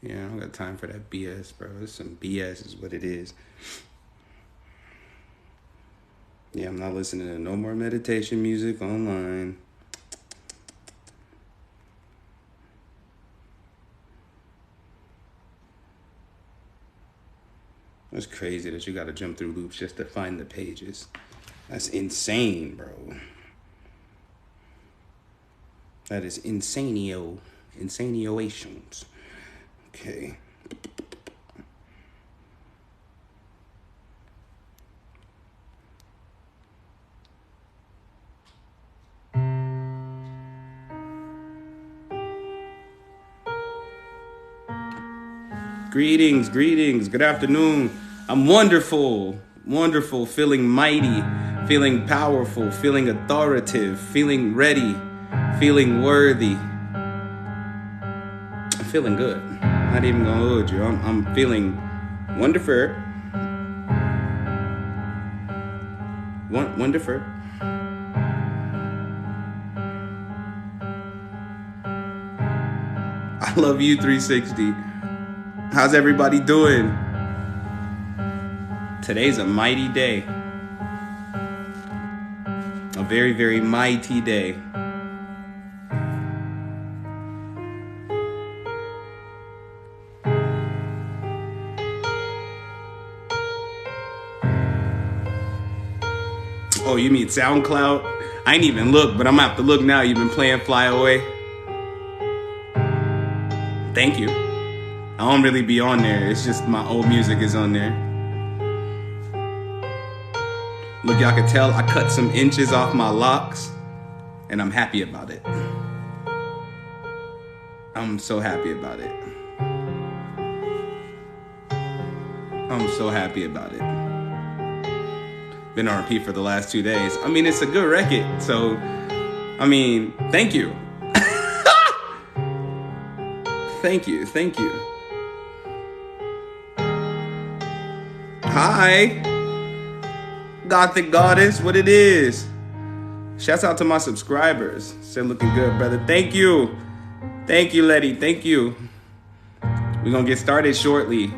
Yeah, I don't got time for that BS, bro. It's some BS is what it is. Yeah, I'm not listening to no more meditation music online. It's crazy that you gotta jump through loops just to find the pages. That's insane, bro. That is insanio. Insanioations. Okay. Greetings, greetings, good afternoon. I'm wonderful, wonderful, feeling mighty, feeling powerful, feeling authoritative, feeling ready, feeling worthy. I'm feeling good. I'm not even gonna hold you. I'm feeling wonderful. Wonderful. I love you, 360. How's everybody doing? Today's a mighty day. A very, very mighty day. Oh, you mean SoundCloud? I ain't even look, but I'm gonna have to look now. You've been playing Fly Away. Thank you. I don't really be on there. It's just my old music is on there. Look, y'all can tell I cut some inches off my locks, and I'm happy about it. I'm so happy about it. I'm so happy about it. Been on repeat for the last 2 days. I mean, it's a good record, so, I mean, thank you. Thank you, thank you. Hi, Gothic Goddess, what it is. Shouts out to my subscribers. Said looking good, brother. Thank you. Thank you, Letty. Thank you. We're going to get started shortly.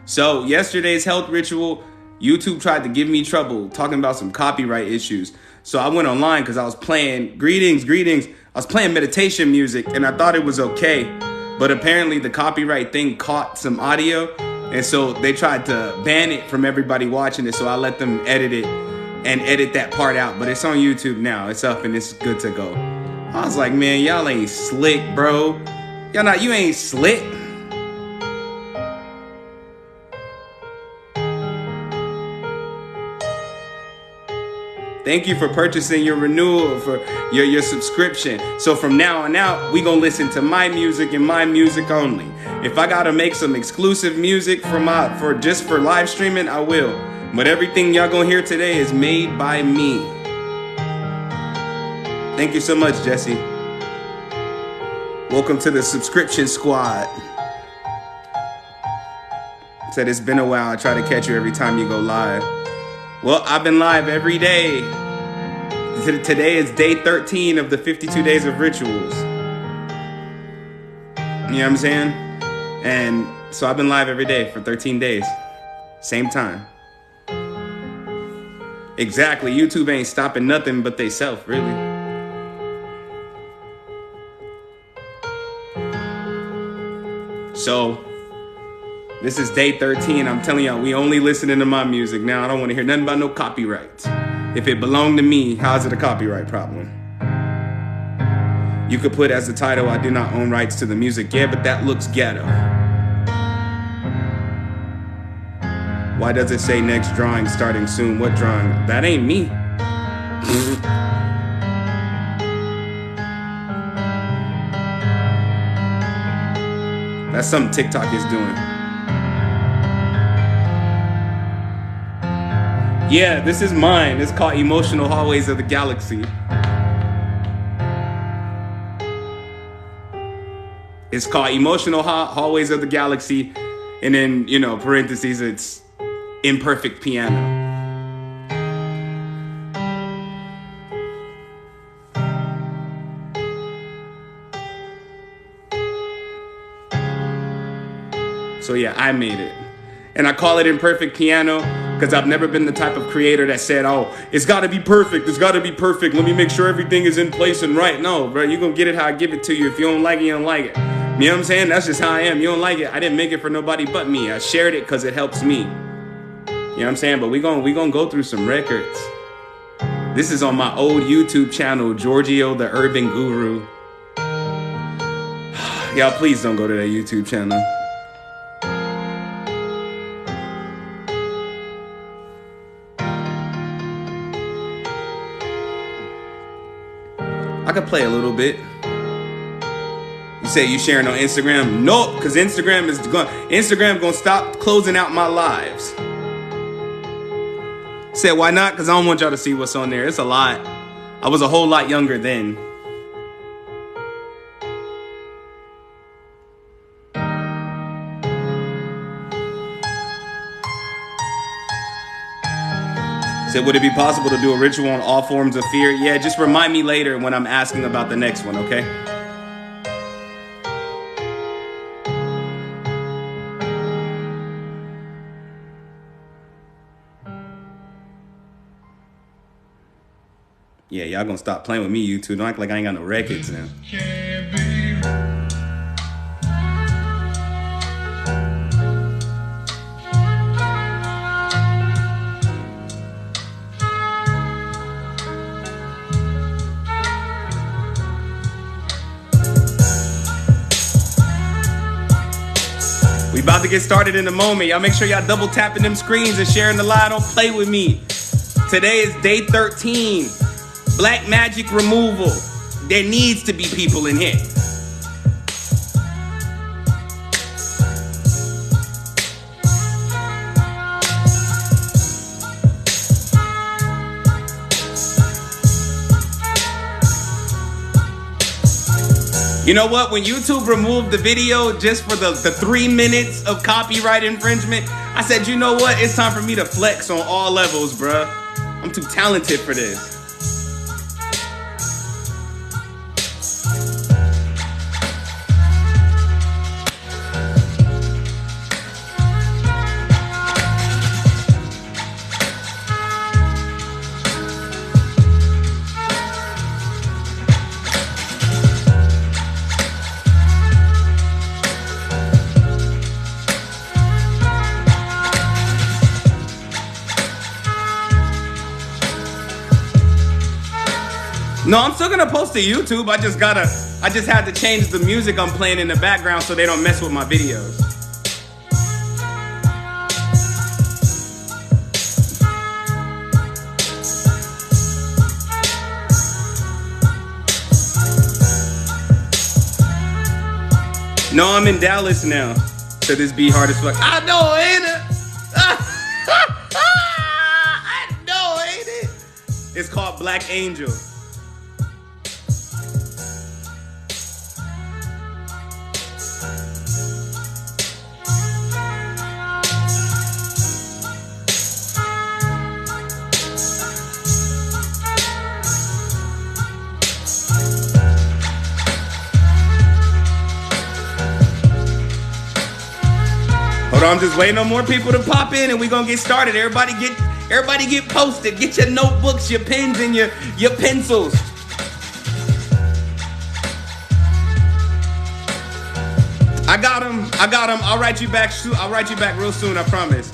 So, yesterday's health ritual, YouTube tried to give me trouble talking about some copyright issues. So I went online because I was playing, greetings. I was playing meditation music and I thought it was okay. But apparently the copyright thing caught some audio. And so they tried to ban it from everybody watching it. So I let them edit it and edit that part out. But it's on YouTube now. It's up and it's good to go. I was like, man, y'all ain't slick, bro. You ain't slick. Thank you for purchasing your renewal, for your subscription. So from now on out, we gonna listen to my music and my music only. If I gotta make some exclusive music for live streaming, I will. But everything y'all gonna hear today is made by me. Thank you so much, Jesse. Welcome to the subscription squad. Said it's been a while. I try to catch you every time you go live. Well, I've been live every day. Today is day 13 of the 52 days of rituals. You know what I'm saying? And so I've been live every day for 13 days. Same time. Exactly. YouTube ain't stopping nothing but they self, really. So this is day 13. I'm telling y'all, we only listening to my music now. I don't want to hear nothing about no copyrights. If it belonged to me, how's it a copyright problem? You could put as the title, I do not own rights to the music. Yeah, but that looks ghetto. Why does it say next drawing starting soon? What drawing? That ain't me. That's something TikTok is doing. Yeah, this is mine. It's called Emotional Hallways of the Galaxy. It's called Emotional Hallways of the Galaxy. And then, parentheses, it's imperfect piano. So yeah, I made it. And I call it Imperfect Piano because I've never been the type of creator that said, oh, it's got to be perfect. It's got to be perfect. Let me make sure everything is in place and right. No, bro, you're going to get it how I give it to you. If you don't like it, you don't like it. You know what I'm saying? That's just how I am. You don't like it. I didn't make it for nobody but me. I shared it because it helps me. You know what I'm saying? But we gonna go through some records. This is on my old YouTube channel, Giorgio the Urban Guru. Y'all, please don't go to that YouTube channel. I could play a little bit. You say you sharing on Instagram? Nope, because Instagram gonna stop closing out my lives. Said why not? Because I don't want y'all to see what's on there. It's a lot. I was a whole lot younger then. Said, would it be possible to do a ritual on all forms of fear? Yeah, just remind me later when I'm asking about the next one, okay? Yeah, y'all gonna stop playing with me, you two. Don't act like I ain't got no records now. We about to get started in a moment. Y'all make sure y'all double tapping them screens and sharing the live. Don't play with me. Today is day 13. Black magic removal. There needs to be people in here. You know what? When YouTube removed the video just for the 3 minutes of copyright infringement, I said, you know what? It's time for me to flex on all levels, bruh. I'm too talented for this. No, I'm still gonna post to YouTube. I just had to change the music I'm playing in the background so they don't mess with my videos. No, I'm in Dallas now. So this be hard as fuck. I know, ain't it? I know, ain't it? It's called Black Angel. Hold on, I'm just waiting on more people to pop in and we gonna get started. Everybody get posted. Get your notebooks, your pens, and your pencils. I got them. I'll write you back real soon, I promise.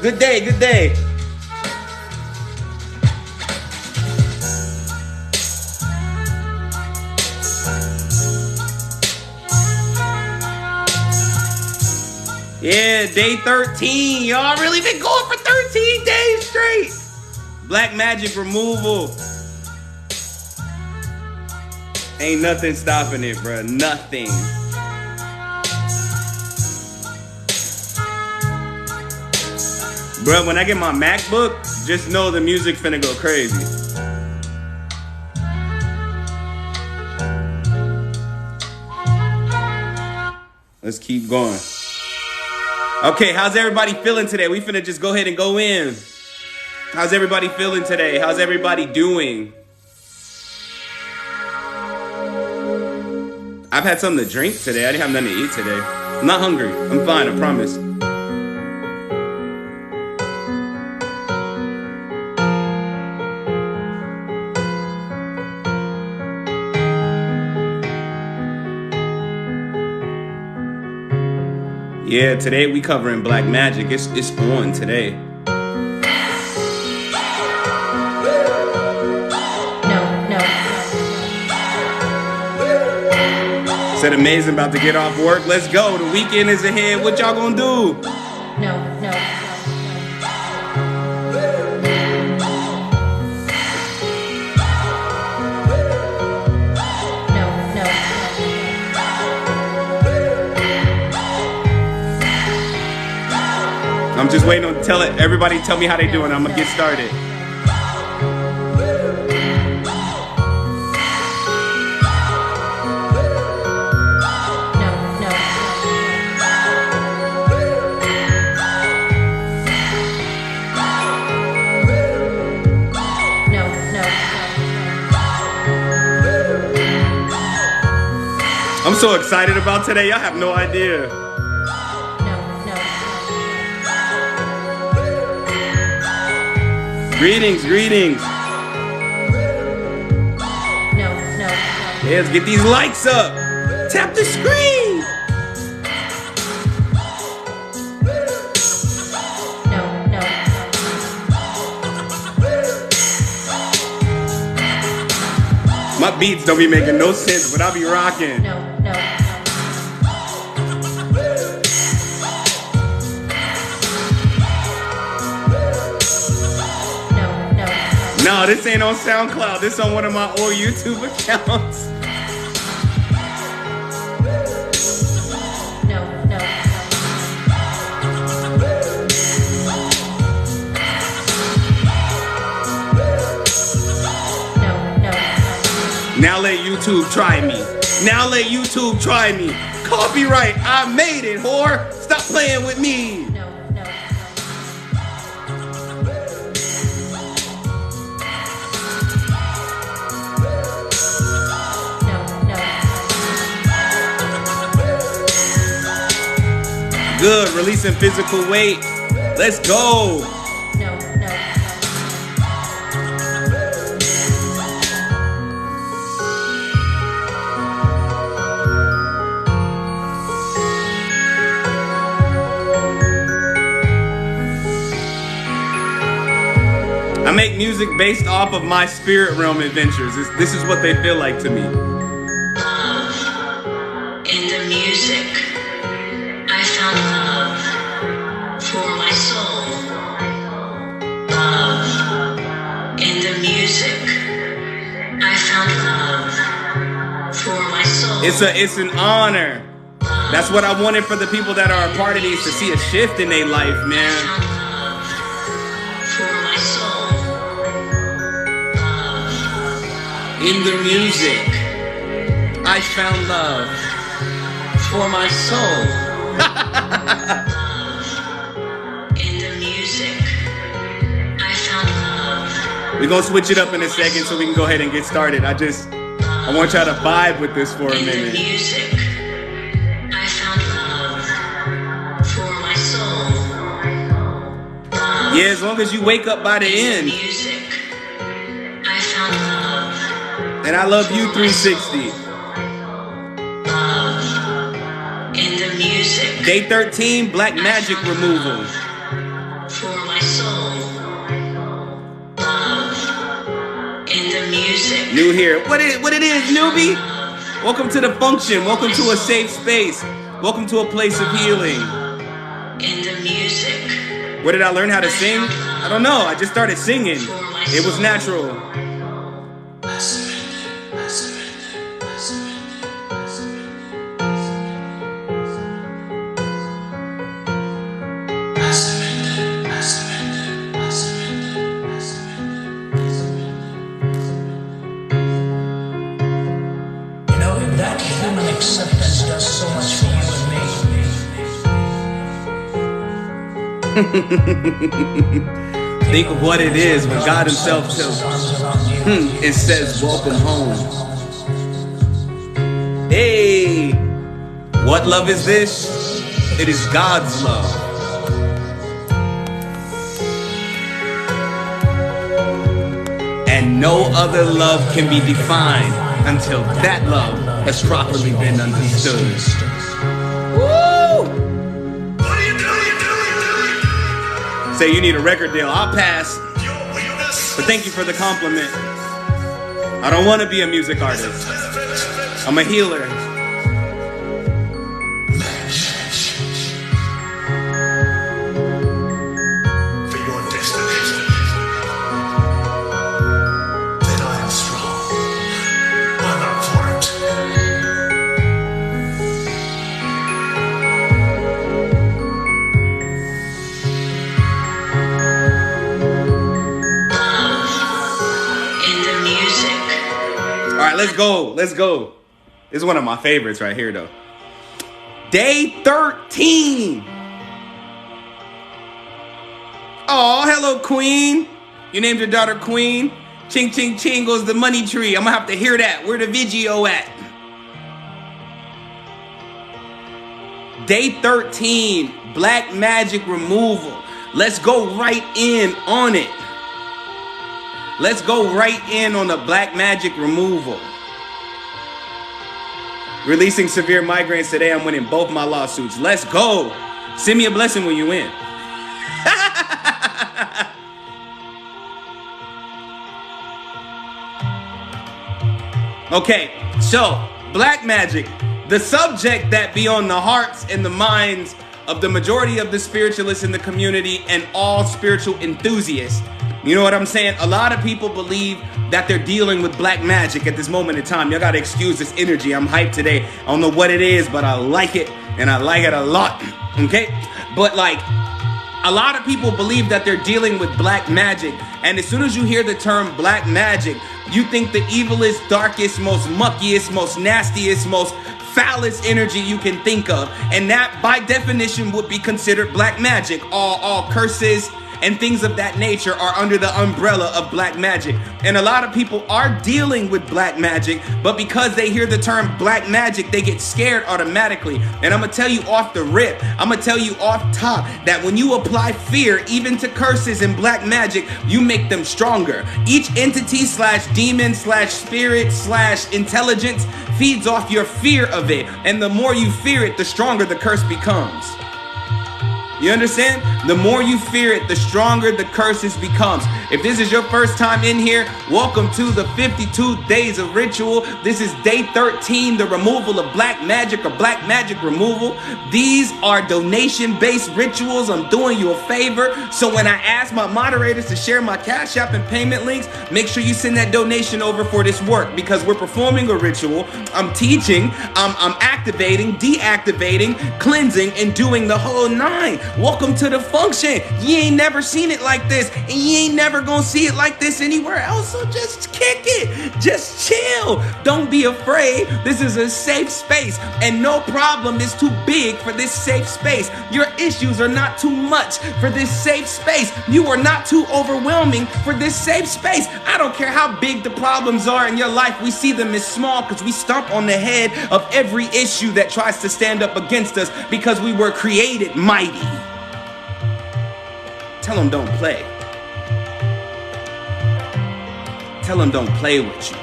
Good day. Yeah, day 13. Y'all really been going for 13 days straight. Black magic removal. Ain't nothing stopping it, bro. Nothing. Bro, when I get my MacBook, just know the music finna go crazy. Let's keep going. Okay, how's everybody feeling today? We finna just go ahead and go in. How's everybody feeling today? How's everybody doing? I've had something to drink today. I didn't have nothing to eat today. I'm not hungry. I'm fine, I promise. Yeah, today we covering black magic. It's on today. Said amazing, about to get off work. Let's go. The weekend is ahead. What y'all gonna do? No. I'm just waiting on everybody tell me how they doing. I'm gonna get started. I'm so excited about today. Y'all have no idea. Greetings. Yeah, let's get these likes up. Tap the screen. My beats don't be making no sense, but I'll be rocking. No, this ain't on SoundCloud. This on one of my old YouTube accounts. Now let YouTube try me. Copyright, I made it, whore. Stop playing with me. Good, releasing physical weight. Let's go. I make music based off of my spirit realm adventures. This is what they feel like to me. Love in the music. I found love for my soul. Love in the music. I found love for my soul. It's an honor. That's what I wanted for the people that are a part of these, to see a shift in their life, man. In the music, I found love for my soul. In the music, I found love. We're gonna switch it up in a second so we can go ahead and get started. I want y'all to vibe with this for a minute. In the music, I found love for my soul. Yeah, as long as you wake up by the end. Music, I found love. And I love you 360. Love in the music. Day 13, black magic removal. For my soul. Love in the music. New here. What it is, newbie? Welcome to the function. Welcome to a safe space. Welcome to a place of healing. In the music. Where did I learn how to sing? I don't know. I just started singing. It was natural. That human acceptance does so much for you and me. Think of what it is when God himself tells and says, welcome home. Hey, what love is this? It is God's love. And no other love can be defined until that love has properly been understood. Woo! Say you need a record deal. I'll pass. But thank you for the compliment. I don't want to be a music artist. I'm a healer. Let's go. This is one of my favorites right here, though. Day 13. Oh, hello, Queen. You named your daughter Queen. Ching, ching, ching goes the money tree. I'm going to have to hear that. Where the video at? Day 13. Black magic removal. Let's go right in on it. Let's go right in on the black magic removal. Releasing severe migraines today. I'm winning both my lawsuits. Let's go. Send me a blessing when you win. Okay, so black magic, the subject that be on the hearts and the minds of the majority of the spiritualists in the community and all spiritual enthusiasts. You know what I'm saying? A lot of people believe that they're dealing with black magic at this moment in time. Y'all gotta excuse this energy. I'm hyped today. I don't know what it is, but I like it, and I like it a lot, okay? But like, a lot of people believe that they're dealing with black magic, and as soon as you hear the term black magic, you think the evilest, darkest, most muckiest, most nastiest, most foulest energy you can think of, and that by definition would be considered black magic. All curses and things of that nature are under the umbrella of black magic. And a lot of people are dealing with black magic, but because they hear the term black magic, they get scared automatically. And I'm gonna tell you off the rip, I'm gonna tell you off top, that when you apply fear even to curses and black magic, you make them stronger. Each entity slash demon slash spirit slash intelligence feeds off your fear of it. And the more you fear it, the stronger the curse becomes. You understand? The more you fear it, the stronger the curses becomes. If this is your first time in here, welcome to the 52 days of ritual. This is day 13, the removal of black magic or black magic removal. These are donation-based rituals. I'm doing you a favor. So when I ask my moderators to share my Cash App and payment links, make sure you send that donation over for this work, because we're performing a ritual. I'm teaching, I'm activating, deactivating, cleansing, and doing the whole nine. Welcome to the function. You ain't never seen it like this, and you ain't never gonna see it like this anywhere else, so just kick it. Just chill. Don't be afraid. This is a safe space, and no problem is too big for this safe space. Your issues are not too much for this safe space. You are not too overwhelming for this safe space. I don't care how big the problems are in your life. We see them as small because we stomp on the head of every issue that tries to stand up against us, because we were created mighty. Tell them don't play. Tell them don't play with you.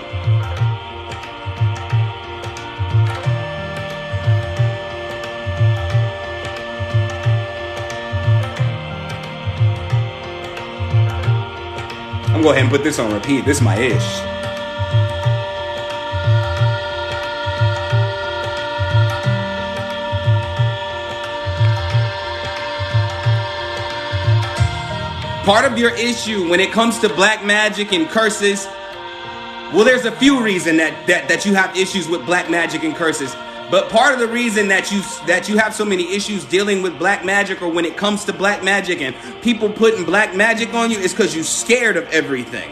I'm going to go ahead and put this on repeat. This is my ish. Part of your issue when it comes to black magic and curses, well, there's a few reasons that you have issues with black magic and curses. But part of the reason that you have so many issues dealing with black magic, or when it comes to black magic and people putting black magic on you, is because you're scared of everything.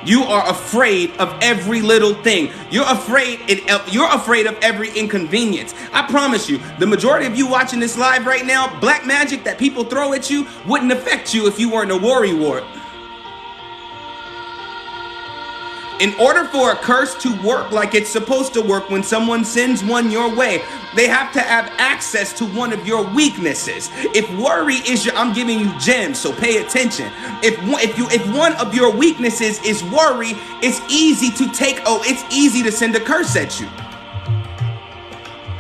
You are afraid of every little thing. You're afraid of every inconvenience. I promise you, the majority of you watching this live right now, black magic that people throw at you wouldn't affect you if you weren't a worrywart. In order for a curse to work like it's supposed to work, when someone sends one your way, they have to have access to one of your weaknesses. If worry is your, I'm giving you gems, so pay attention. If one of your weaknesses is worry, it's easy to send a curse at you.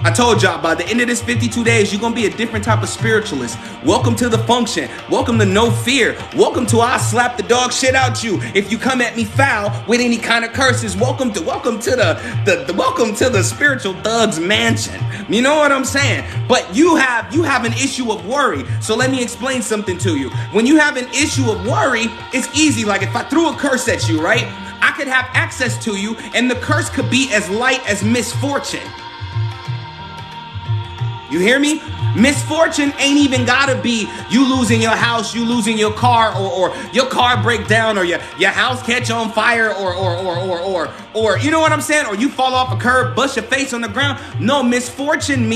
I told y'all, by the end of this 52 days, you're going to be a different type of spiritualist. Welcome to the function. Welcome to no fear. Welcome to I'll slap the dog shit out you if you come at me foul with any kind of curses. Welcome to the spiritual thug's mansion. You know what I'm saying? But you have an issue of worry. So let me explain something to you. When you have an issue of worry, it's easy. Like if I threw a curse at you, right? I could have access to you, and the curse could be as light as misfortune. You hear me? Misfortune ain't even gotta be you losing your house, you losing your car, or your car break down, or your house catch on fire, or you know what I'm saying? Or you fall off a curb, bust your face on the ground. No, misfortune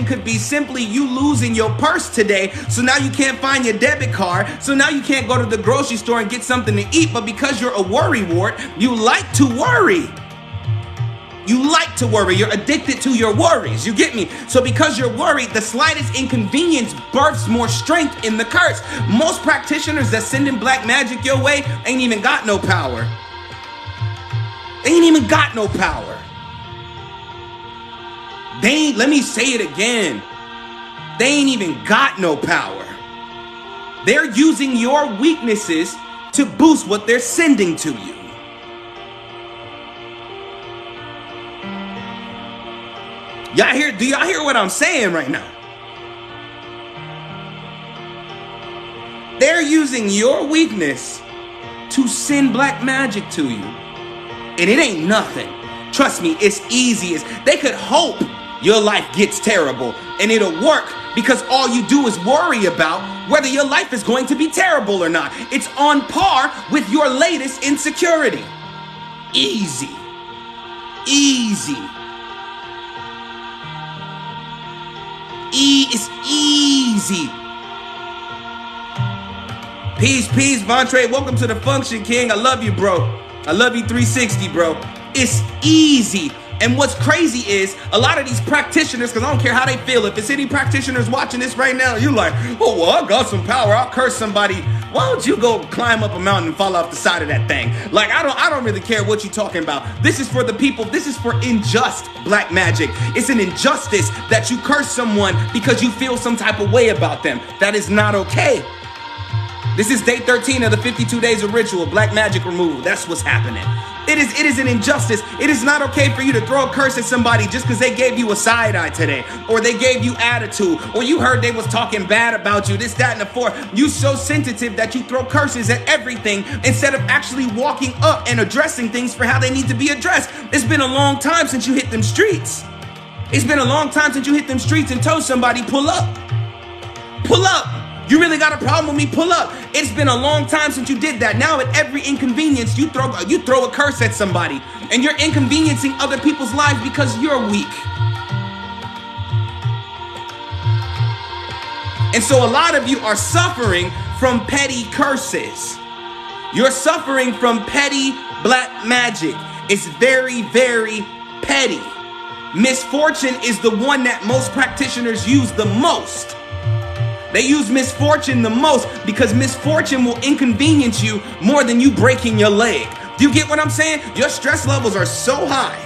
could be simply you losing your purse today, so now you can't find your debit card, so now you can't go to the grocery store and get something to eat, but because you're a worrywart, you like to worry. You like to worry. You're addicted to your worries. You get me? So because you're worried, the slightest inconvenience births more strength in the curse. Most practitioners that send in black magic your way ain't even got no power. They ain't even got no power. Let me say it again. They ain't even got no power. They're using your weaknesses to boost what they're sending to you. Do y'all hear what I'm saying right now? They're using your weakness to send black magic to you. And it ain't nothing. Trust me, it's easy. They could hope your life gets terrible and it'll work because all you do is worry about whether your life is going to be terrible or not. It's on par with your latest insecurity. Easy. It's easy. Peace, Vontre. Welcome to the function, King. I love you, bro. I love you 360, bro. It's easy. And what's crazy is a lot of these practitioners, because I don't care how they feel, if it's any practitioners watching this right now, you're like, oh, well, I got some power. I'll curse somebody. Why don't you go climb up a mountain and fall off the side of that thing? Like, I don't really care what you're talking about. This is for the people. This is for unjust black magic. It's an injustice that you curse someone because you feel some type of way about them. That is not okay. This is day 13 of the 52 days of ritual, black magic removal. That's what's happening. It is an injustice. It is not okay for you to throw a curse at somebody just because they gave you a side eye today, or they gave you attitude, or you heard they was talking bad about you, this, that, and the fourth. You so sensitive that you throw curses at everything instead of actually walking up and addressing things for how they need to be addressed. It's been a long time since you hit them streets. It's been a long time since you hit them streets and told somebody, pull up. Pull up. You really got a problem with me? Pull up. It's been a long time since you did that. Now at every inconvenience, you throw a curse at somebody, and you're inconveniencing other people's lives because you're weak. And so a lot of you are suffering from petty curses. You're suffering from petty black magic. It's very, very petty. Misfortune is the one that most practitioners use the most. They use misfortune the most because misfortune will inconvenience you more than you breaking your leg. Do you get what I'm saying? Your stress levels are so high.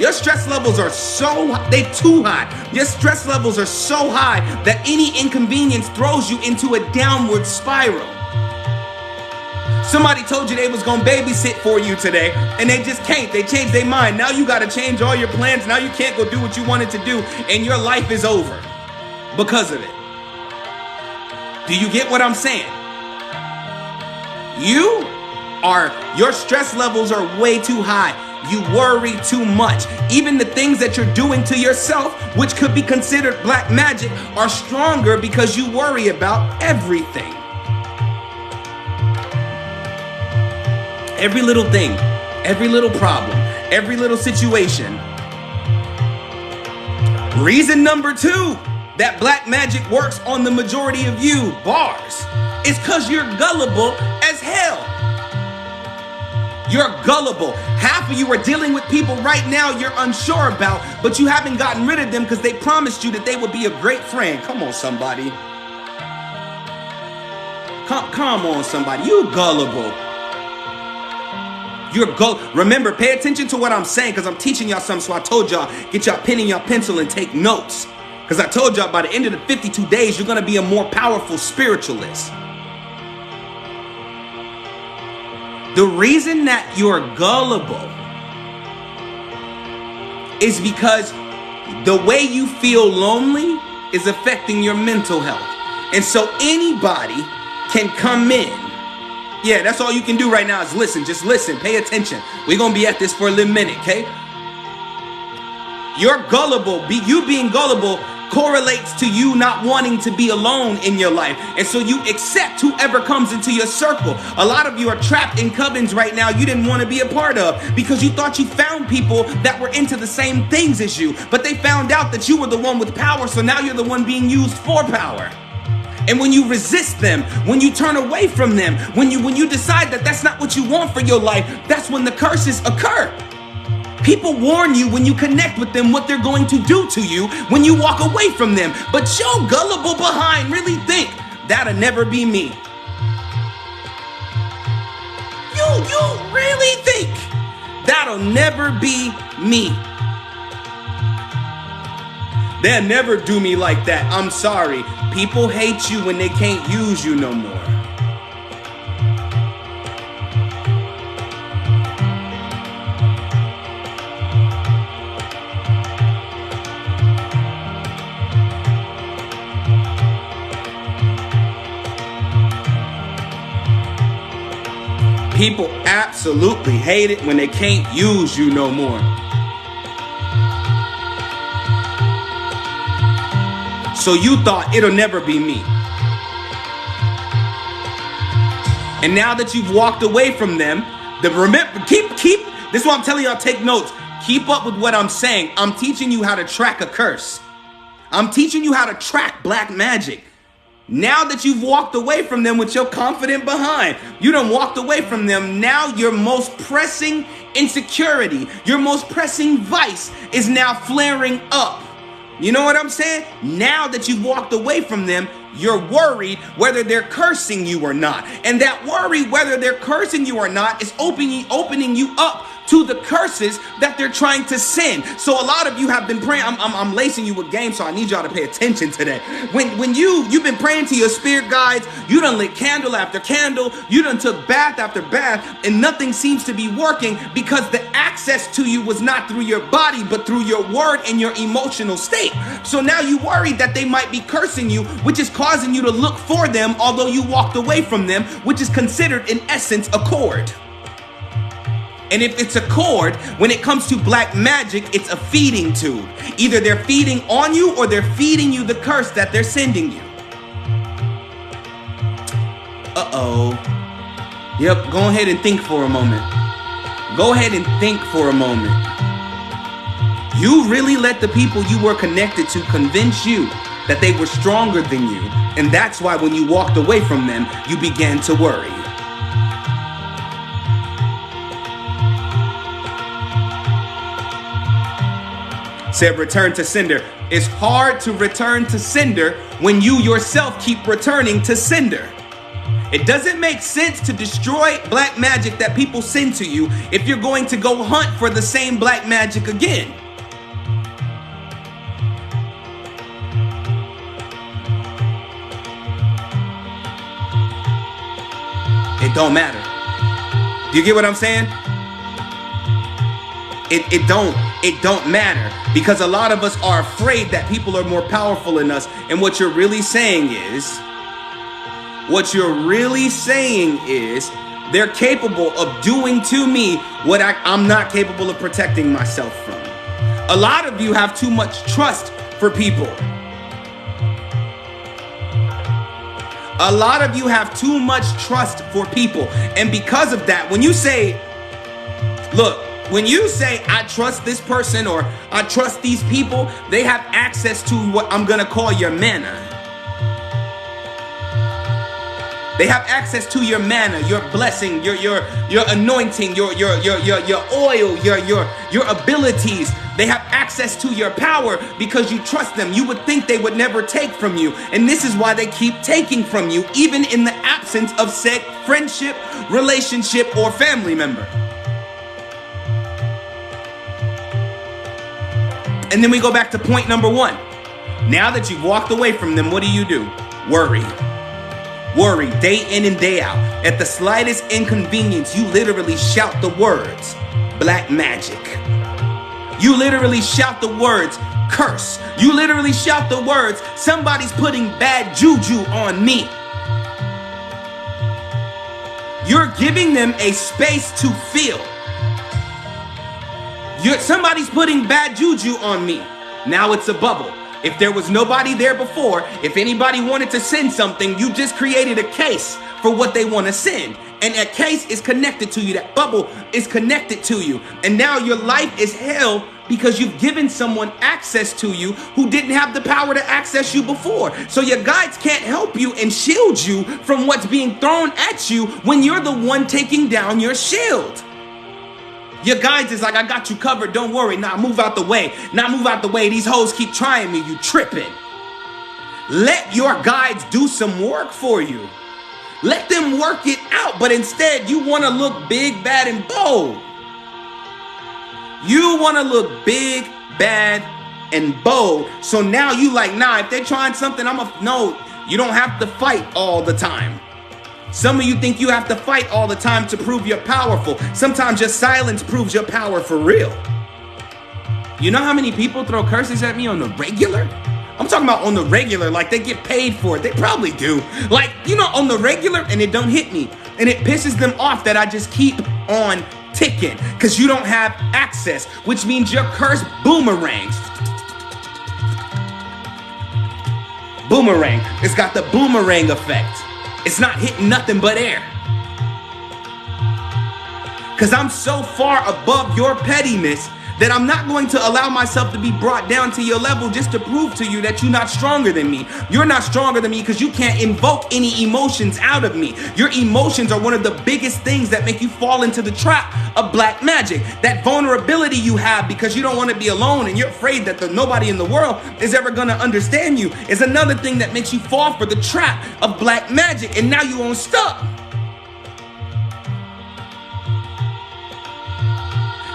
Your stress levels are so high. They too high. Your stress levels are so high that any inconvenience throws you into a downward spiral. Somebody told you they was gonna babysit for you today, and they just can't. They changed their mind. Now you gotta change all your plans. Now you can't go do what you wanted to do, and your life is over because of it. Do you get what I'm saying? Your stress levels are way too high. You worry too much. Even the things that you're doing to yourself, which could be considered black magic, are stronger because you worry about everything. Every little thing, every little problem, every little situation. Reason number 2 that black magic works on the majority of you, bars, is because you're gullible as hell. You're gullible. Half of you are dealing with people right now you're unsure about, but you haven't gotten rid of them because they promised you that they would be a great friend. Come on, somebody. Come on, somebody. You gullible. Remember, pay attention to what I'm saying because I'm teaching y'all something. So I told y'all, get y'all pen and y'all pencil and take notes. Because I told y'all by the end of the 52 days, you're going to be a more powerful spiritualist. The reason that you're gullible is because the way you feel lonely is affecting your mental health. And so anybody can come in. Yeah, that's all you can do right now is listen. Just listen. Pay attention. We're going to be at this for a little minute, okay? You're gullible. You being gullible correlates to you not wanting to be alone in your life. And so you accept whoever comes into your circle. A lot of you are trapped in covens right now you didn't want to be a part of because you thought you found people that were into the same things as you. But they found out that you were the one with power, so now you're the one being used for power. And when you resist them, when you turn away from them, when you decide that that's not what you want for your life, that's when the curses occur. People warn you when you connect with them what they're going to do to you when you walk away from them. But your gullible behind really think, that'll never be me. You really think, that'll never be me. They'll never do me like that. I'm sorry. People hate you when they can't use you no more. People absolutely hate it when they can't use you no more. So you thought it'll never be me. And now that you've walked away from them, keep, this is why I'm telling y'all, take notes. Keep up with what I'm saying. I'm teaching you how to track a curse. I'm teaching you how to track black magic. Now that you've walked away from them with your confident behind, you done walked away from them. Now your most pressing insecurity, your most pressing vice is now flaring up. You know what I'm saying? Now that you've walked away from them, you're worried whether they're cursing you or not. And that worry whether they're cursing you or not is opening you up to the curses that they're trying to send. So a lot of you have been praying. I'm lacing you with game, so I need y'all to pay attention today. When you've been praying to your spirit guides, you done lit candle after candle, you done took bath after bath, and nothing seems to be working because the access to you was not through your body, but through your word and your emotional state. So now you worried that they might be cursing you, which is causing you to look for them, although you walked away from them, which is considered in essence a cord. And if it's a cord, when it comes to black magic, it's a feeding tube. Either they're feeding on you or they're feeding you the curse that they're sending you. Uh-oh. Yep, go ahead and think for a moment. Go ahead and think for a moment. You really let the people you were connected to convince you that they were stronger than you. And that's why when you walked away from them, you began to worry. Said return to sender. It's hard to return to sender when you yourself keep returning to sender. It doesn't make sense to destroy black magic that people send to you if you're going to go hunt for the same black magic again. It don't matter. Do you get what I'm saying? It don't matter, because a lot of us are afraid that people are more powerful than us. And what you're really saying is they're capable of doing to me what I'm not capable of protecting myself from. A lot of you have too much trust for people. A lot of you have too much trust for people. And because of that, when you say, look, when you say, I trust this person or I trust these people, they have access to what I'm going to call your mana. They have access to your manna, your blessing, your anointing, your oil, your abilities. They have access to your power because you trust them. You would think they would never take from you. And this is why they keep taking from you, even in the absence of said friendship, relationship, or family member. And then we go back to point number one. Now that you've walked away from them, what do? Worry. Worry day in and day out. At the slightest inconvenience, you literally shout the words, black magic. You literally shout the words, curse. You literally shout the words, somebody's putting bad juju on me. You're giving them a space to feel. Somebody's putting bad juju on me. Now it's a bubble. If there was nobody there before, if anybody wanted to send something, you just created a case for what they want to send. And that case is connected to you. That bubble is connected to you. And now your life is hell because you've given someone access to you who didn't have the power to access you before. So your guides can't help you and shield you from what's being thrown at you when you're the one taking down your shield. Your guides is like, I got you covered, don't worry. Nah, move out the way. Nah, move out the way. These hoes keep trying me, you tripping. Let your guides do some work for you. Let them work it out, but instead you want to look big, bad, and bold. You want to look big, bad, and bold. So now you like, nah, if they're trying something, no, you don't have to fight all the time. Some of you think you have to fight all the time to prove you're powerful. Sometimes your silence proves your power for real. You know how many people throw curses at me on the regular? I'm talking about on the regular, like they get paid for it. They probably do. Like, on the regular, and it don't hit me. And it pisses them off that I just keep on ticking because you don't have access, which means your curse boomerangs. Boomerang. It's got the boomerang effect. It's not hitting nothing but air. Because I'm so far above your pettiness that I'm not going to allow myself to be brought down to your level just to prove to you that you're not stronger than me. You're not stronger than me because you can't invoke any emotions out of me. Your emotions are one of the biggest things that make you fall into the trap of black magic. That vulnerability you have because you don't want to be alone and you're afraid that nobody in the world is ever going to understand you is another thing that makes you fall for the trap of black magic. And now you're unstuck.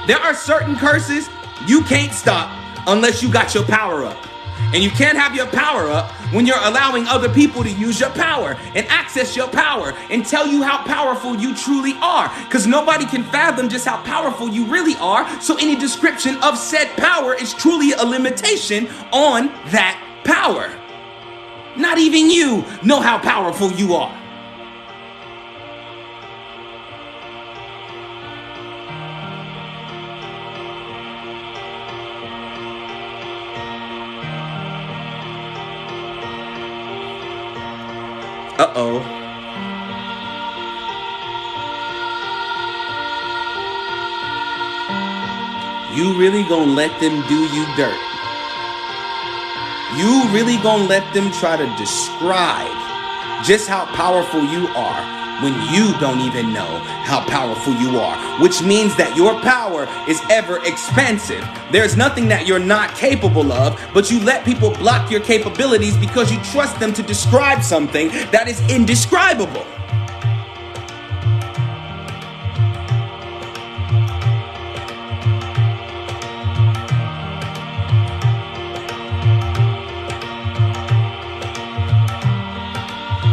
There are certain curses you can't stop unless you got your power up. And you can't have your power up when you're allowing other people to use your power and access your power and tell you how powerful you truly are. Because nobody can fathom just how powerful you really are. So any description of said power is truly a limitation on that power. Not even you know how powerful you are. Uh-oh. You really gonna let them do you dirt? You really gonna let them try to describe just how powerful you are when you don't even know how powerful you are, which means that your power is ever expansive. There's nothing that you're not capable of, but you let people block your capabilities because you trust them to describe something that is indescribable.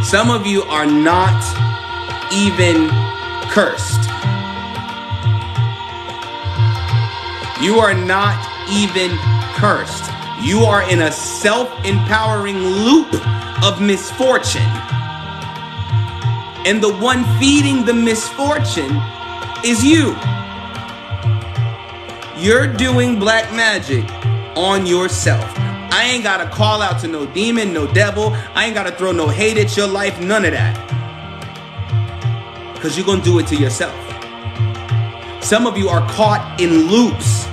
Some of you are not even cursed. You are not even cursed. You are in a self-empowering loop of misfortune. And the one feeding the misfortune is you. You're doing black magic on yourself. I ain't gotta call out to no demon, no devil. I ain't gotta throw no hate at your life, none of that. Because you're gonna do it to yourself. Some of you are caught in loops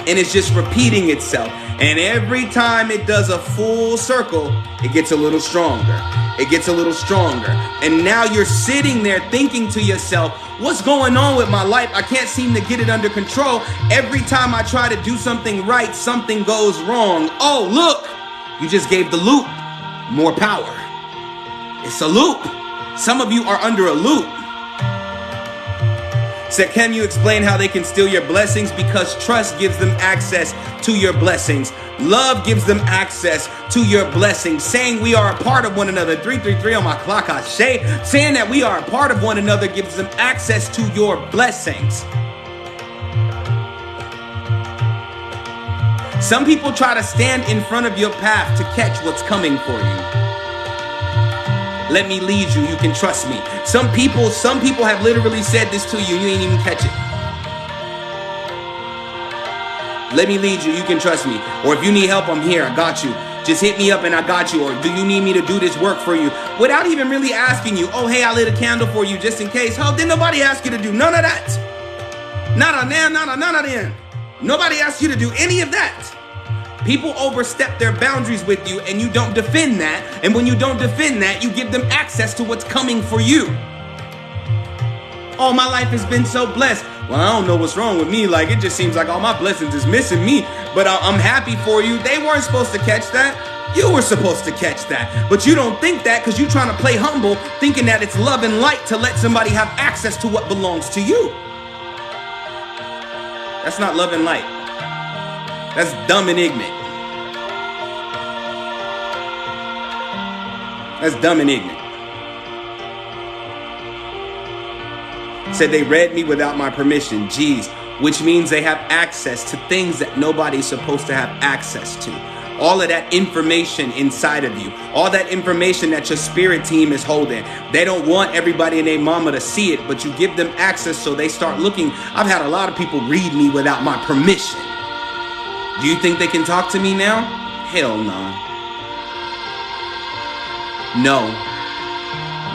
and it's just repeating itself. And every time it does a full circle, it gets a little stronger. it gets a little stronger. And now you're sitting there thinking to yourself, what's going on with my life? I can't seem to get it under control. Every time I try to do something right, something goes wrong. Oh, look, you just gave the loop more power. It's a loop. Some of you are under a loop. Said, can you explain how they can steal your blessings? Because trust gives them access to your blessings. Love gives them access to your blessings. Saying we are a part of one another. 333 on my clock, I say. Saying that we are a part of one another gives them access to your blessings. Some people try to stand in front of your path to catch what's coming for you. Let me lead you. You can trust me. Some people have literally said this to you. You ain't even catch it. Let me lead you. You can trust me. Or if you need help, I'm here. I got you. Just hit me up and I got you. Or do you need me to do this work for you? Without even really asking you. Oh, hey, I lit a candle for you just in case. Oh, didn't nobody ask you to do none of that? None of them. Nobody asked you to do any of that. People overstep their boundaries with you and you don't defend that. And when you don't defend that, you give them access to what's coming for you. Oh, my life has been so blessed. Well, I don't know what's wrong with me. Like, it just seems like all my blessings is missing me. But I'm happy for you. They weren't supposed to catch that. You were supposed to catch that. But you don't think that because you're trying to play humble, thinking that it's love and light to let somebody have access to what belongs to you. That's not love and light. That's dumb and ignorant. That's dumb and ignorant. Said they read me without my permission. Geez, which means they have access to things that nobody's supposed to have access to. All of that information inside of you, all that information that your spirit team is holding. They don't want everybody and their mama to see it, but you give them access so they start looking. I've had a lot of people read me without my permission. Do you think they can talk to me now? Hell no.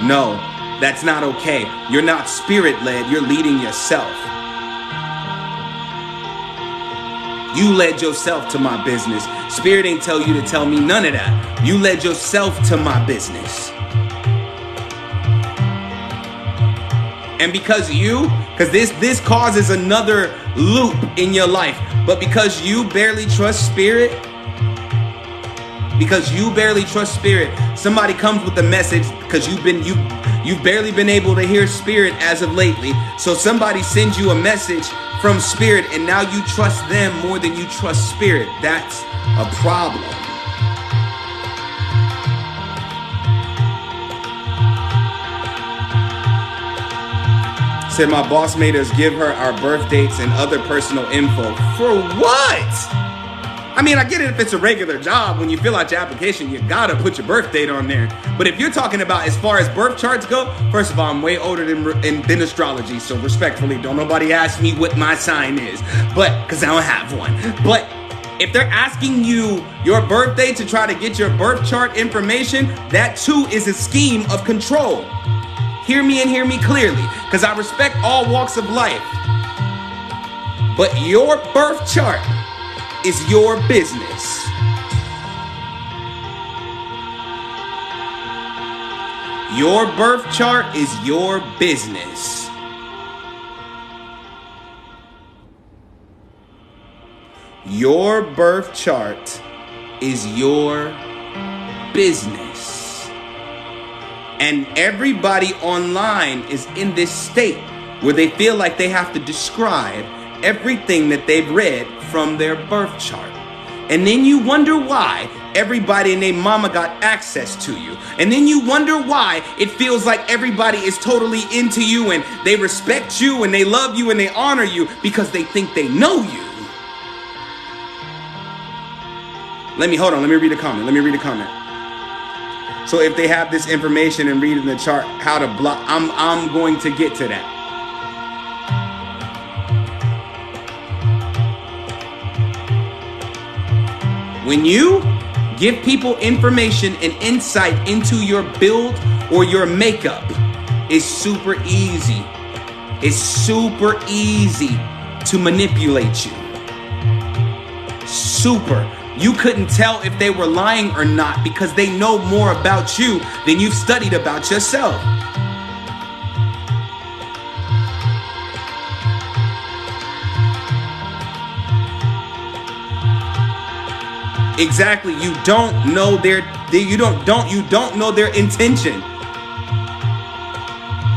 No, that's not okay. You're not spirit-led, you're leading yourself. You led yourself to my business. Spirit ain't tell you to tell me none of that. You led yourself to my business. And because this causes another loop in your life, but because you barely trust spirit, somebody comes with a message because you've barely been able to hear spirit as of lately. So somebody sends you a message from spirit and now you trust them more than you trust spirit. That's a problem. Said my boss made us give her our birth dates and other personal info. For what? I mean, I get it if it's a regular job. When you fill out your application, you gotta put your birth date on there. But if you're talking about as far as birth charts go, first of all, I'm way older than astrology. So respectfully, don't nobody ask me what my sign is. But, because I don't have one. But if they're asking you your birthday to try to get your birth chart information, that too is a scheme of control. Hear me and hear me clearly, because I respect all walks of life. But your birth chart is your business. Your birth chart is your business. Your birth chart is your business. And everybody online is in this state where they feel like they have to describe everything that they've read from their birth chart. And then you wonder why everybody and their mama got access to you. And then you wonder why it feels like everybody is totally into you and they respect you and they love you and they honor you because they think they know you. Let me read a comment. So if they have this information and read in the chart how to block, I'm going to get to that. When you give people information and insight into your build or your makeup, it's super easy. It's super easy to manipulate you. Super. You couldn't tell if they were lying or not because they know more about you than you've studied about yourself. Exactly. You don't know their intention.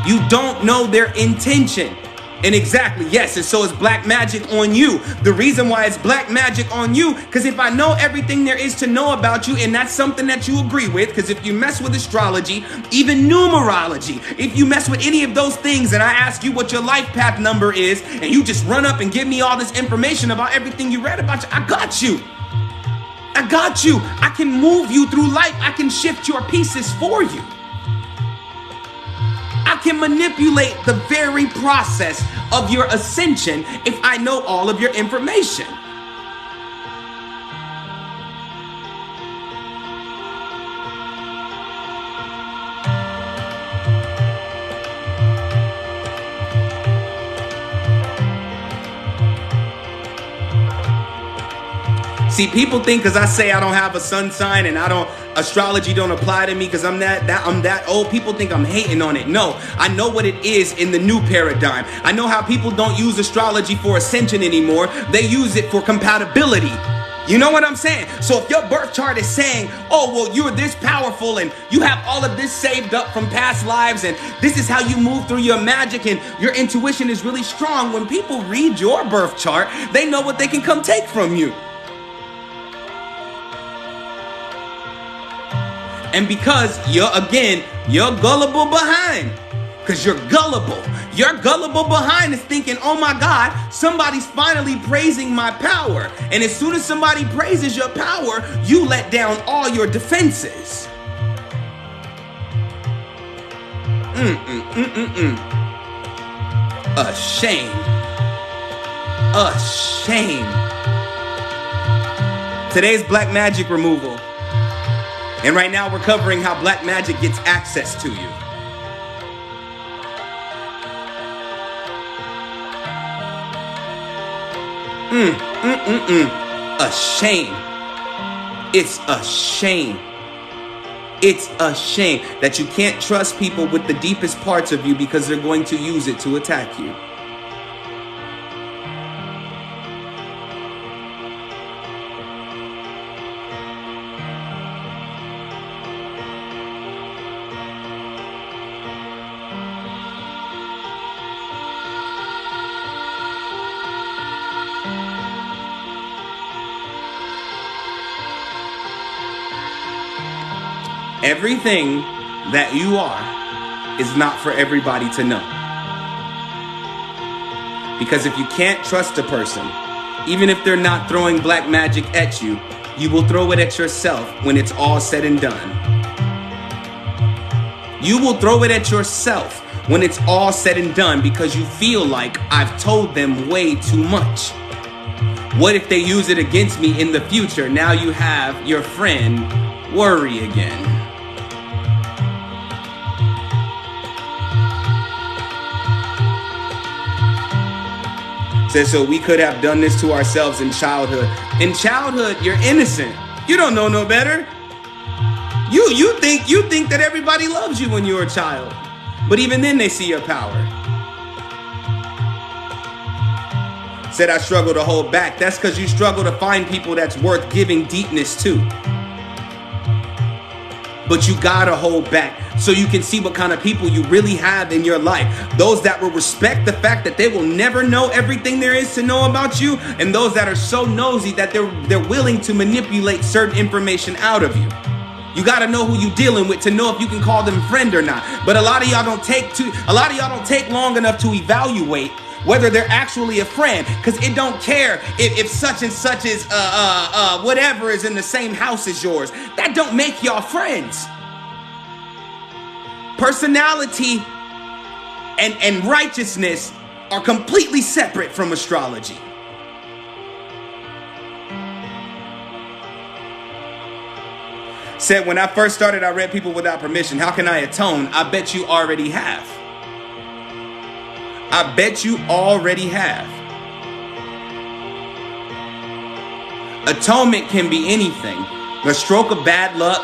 You don't know their intention. And exactly, yes, and so it's black magic on you. The reason why it's black magic on you, because if I know everything there is to know about you, and that's something that you agree with, because if you mess with astrology, even numerology, if you mess with any of those things and I ask you what your life path number is, and you just run up and give me all this information about everything you read about you, I got you. I got you. I can move you through life. I can shift your pieces for you. I can manipulate the very process of your ascension if I know all of your information. See, people think because I say I don't have a sun sign and astrology don't apply to me because I'm that old, people think I'm hating on it. No, I know what it is in the new paradigm. I know how people don't use astrology for ascension anymore. They use it for compatibility. You know what I'm saying? So if your birth chart is saying, oh, well, you're this powerful and you have all of this saved up from past lives and this is how you move through your magic and your intuition is really strong, when people read your birth chart, they know what they can come take from you. And because you're gullible behind. Because you're gullible. Your gullible behind is thinking, oh my God, somebody's finally praising my power. And as soon as somebody praises your power, you let down all your defenses. A shame. A shame. Today's black magic removal. And right now we're covering how black magic gets access to you. A shame. It's a shame. It's a shame that you can't trust people with the deepest parts of you because they're going to use it to attack you. Everything that you are is not for everybody to know. Because if you can't trust a person, even if they're not throwing black magic at you, you will throw it at yourself when it's all said and done. You will throw it at yourself when it's all said and done because you feel like I've told them way too much. What if they use it against me in the future? Now you have your friend worry again. Says, so we could have done this to ourselves in childhood. In childhood, you're innocent. You don't know no better. You think that everybody loves you when you're a child. But even then they see your power. Said, I struggle to hold back. That's because you struggle to find people that's worth giving deepness to. But you gotta hold back so you can see what kind of people you really have in your life. Those that will respect the fact that they will never know everything there is to know about you, and those that are so nosy that they're willing to manipulate certain information out of you. You gotta know who you're dealing with to know if you can call them friend or not. But a lot of y'all don't take long enough to evaluate whether they're actually a friend, because it don't care if such and such is whatever is in the same house as yours. That don't make y'all friends. Personality and righteousness are completely separate from astrology. Said, when I first started, I read people without permission. How can I atone? I bet you already have. I bet you already have. Atonement can be anything. A stroke of bad luck,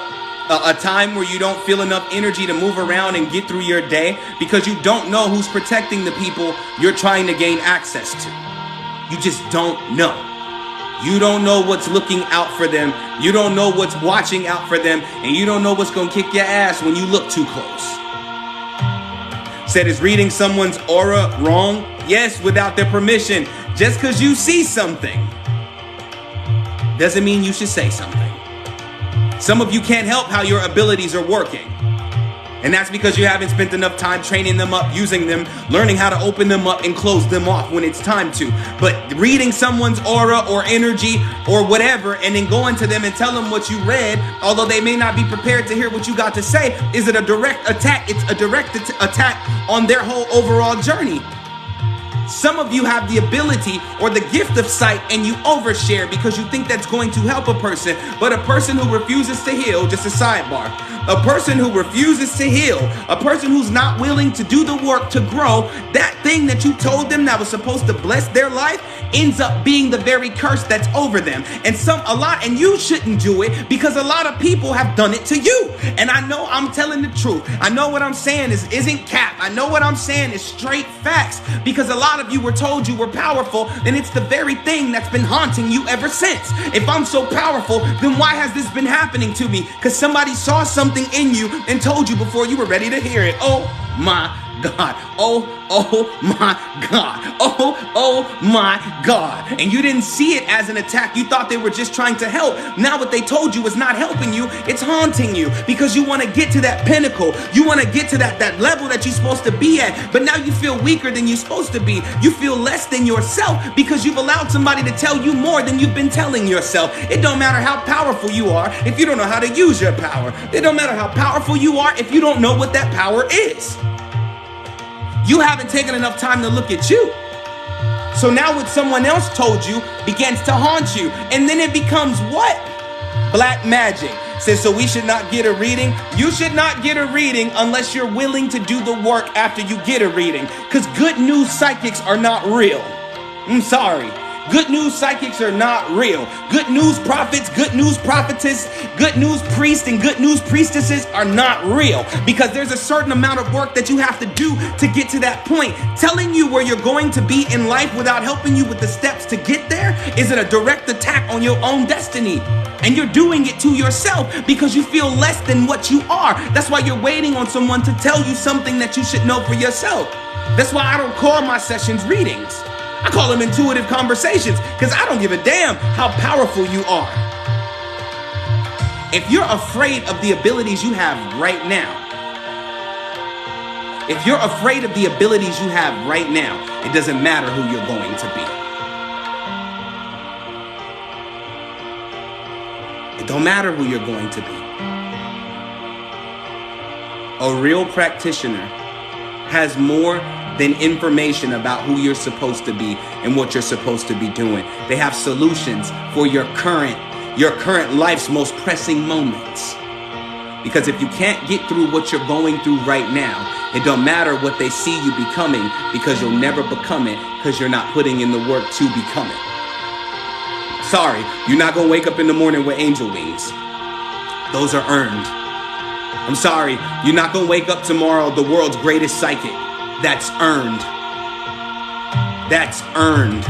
a time where you don't feel enough energy to move around and get through your day because you don't know who's protecting the people you're trying to gain access to. You just don't know. You don't know what's looking out for them. You don't know what's watching out for them. And you don't know what's going to kick your ass when you look too close. Said, is reading someone's aura wrong? Yes, without their permission. Just because you see something doesn't mean you should say something. Some of you can't help how your abilities are working. And that's because you haven't spent enough time training them up, using them, learning how to open them up and close them off when it's time to. But reading someone's aura or energy or whatever and then going to them and tell them what you read, although they may not be prepared to hear what you got to say, is it a direct attack? It's a direct attack on their whole overall journey. Some of you have the ability or the gift of sight and you overshare because you think that's going to help a person. But a person who refuses to heal, just a sidebar, a person who refuses to heal, a person who's not willing to do the work to grow, that thing that you told them that was supposed to bless their life ends up being the very curse that's over them. And you shouldn't do it because a lot of people have done it to you. And I know I'm telling the truth. I know what I'm saying isn't cap. I know what I'm saying is straight facts because a lot of you were told you were powerful, and it's the very thing that's been haunting you ever since. If I'm so powerful, then why has this been happening to me? Because somebody saw something in you and told you before you were ready to hear it. Oh my God. Oh my God. Oh my God. And you didn't see it as an attack. You thought they were just trying to help. Now what they told you is not helping you. It's haunting you because you want to get to that pinnacle. You want to get to that level that you're supposed to be at. But now you feel weaker than you're supposed to be. You feel less than yourself because you've allowed somebody to tell you more than you've been telling yourself. It don't matter how powerful you are if you don't know how to use your power. It don't matter how powerful you are if you don't know what that power is. You haven't taken enough time to look at you. So now what someone else told you begins to haunt you. And then it becomes what? Black magic. Says, so we should not get a reading. You should not get a reading unless you're willing to do the work after you get a reading. Because good news psychics are not real. I'm sorry. Good news psychics are not real. Good news prophets, good news prophetess, good news priests, and good news priestesses are not real because there's a certain amount of work that you have to do to get to that point. Telling you where you're going to be in life without helping you with the steps to get there is a direct attack on your own destiny. And you're doing it to yourself because you feel less than what you are. That's why you're waiting on someone to tell you something that you should know for yourself. That's why I don't call my sessions readings. I call them intuitive conversations because I don't give a damn how powerful you are. If you're afraid of the abilities you have right now, if you're afraid of the abilities you have right now, it doesn't matter who you're going to be. It don't matter who you're going to be. A real practitioner has more than information about who you're supposed to be and what you're supposed to be doing. They have solutions for your current life's most pressing moments. Because if you can't get through what you're going through right now, it don't matter what they see you becoming because you'll never become it because you're not putting in the work to become it. Sorry, you're not gonna wake up in the morning with angel wings. Those are earned. I'm sorry, you're not gonna wake up tomorrow the world's greatest psychic. That's earned. That's earned.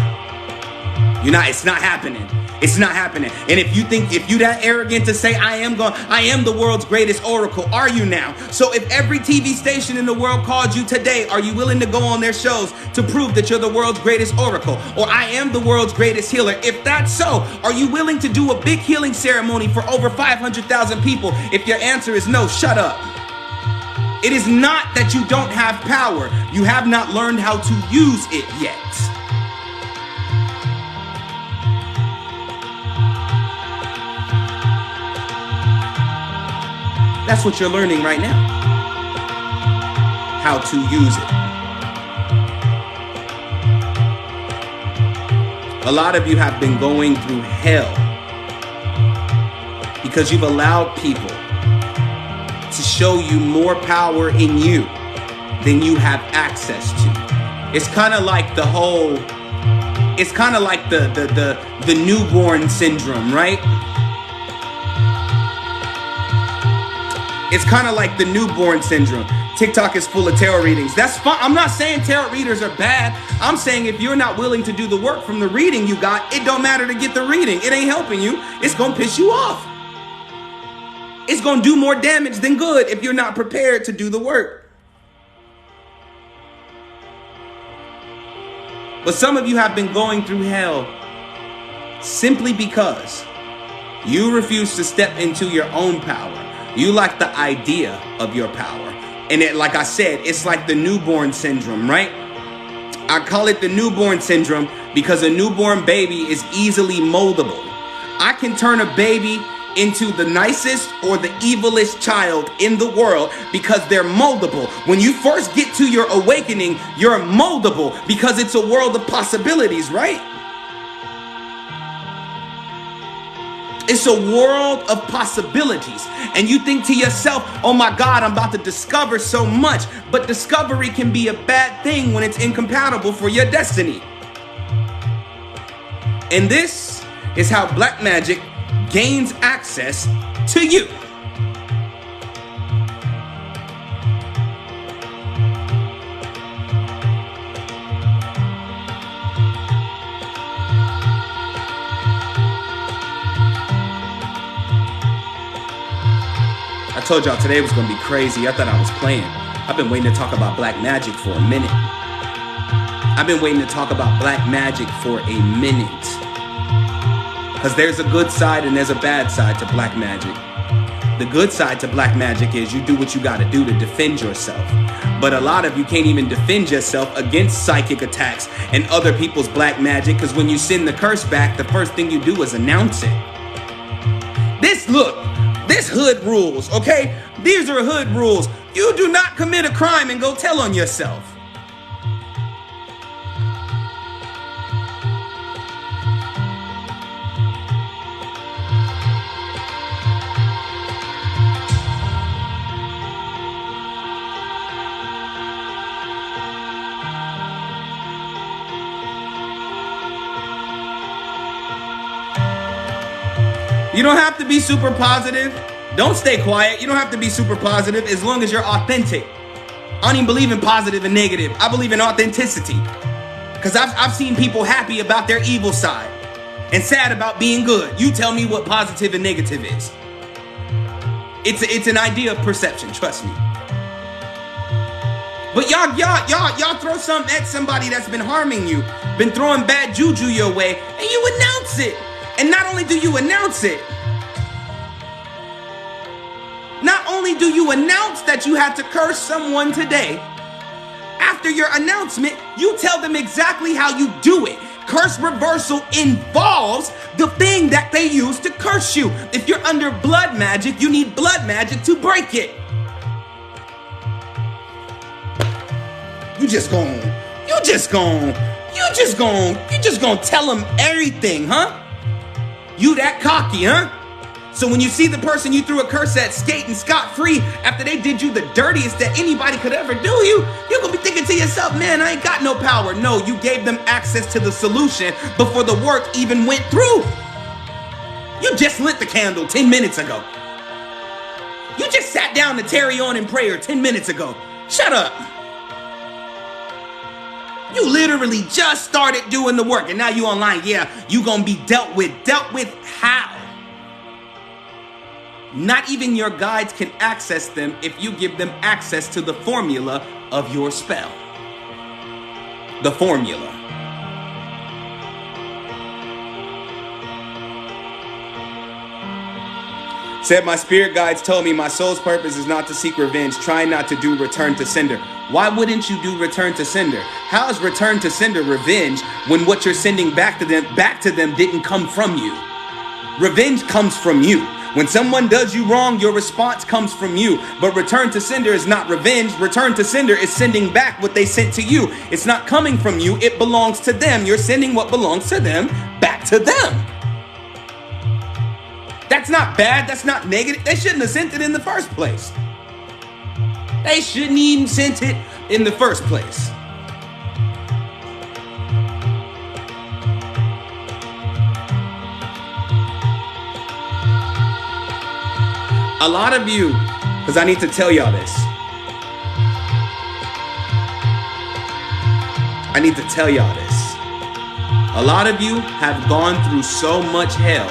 It's not happening. It's not happening. And if you that arrogant to say I am the world's greatest oracle, are you now? So if every TV station in the world called you today, are you willing to go on their shows to prove that you're the world's greatest oracle? Or I am the world's greatest healer? If that's so, are you willing to do a big healing ceremony for over 500,000 people? If your answer is no, shut up. It is not that you don't have power. You have not learned how to use it yet. That's what you're learning right now. How to use it. A lot of you have been going through hell because you've allowed people to show you more power in you than you have access to. It's kind of like the whole it's kind of like the newborn syndrome, right? It's kind of like the newborn syndrome. TikTok is full of tarot readings. That's fine. I'm not saying tarot readers are bad. I'm saying if you're not willing to do the work from the reading you got, it don't matter to get the reading. It ain't helping you. It's going to piss you off. It's going to do more damage than good if you're not prepared to do the work. But some of you have been going through hell simply because you refuse to step into your own power. You like the idea of your power. And it, like I said, it's like the newborn syndrome, right? I call it the newborn syndrome because a newborn baby is easily moldable. I can turn a baby into the nicest or the evilest child in the world because they're moldable. When you first get to your awakening, you're moldable because it's a world of possibilities, right? It's a world of possibilities. And you think to yourself, oh my God, I'm about to discover so much. But discovery can be a bad thing when it's incompatible for your destiny. And this is how black magic gains access to you. I told y'all today was going to be crazy. I thought I was playing. I've been waiting to talk about black magic for a minute. I've been waiting to talk about black magic for a minute. Because there's a good side and there's a bad side to black magic. The good side to black magic is you do what you got to do to defend yourself. But a lot of you can't even defend yourself against psychic attacks and other people's black magic. Because when you send the curse back, the first thing you do is announce it. This hood rules, okay? These are hood rules. You do not commit a crime and go tell on yourself. You don't have to be super positive. Don't stay quiet. You don't have to be super positive as long as you're authentic. I don't even believe in positive and negative. I believe in authenticity. Because I've seen people happy about their evil side and sad about being good. You tell me what positive and negative is. It's an idea of perception, trust me. But y'all throw something at somebody that's been harming you, been throwing bad juju your way, and you announce it. And not only do you announce it, not only do you announce that you had to curse someone today, after your announcement, you tell them exactly how you do it. Curse reversal involves the thing that they use to curse you. If you're under blood magic, you need blood magic to break it. You just gonna tell them everything, huh? You that cocky, huh? So when you see the person you threw a curse at skating scot-free after they did you the dirtiest that anybody could ever do you're gonna be thinking to yourself, man, I ain't got no power. No, you gave them access to the solution before the work even went through. You just lit the candle 10 minutes ago. You just sat down to tarry on in prayer 10 minutes ago. Shut up. You literally just started doing the work and now you online. Yeah, you gonna be dealt with. Dealt with how? Not even your guides can access them if you give them access to the formula of your spell. The formula. Said my spirit guides told me my soul's purpose is not to seek revenge. Try not to do return to sender. Why wouldn't you do return to sender? How is return to sender revenge when what you're sending back to them didn't come from you? Revenge comes from you. When someone does you wrong, your response comes from you. But return to sender is not revenge. Return to sender is sending back what they sent to you. It's not coming from you. It belongs to them. You're sending what belongs to them back to them. That's not bad. That's not negative. They shouldn't have sent it in the first place. They shouldn't even sent it in the first place. A lot of you, because I need to tell y'all this. I need to tell y'all this. A lot of you have gone through so much hell.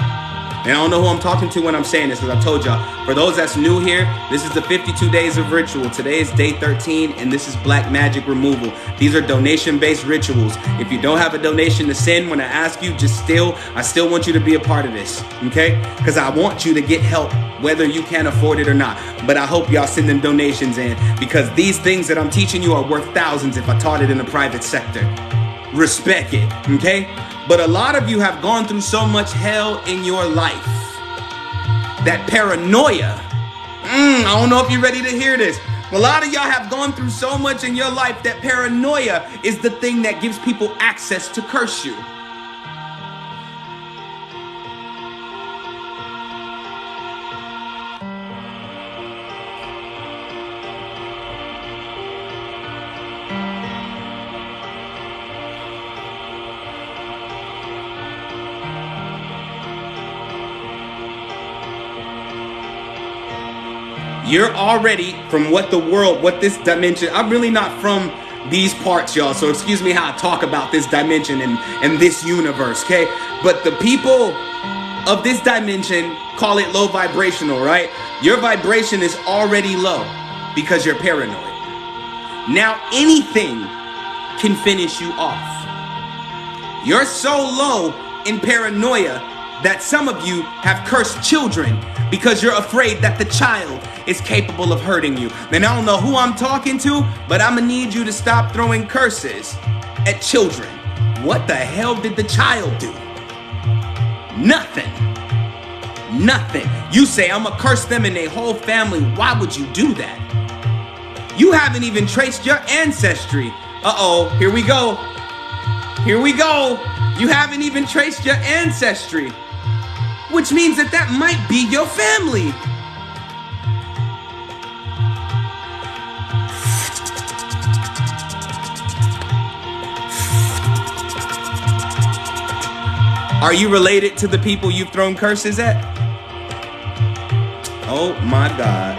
And I don't know who I'm talking to when I'm saying this, because I told y'all, for those that's new here, this is the 52 days of ritual. Today is day 13, and this is black magic removal. These are donation-based rituals. If you don't have a donation to send, when I ask you, I still want you to be a part of this, okay? Because I want you to get help, whether you can afford it or not. But I hope y'all send them donations in, because these things that I'm teaching you are worth thousands if I taught it in the private sector. Respect it, okay? But a lot of you have gone through so much hell in your life that paranoia, I don't know if you're ready to hear this. A lot of y'all have gone through so much in your life that paranoia is the thing that gives people access to curse you. You're already from what this dimension, I'm really not from these parts, y'all, so excuse me how I talk about this dimension and this universe, okay? But the people of this dimension call it low vibrational, right? Your vibration is already low because you're paranoid. Now anything can finish you off. You're so low in paranoia that some of you have cursed children because you're afraid that the child is capable of hurting you. And I don't know who I'm talking to, but I'm gonna need you to stop throwing curses at children. What the hell did the child do? Nothing. Nothing. You say, I'm gonna curse them and their whole family. Why would you do that? You haven't even traced your ancestry. Uh-oh, here we go. Here we go. You haven't even traced your ancestry, which means that might be your family. Are you related to the people you've thrown curses at? Oh my God.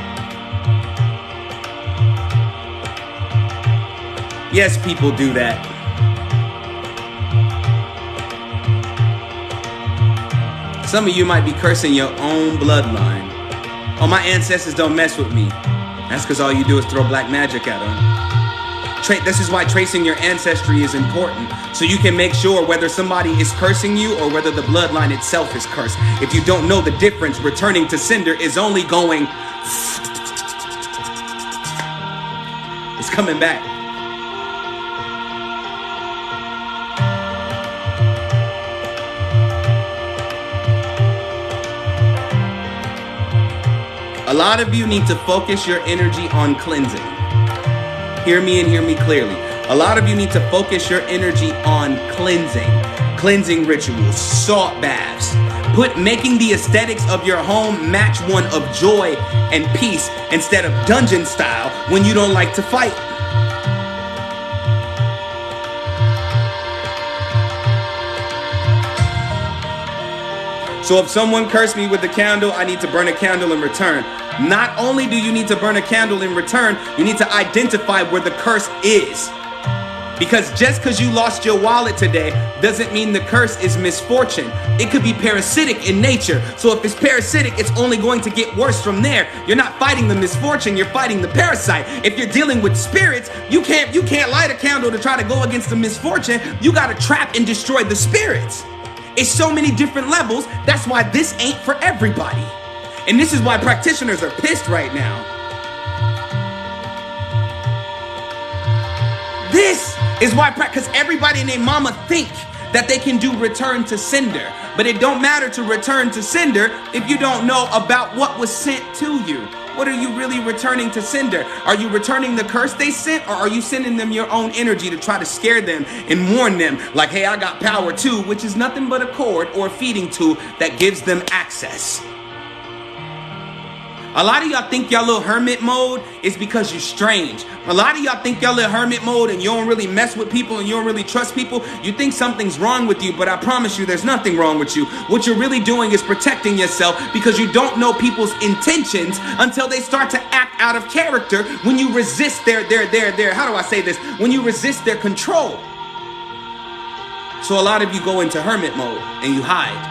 Yes, people do that. Some of you might be cursing your own bloodline. Oh, my ancestors don't mess with me. That's because all you do is throw black magic at them. This is why tracing your ancestry is important, so you can make sure whether somebody is cursing you or whether the bloodline itself is cursed. If you don't know the difference, returning to sender is only going... It's coming back. A lot of you need to focus your energy on cleansing. Hear me and hear me clearly. A lot of you need to focus your energy on cleansing rituals, salt baths. Making the aesthetics of your home match one of joy and peace instead of dungeon style when you don't like to fight. So if someone cursed me with a candle, I need to burn a candle in return. Not only do you need to burn a candle in return, you need to identify where the curse is. Because just because you lost your wallet today doesn't mean the curse is misfortune. It could be parasitic in nature. So if it's parasitic, it's only going to get worse from there. You're not fighting the misfortune, you're fighting the parasite. If you're dealing with spirits, you can't light a candle to try to go against the misfortune. You gotta trap and destroy the spirits. It's so many different levels. That's why this ain't for everybody. And this is why practitioners are pissed right now. This is why, because everybody and their mama think that they can do return to sender. But it don't matter to return to sender if you don't know about what was sent to you. What are you really returning to sender? Are you returning the curse they sent, or are you sending them your own energy to try to scare them and warn them like, hey, I got power too, which is nothing but a cord or a feeding tube that gives them access. A lot of y'all think y'all little hermit mode is because you're strange. A lot of y'all think y'all little hermit mode and you don't really mess with people and you don't really trust people. You think something's wrong with you, but I promise you there's nothing wrong with you. What you're really doing is protecting yourself because you don't know people's intentions until they start to act out of character when you resist their, how do I say this? When you resist their control. So a lot of you go into hermit mode and you hide.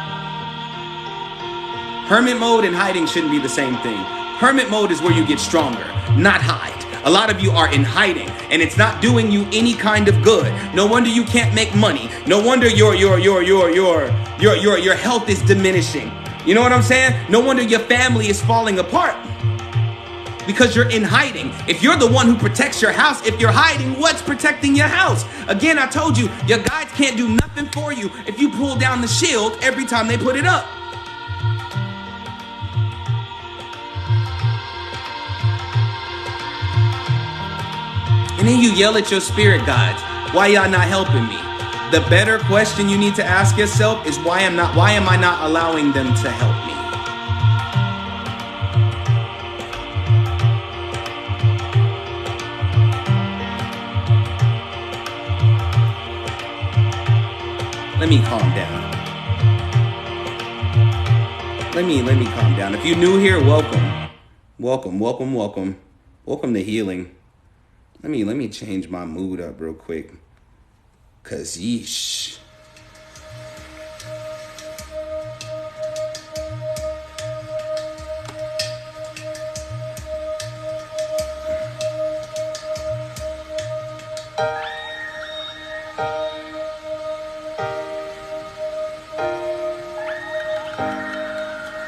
Hermit mode and hiding shouldn't be the same thing. Hermit mode is where you get stronger, not hide. A lot of you are in hiding and it's not doing you any kind of good. No wonder you can't make money. No wonder your health is diminishing. You know what I'm saying? No wonder your family is falling apart because you're in hiding. If you're the one who protects your house, if you're hiding, what's protecting your house? Again, I told you, your guides can't do nothing for you if you pull down the shield every time they put it up. And then you yell at your spirit guides, why y'all not helping me? The better question you need to ask yourself is why am I not allowing them to help me? Let me calm down. Let me calm down. If you're new here, welcome. Welcome to healing. Let me change my mood up real quick. Cause yeesh.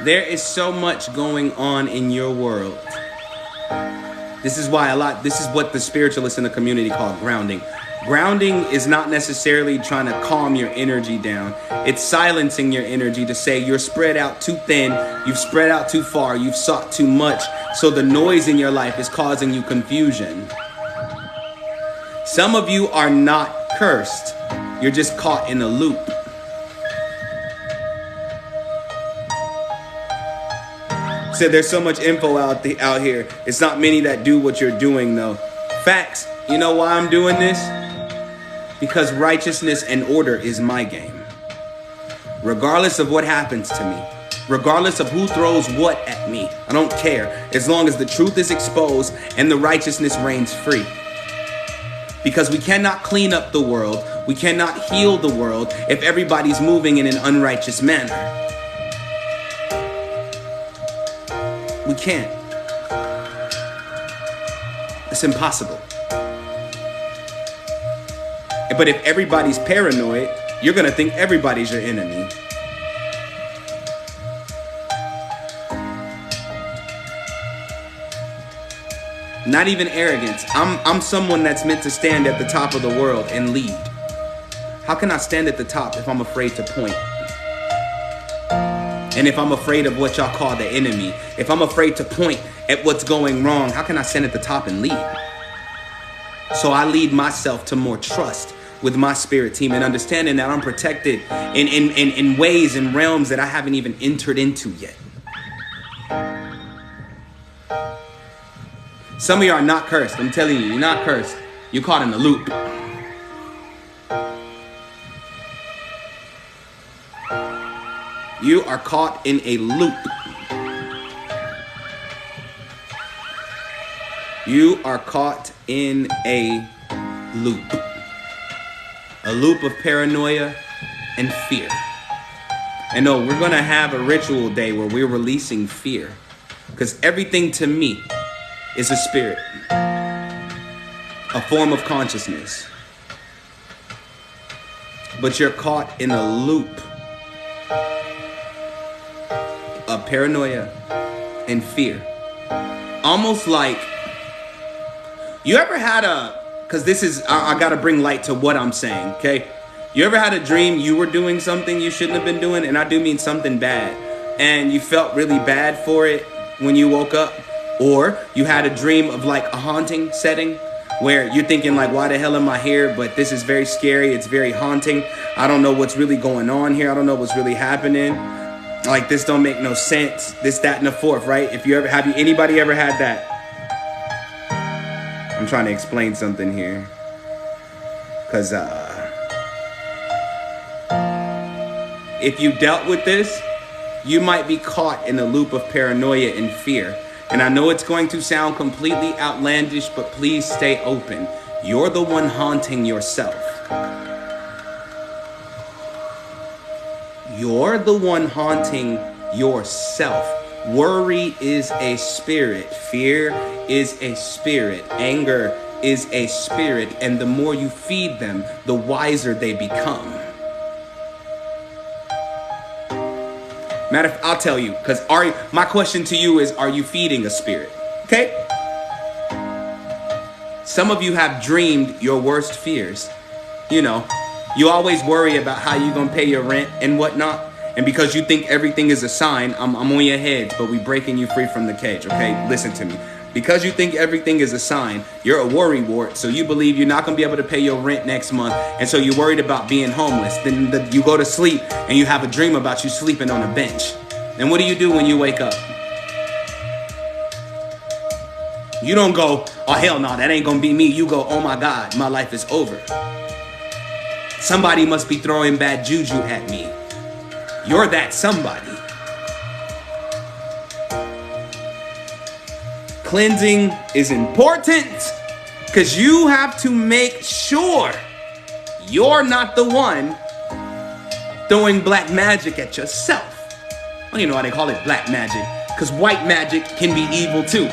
There is so much going on in your world. This is what the spiritualists in the community call grounding. Grounding is not necessarily trying to calm your energy down. It's silencing your energy to say you're spread out too thin, you've spread out too far, you've sought too much, so the noise in your life is causing you confusion. Some of you are not cursed. You're just caught in a loop. Said there's so much info out here. It's not many that do what you're doing though. Facts. You know why I'm doing this? Because righteousness and order is my game. Regardless of what happens to me, regardless of who throws what at me, I don't care. As long as the truth is exposed and the righteousness reigns free. Because we cannot clean up the world. We cannot heal the world if everybody's moving in an unrighteous manner. We can't. It's impossible. But if everybody's paranoid, you're going to think everybody's your enemy. Not even arrogance. I'm someone that's meant to stand at the top of the world and lead. How can I stand at the top if I'm afraid to point? And if I'm afraid of what y'all call the enemy, if I'm afraid to point at what's going wrong, how can I stand at the top and lead? So I lead myself to more trust with my spirit team and understanding that I'm protected in ways and realms that I haven't even entered into yet. Some of you are not cursed. I'm telling you, you're not cursed. You're caught in a loop. You are caught in a loop. You are caught in a loop. A loop of paranoia and fear. And no, we're going to have a ritual day where we're releasing fear. Because everything to me is a spirit. A form of consciousness. But you're caught in a loop of paranoia and fear. Almost like, you ever had because this is, I gotta bring light to what I'm saying, okay? You ever had a dream you were doing something you shouldn't have been doing? And I do mean something bad. And you felt really bad for it when you woke up? Or you had a dream of like a haunting setting where you're thinking like, why the hell am I here? But this is very scary. It's very haunting. I don't know what's really going on here. I don't know what's really happening. Like, this don't make no sense. This, that, and the fourth, right? If you ever, anybody ever had that? I'm trying to explain something here. Because, if you dealt with this, you might be caught in a loop of paranoia and fear. And I know it's going to sound completely outlandish, but please stay open. You're the one haunting yourself. You're the one haunting yourself. Worry is a spirit. Fear is a spirit. Anger is a spirit. And the more you feed them, the wiser they become. Matter of fact, I'll tell you, because my question to you is, are you feeding a spirit? Okay? Some of you have dreamed your worst fears. You know, you always worry about how you're going to pay your rent and whatnot. And because you think everything is a sign, I'm on your heads, but we breaking you free from the cage, okay? Listen to me. Because you think everything is a sign, you're a worry wart, so you believe you're not going to be able to pay your rent next month, and so you're worried about being homeless. Then you go to sleep, and you have a dream about you sleeping on a bench. And what do you do when you wake up? You don't go, oh, hell no, that ain't going to be me. You go, oh my God, my life is over. Somebody must be throwing bad juju at me. You're that somebody. Cleansing is important because you have to make sure you're not the one throwing black magic at yourself. I don't even know why they call it black magic, because white magic can be evil too.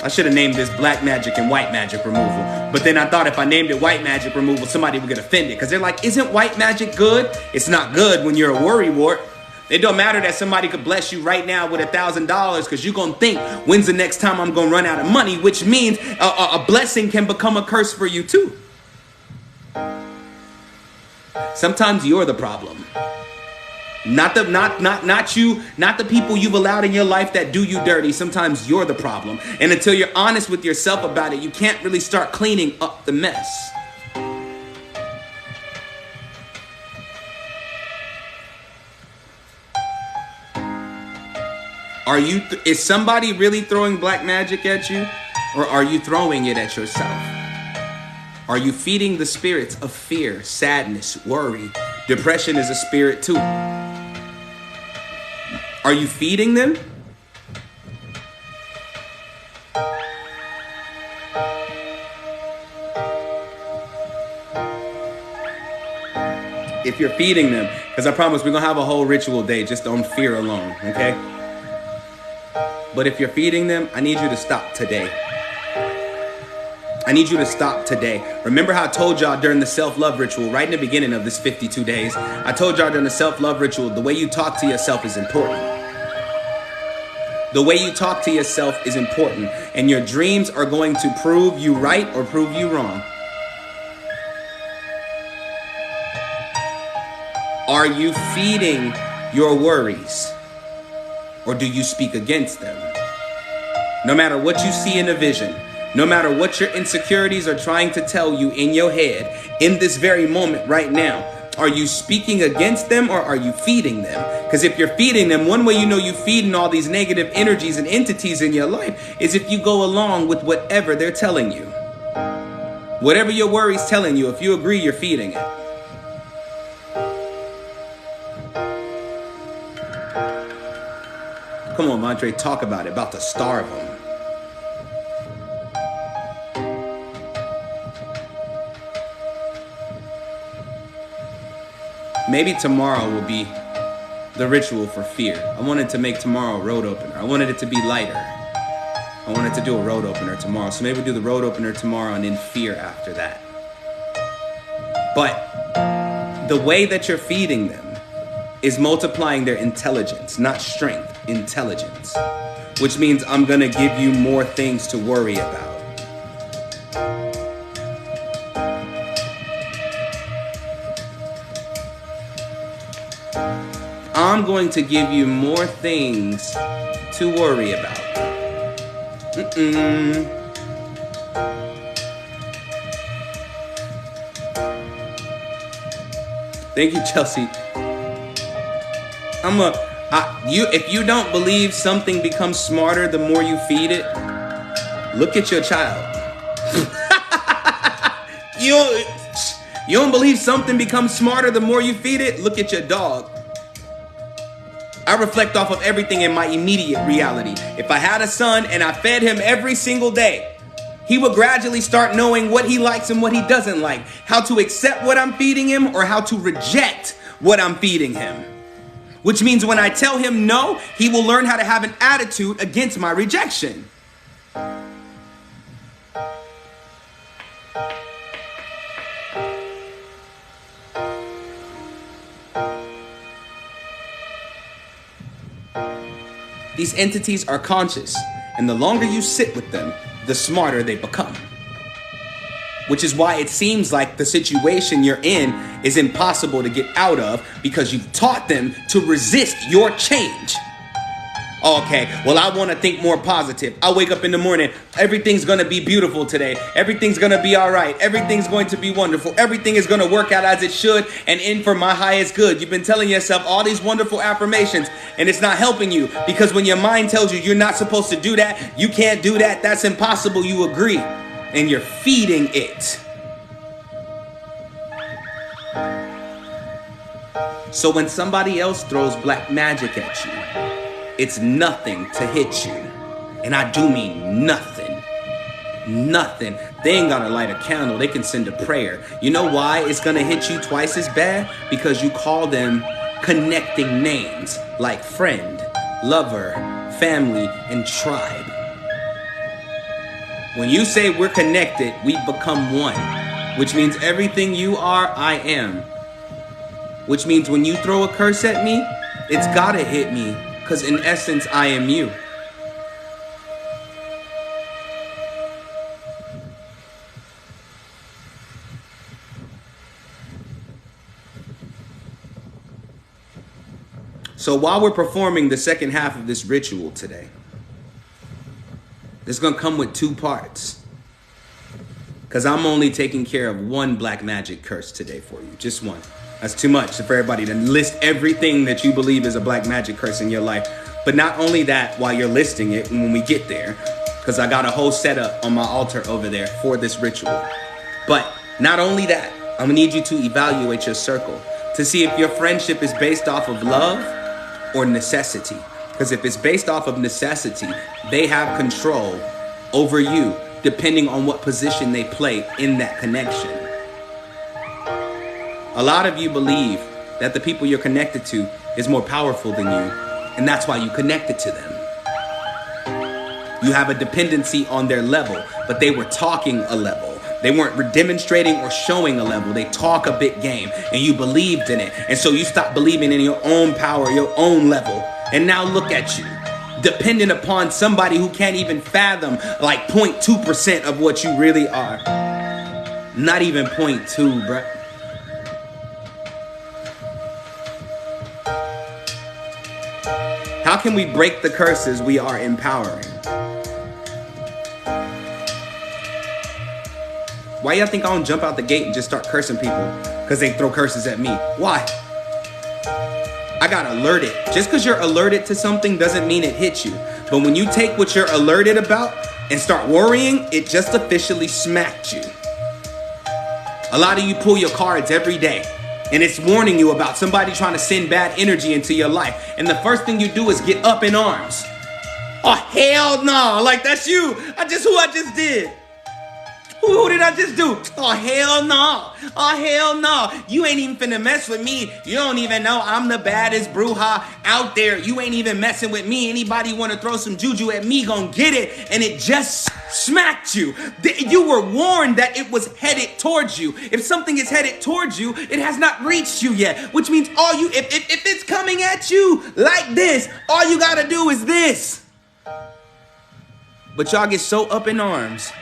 I should have named this black magic and white magic removal. But then I thought if I named it white magic removal, somebody would get offended. Because they're like, isn't white magic good? It's not good when you're a worry wart. It don't matter that somebody could bless you right now with $1,000, because you're going to think, when's the next time I'm going to run out of money? Which means a blessing can become a curse for you too. Sometimes you're the problem. Not you, not the people you've allowed in your life that do you dirty. Sometimes you're the problem. And until you're honest with yourself about it, you can't really start cleaning up the mess. Is somebody really throwing black magic at you, or are you throwing it at yourself? Are you feeding the spirits of fear, sadness, worry? Depression is a spirit too. Are you feeding them? If you're feeding them, because I promise we're going to have a whole ritual day just on fear alone, okay? But if you're feeding them, I need you to stop today. I need you to stop today. Remember how I told y'all during the self-love ritual, right in the beginning of this 52 days, I told y'all during the self-love ritual, the way you talk to yourself is important. The way you talk to yourself is important. And your dreams are going to prove you right or prove you wrong. Are you feeding your worries, or do you speak against them? No matter what you see in a vision, no matter what your insecurities are trying to tell you in your head, in this very moment right now, are you speaking against them, or are you feeding them? Because if you're feeding them, one way you know you're feeding all these negative energies and entities in your life is if you go along with whatever they're telling you. Whatever your worry's telling you, if you agree, you're feeding it. Come on, Montre, talk about it. About to starve them. Maybe tomorrow will be the ritual for fear. I wanted to make tomorrow a road opener. I wanted it to be lighter. I wanted to do a road opener tomorrow. So maybe we'll do the road opener tomorrow and then fear after that. But the way that you're feeding them is multiplying their intelligence, not strength, intelligence. Which means I'm gonna give you more things to worry about. I'm going to give you more things to worry about. Thank you, Chelsea. If you don't believe something becomes smarter the more you feed it, look at your child. You don't believe something becomes smarter the more you feed it? Look at your dog. I reflect off of everything in my immediate reality. If I had a son and I fed him every single day, he would gradually start knowing what he likes and what he doesn't like, how to accept what I'm feeding him or how to reject what I'm feeding him. Which means when I tell him no, he will learn how to have an attitude against my rejection. These entities are conscious, and the longer you sit with them, the smarter they become. Which is why it seems like the situation you're in is impossible to get out of because you've taught them to resist your change. Okay, well, I want to think more positive. I wake up in the morning, everything's going to be beautiful today. Everything's going to be all right. Everything's going to be wonderful. Everything is going to work out as it should and in for my highest good. You've been telling yourself all these wonderful affirmations and it's not helping you because when your mind tells you you're not supposed to do that, you can't do that, that's impossible, you agree. And you're feeding it. So when somebody else throws black magic at you, it's nothing to hit you. And I do mean nothing. Nothing. They ain't gotta light a candle. They can send a prayer. You know why it's gonna hit you twice as bad? Because you call them connecting names like friend, lover, family, and tribe. When you say we're connected, we become one. Which means everything you are, I am. Which means when you throw a curse at me, it's gotta hit me. Because in essence, I am you. So while we're performing the second half of this ritual today, it's going to come with two parts. Because I'm only taking care of one black magic curse today for you. Just one. That's too much for everybody to list everything that you believe is a black magic curse in your life. But not only that, while you're listing it, when we get there, because I got a whole setup on my altar over there for this ritual. But not only that, I'm gonna need you to evaluate your circle to see if your friendship is based off of love or necessity. Because if it's based off of necessity, they have control over you depending on what position they play in that connection. A lot of you believe that the people you're connected to is more powerful than you, and that's why you connected to them. You have a dependency on their level, but they were talking a level. They weren't demonstrating or showing a level. They talk a big game, and you believed in it. And so you stopped believing in your own power, your own level. And now look at you, dependent upon somebody who can't even fathom like 0.2% of what you really are. Not even 0.2, bruh. How can we break the curses we are empowering? Why y'all think I don't jump out the gate and just start cursing people because they throw curses at me? Why? I got alerted. Just because you're alerted to something doesn't mean it hits you. But when you take what you're alerted about and start worrying, it just officially smacked you. A lot of you pull your cards every day. And it's warning you about somebody trying to send bad energy into your life. And the first thing you do is get up in arms. Oh, hell no. Like, that's you. Who I just did. Who did I just do? Oh, hell no. Oh, hell no. You ain't even finna mess with me. You don't even know I'm the baddest bruja out there. You ain't even messing with me. Anybody want to throw some juju at me, gonna get it. And it just smacked you. You were warned that it was headed towards you. If something is headed towards you, it has not reached you yet. Which means if it's coming at you like this, all you gotta do is this. But y'all get so up in arms.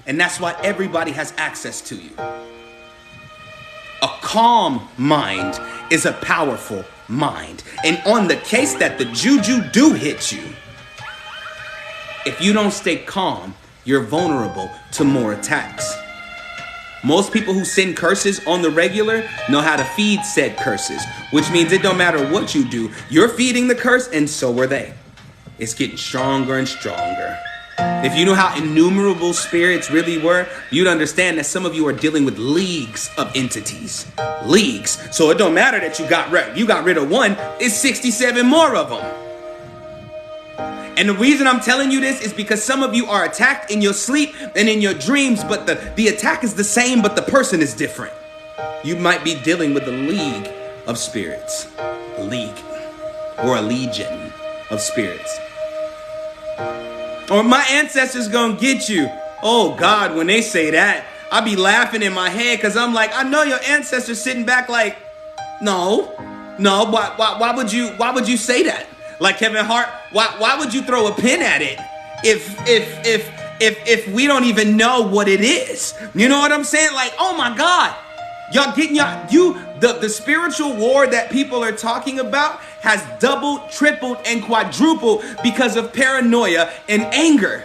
And that's why everybody has access to you. A calm mind is a powerful mind. And on the case that the juju do hit you, if you don't stay calm, you're vulnerable to more attacks. Most people who send curses on the regular know how to feed said curses, which means it don't matter what you do, you're feeding the curse and so are they. It's getting stronger and stronger. If you knew how innumerable spirits really were, you'd understand that some of you are dealing with leagues of entities. Leagues. So it don't matter that you got rid of one, it's 67 more of them. And the reason I'm telling you this is because some of you are attacked in your sleep and in your dreams, but the attack is the same, but the person is different. You might be dealing with a league of spirits. A league. Or a legion of spirits. Or my ancestors gonna get you. Oh God, when they say that, I be laughing in my head because I'm like, I know your ancestors sitting back like, no, why would you say that? Like Kevin Hart, why would you throw a pin at it if we don't even know what it is? You know what I'm saying? Like, oh my God, y'all getting the spiritual war that people are talking about has doubled, tripled, and quadrupled because of paranoia and anger.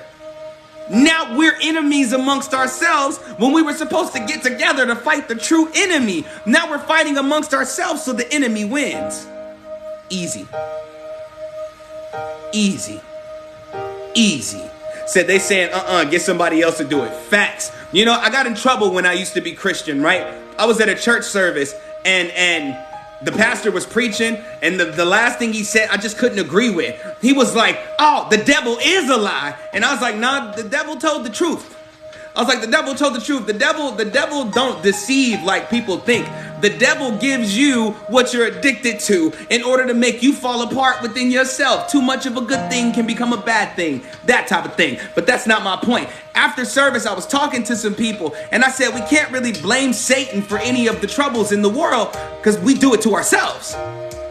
Now we're enemies amongst ourselves when we were supposed to get together to fight the true enemy. Now we're fighting amongst ourselves so the enemy wins. Easy. Said they saying, get somebody else to do it. Facts. You know, I got in trouble when I used to be Christian, right? I was at a church service and the pastor was preaching, and the last thing he said, I just couldn't agree with. He was like, oh, the devil is a lie. And I was like, nah, the devil told the truth. I was like, the devil told the truth. The devil don't deceive like people think. The devil gives you what you're addicted to in order to make you fall apart within yourself. Too much of a good thing can become a bad thing. That type of thing. But that's not my point. After service, I was talking to some people and I said, we can't really blame Satan for any of the troubles in the world because we do it to ourselves.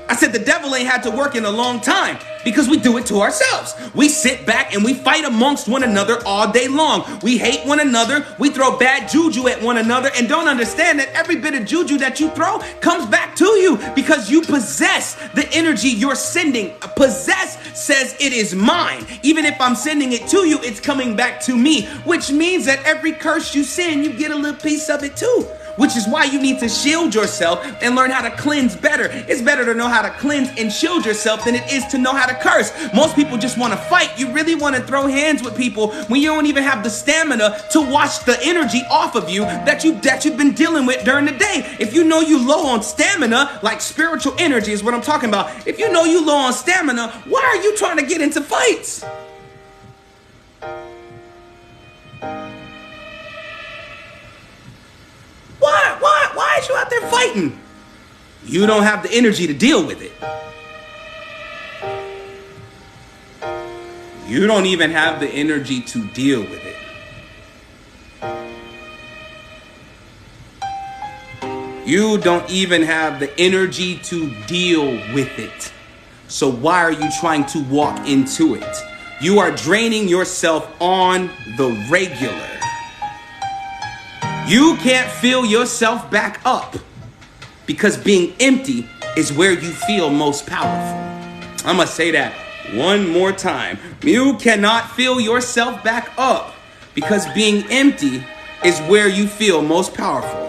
I said the devil ain't had to work in a long time because we do it to ourselves. We sit back and we fight amongst one another all day long. We hate one another. We throw bad juju at one another and don't understand that every bit of juju that you throw comes back to you because you possess the energy you're sending. Possess says it is mine. Even if I'm sending it to you, it's coming back to me, which means that every curse you send, you get a little piece of it too. Which is why you need to shield yourself and learn how to cleanse better. It's better to know how to cleanse and shield yourself than it is to know how to curse. Most people just want to fight. You really want to throw hands with people when you don't even have the stamina to wash the energy off of you that you've been dealing with during the day. If you know you low on stamina, like spiritual energy is what I'm talking about. If you know you low on stamina, why are you trying to get into fights? Why is you out there fighting? You don't have the energy to deal with it. You don't even have the energy to deal with it. You don't even have the energy to deal with it. So why are you trying to walk into it? You are draining yourself on the regular. You can't fill yourself back up because being empty is where you feel most powerful. I'm going to say that one more time. You cannot fill yourself back up because being empty is where you feel most powerful.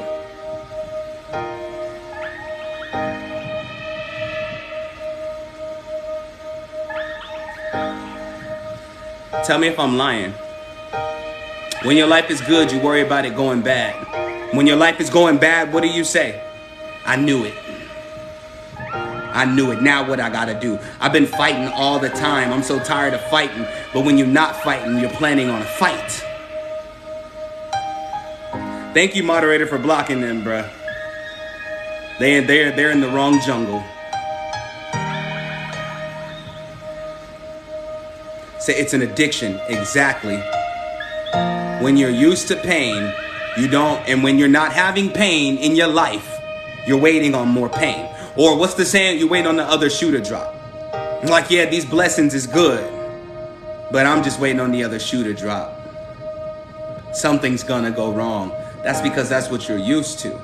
Tell me if I'm lying. When your life is good, you worry about it going bad. When your life is going bad, what do you say? I knew it. I knew it. Now what I gotta do? I've been fighting all the time. I'm so tired of fighting. But when you're not fighting, you're planning on a fight. Thank you, moderator, for blocking them, bruh. They're in the wrong jungle. Say it's an addiction. Exactly. When you're used to pain, you don't, and when you're not having pain in your life, you're waiting on more pain. Or what's the saying? You wait on the other shoe to drop. Like, yeah, these blessings is good, but I'm just waiting on the other shoe to drop. Something's gonna go wrong. That's because that's what you're used to.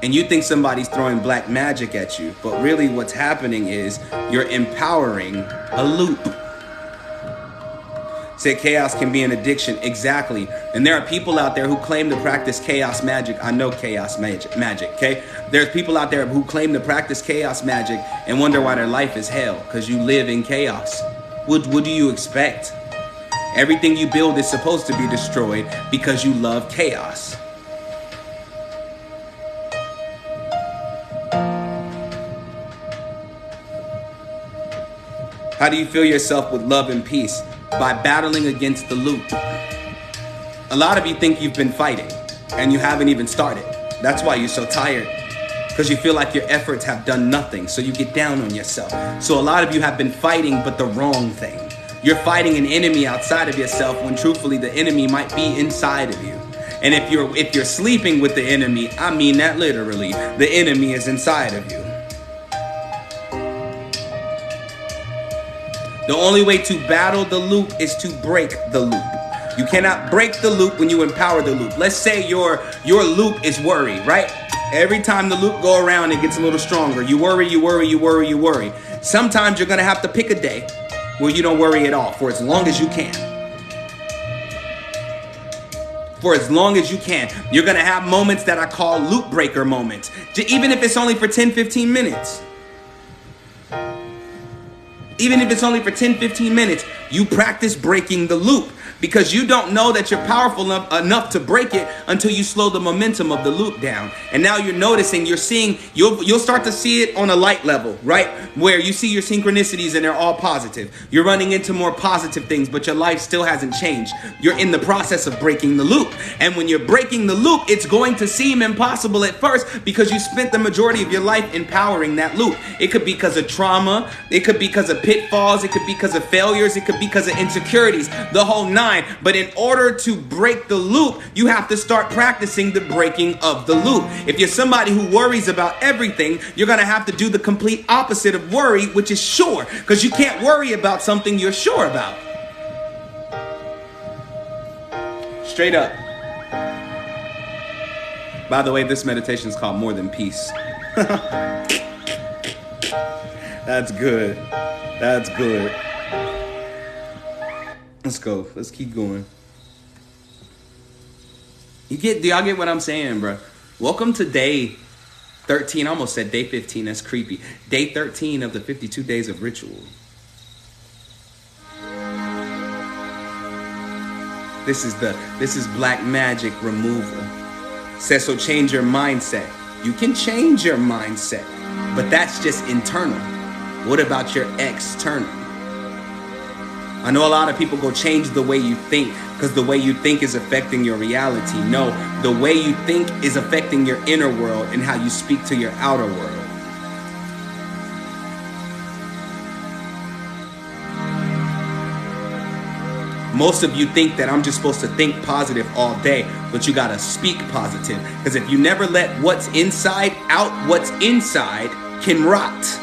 And you think somebody's throwing black magic at you, but really what's happening is you're empowering a loop. Said chaos can be an addiction. Exactly. And there are people out there who claim to practice chaos magic. I know chaos magic, okay? There's people out there who claim to practice chaos magic and wonder why their life is hell, because you live in chaos. What do you expect? Everything you build is supposed to be destroyed because you love chaos. How do you fill yourself with love and peace? By battling against the loop. A lot of you think you've been fighting and you haven't even started. That's why you're so tired, because you feel like your efforts have done nothing, so you get down on yourself. So a lot of you have been fighting but the wrong thing. You're fighting an enemy outside of yourself when truthfully the enemy might be inside of you. And if you're sleeping with the enemy, I mean that literally, the enemy is inside of you. The only way to battle the loop is to break the loop. You cannot break the loop when you empower the loop. Let's say your loop is worry, right? Every time the loop go around, it gets a little stronger. You worry, you worry, you worry, you worry. Sometimes you're gonna have to pick a day where you don't worry at all for as long as you can. For as long as you can. You're gonna have moments that I call loop breaker moments. Even if it's only for 10, 15 minutes. Even if it's only for 10, 15 minutes, you practice breaking the loop, because you don't know that you're powerful enough to break it until you slow the momentum of the loop down. And now you're noticing, you're seeing, you'll start to see it on a light level, right? Where you see your synchronicities and they're all positive. You're running into more positive things, but your life still hasn't changed. You're in the process of breaking the loop. And when you're breaking the loop, it's going to seem impossible at first because you spent the majority of your life empowering that loop. It could be because of trauma. It could be because of pitfalls. It could be because of failures. It could be because of insecurities. The whole nine. But in order to break the loop, you have to start practicing the breaking of the loop. If you're somebody who worries about everything, you're going to have to do the complete opposite of worry, which is sure, because you can't worry about something you're sure about. Straight up. By the way, this meditation is called More Than Peace. That's good. That's good. Let's go. Let's keep going. Do y'all get what I'm saying, bro? Welcome to day 13. I almost said day 15. That's creepy. Day 13 of the 52 days of ritual. This is black magic removal. Says so change your mindset. You can change your mindset, but that's just internal. What about your external? I know a lot of people go change the way you think because the way you think is affecting your reality. No, the way you think is affecting your inner world and how you speak to your outer world. Most of you think that I'm just supposed to think positive all day, but you gotta speak positive. Because if you never let what's inside out, what's inside can rot.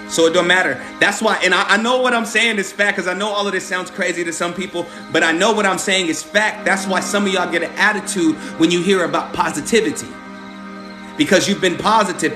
So it don't matter. That's why, and I know what I'm saying is fact, because I know all of this sounds crazy to some people, but I know what I'm saying is fact. That's why some of y'all get an attitude when you hear about positivity. Because you've been positive,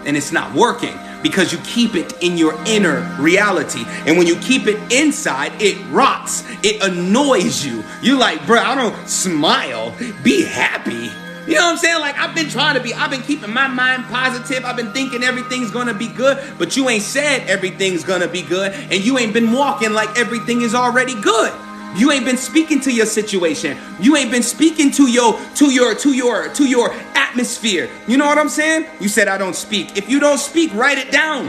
and it's not working. Because you keep it in your inner reality. And when you keep it inside, it rots. It annoys you. You're like, bro, I don't smile. Be happy. You know what I'm saying? Like, I've been keeping my mind positive. I've been thinking everything's gonna be good, but you ain't said everything's gonna be good, and you ain't been walking like everything is already good. You ain't been speaking to your situation. You ain't been speaking to your atmosphere. You know what I'm saying? You said I don't speak. If you don't speak, write it down.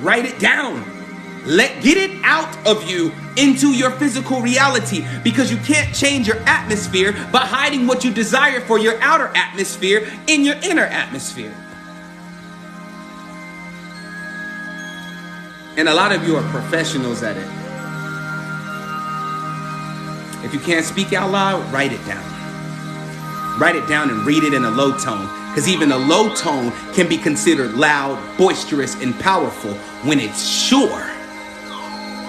Write it down. Get it out of you into your physical reality, because you can't change your atmosphere by hiding what you desire for your outer atmosphere in your inner atmosphere. And a lot of you are professionals at it. If you can't speak out loud, write it down. Write it down and read it in a low tone, because even a low tone can be considered loud, boisterous, and powerful when it's sure.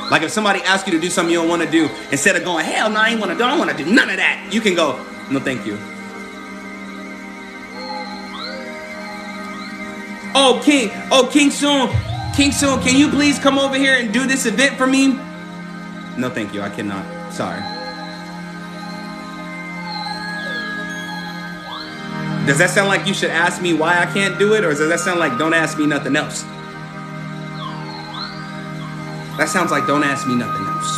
Like if somebody asks you to do something you don't want to do, instead of going, hell no, I don't want to do none of that, you can go, no thank you. Oh King King Soon, can you please come over here and do this event for me? No, thank you. I cannot. Sorry. Does that sound like you should ask me why I can't do it? Or does that sound like don't ask me nothing else? That sounds like don't ask me nothing else.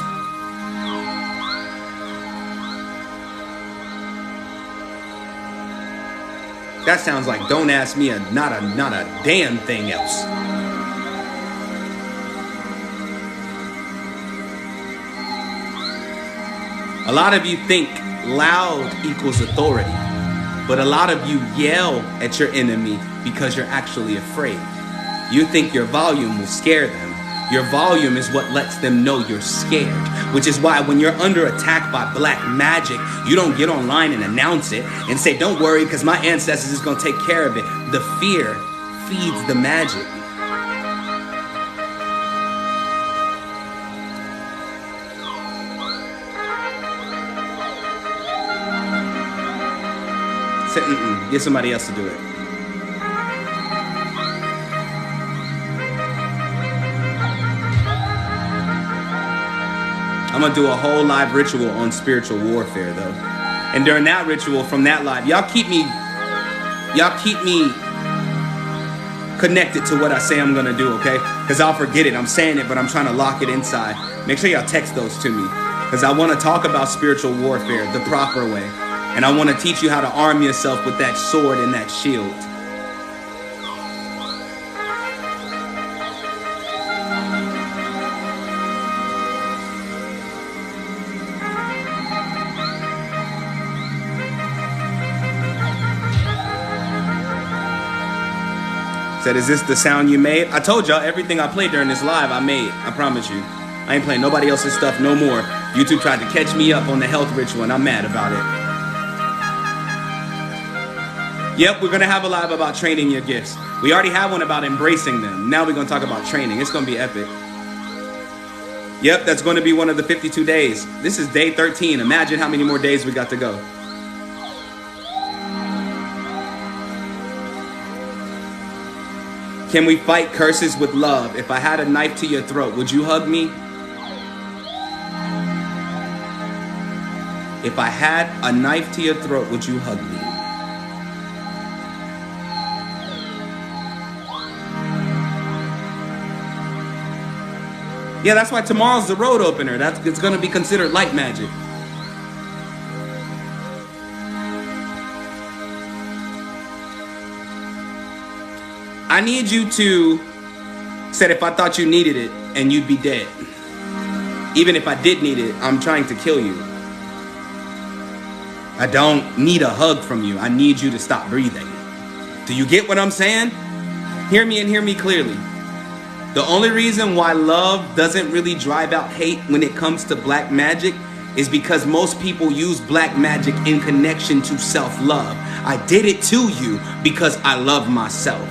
That sounds like don't ask me not a damn thing else. A lot of you think loud equals authority, but a lot of you yell at your enemy because you're actually afraid. You think your volume will scare them. Your volume is what lets them know you're scared, which is why when you're under attack by black magic, you don't get online and announce it and say, don't worry, because my ancestors is going to take care of it. The fear feeds the magic. Say, get somebody else to do it. I'm gonna do a whole live ritual on spiritual warfare though. And during that ritual from that live, y'all keep me connected to what I say I'm gonna do, okay? Because I'll forget it. I'm saying it, but I'm trying to lock it inside. Make sure y'all text those to me. Because I want to talk about spiritual warfare the proper way. And I want to teach you how to arm yourself with that sword and that shield. Said, is this the sound you made? I told y'all everything I played during this live I made. I promise you. I ain't playing nobody else's stuff no more. YouTube tried to catch me up on the health ritual and I'm mad about it. Yep, we're going to have a live about training your gifts. We already have one about embracing them. Now we're going to talk about training. It's going to be epic. Yep, that's going to be one of the 52 days. This is day 13. Imagine how many more days we got to go. Can we fight curses with love? If I had a knife to your throat, would you hug me? If I had a knife to your throat, would you hug me? Yeah, that's why tomorrow's the road opener. It's going to be considered light magic. I need you to say if I thought you needed it and you'd be dead. Even if I did need it, I'm trying to kill you. I don't need a hug from you. I need you to stop breathing. Do you get what I'm saying? Hear me and hear me clearly. The only reason why love doesn't really drive out hate when it comes to black magic is because most people use black magic in connection to self-love. I did it to you because I love myself.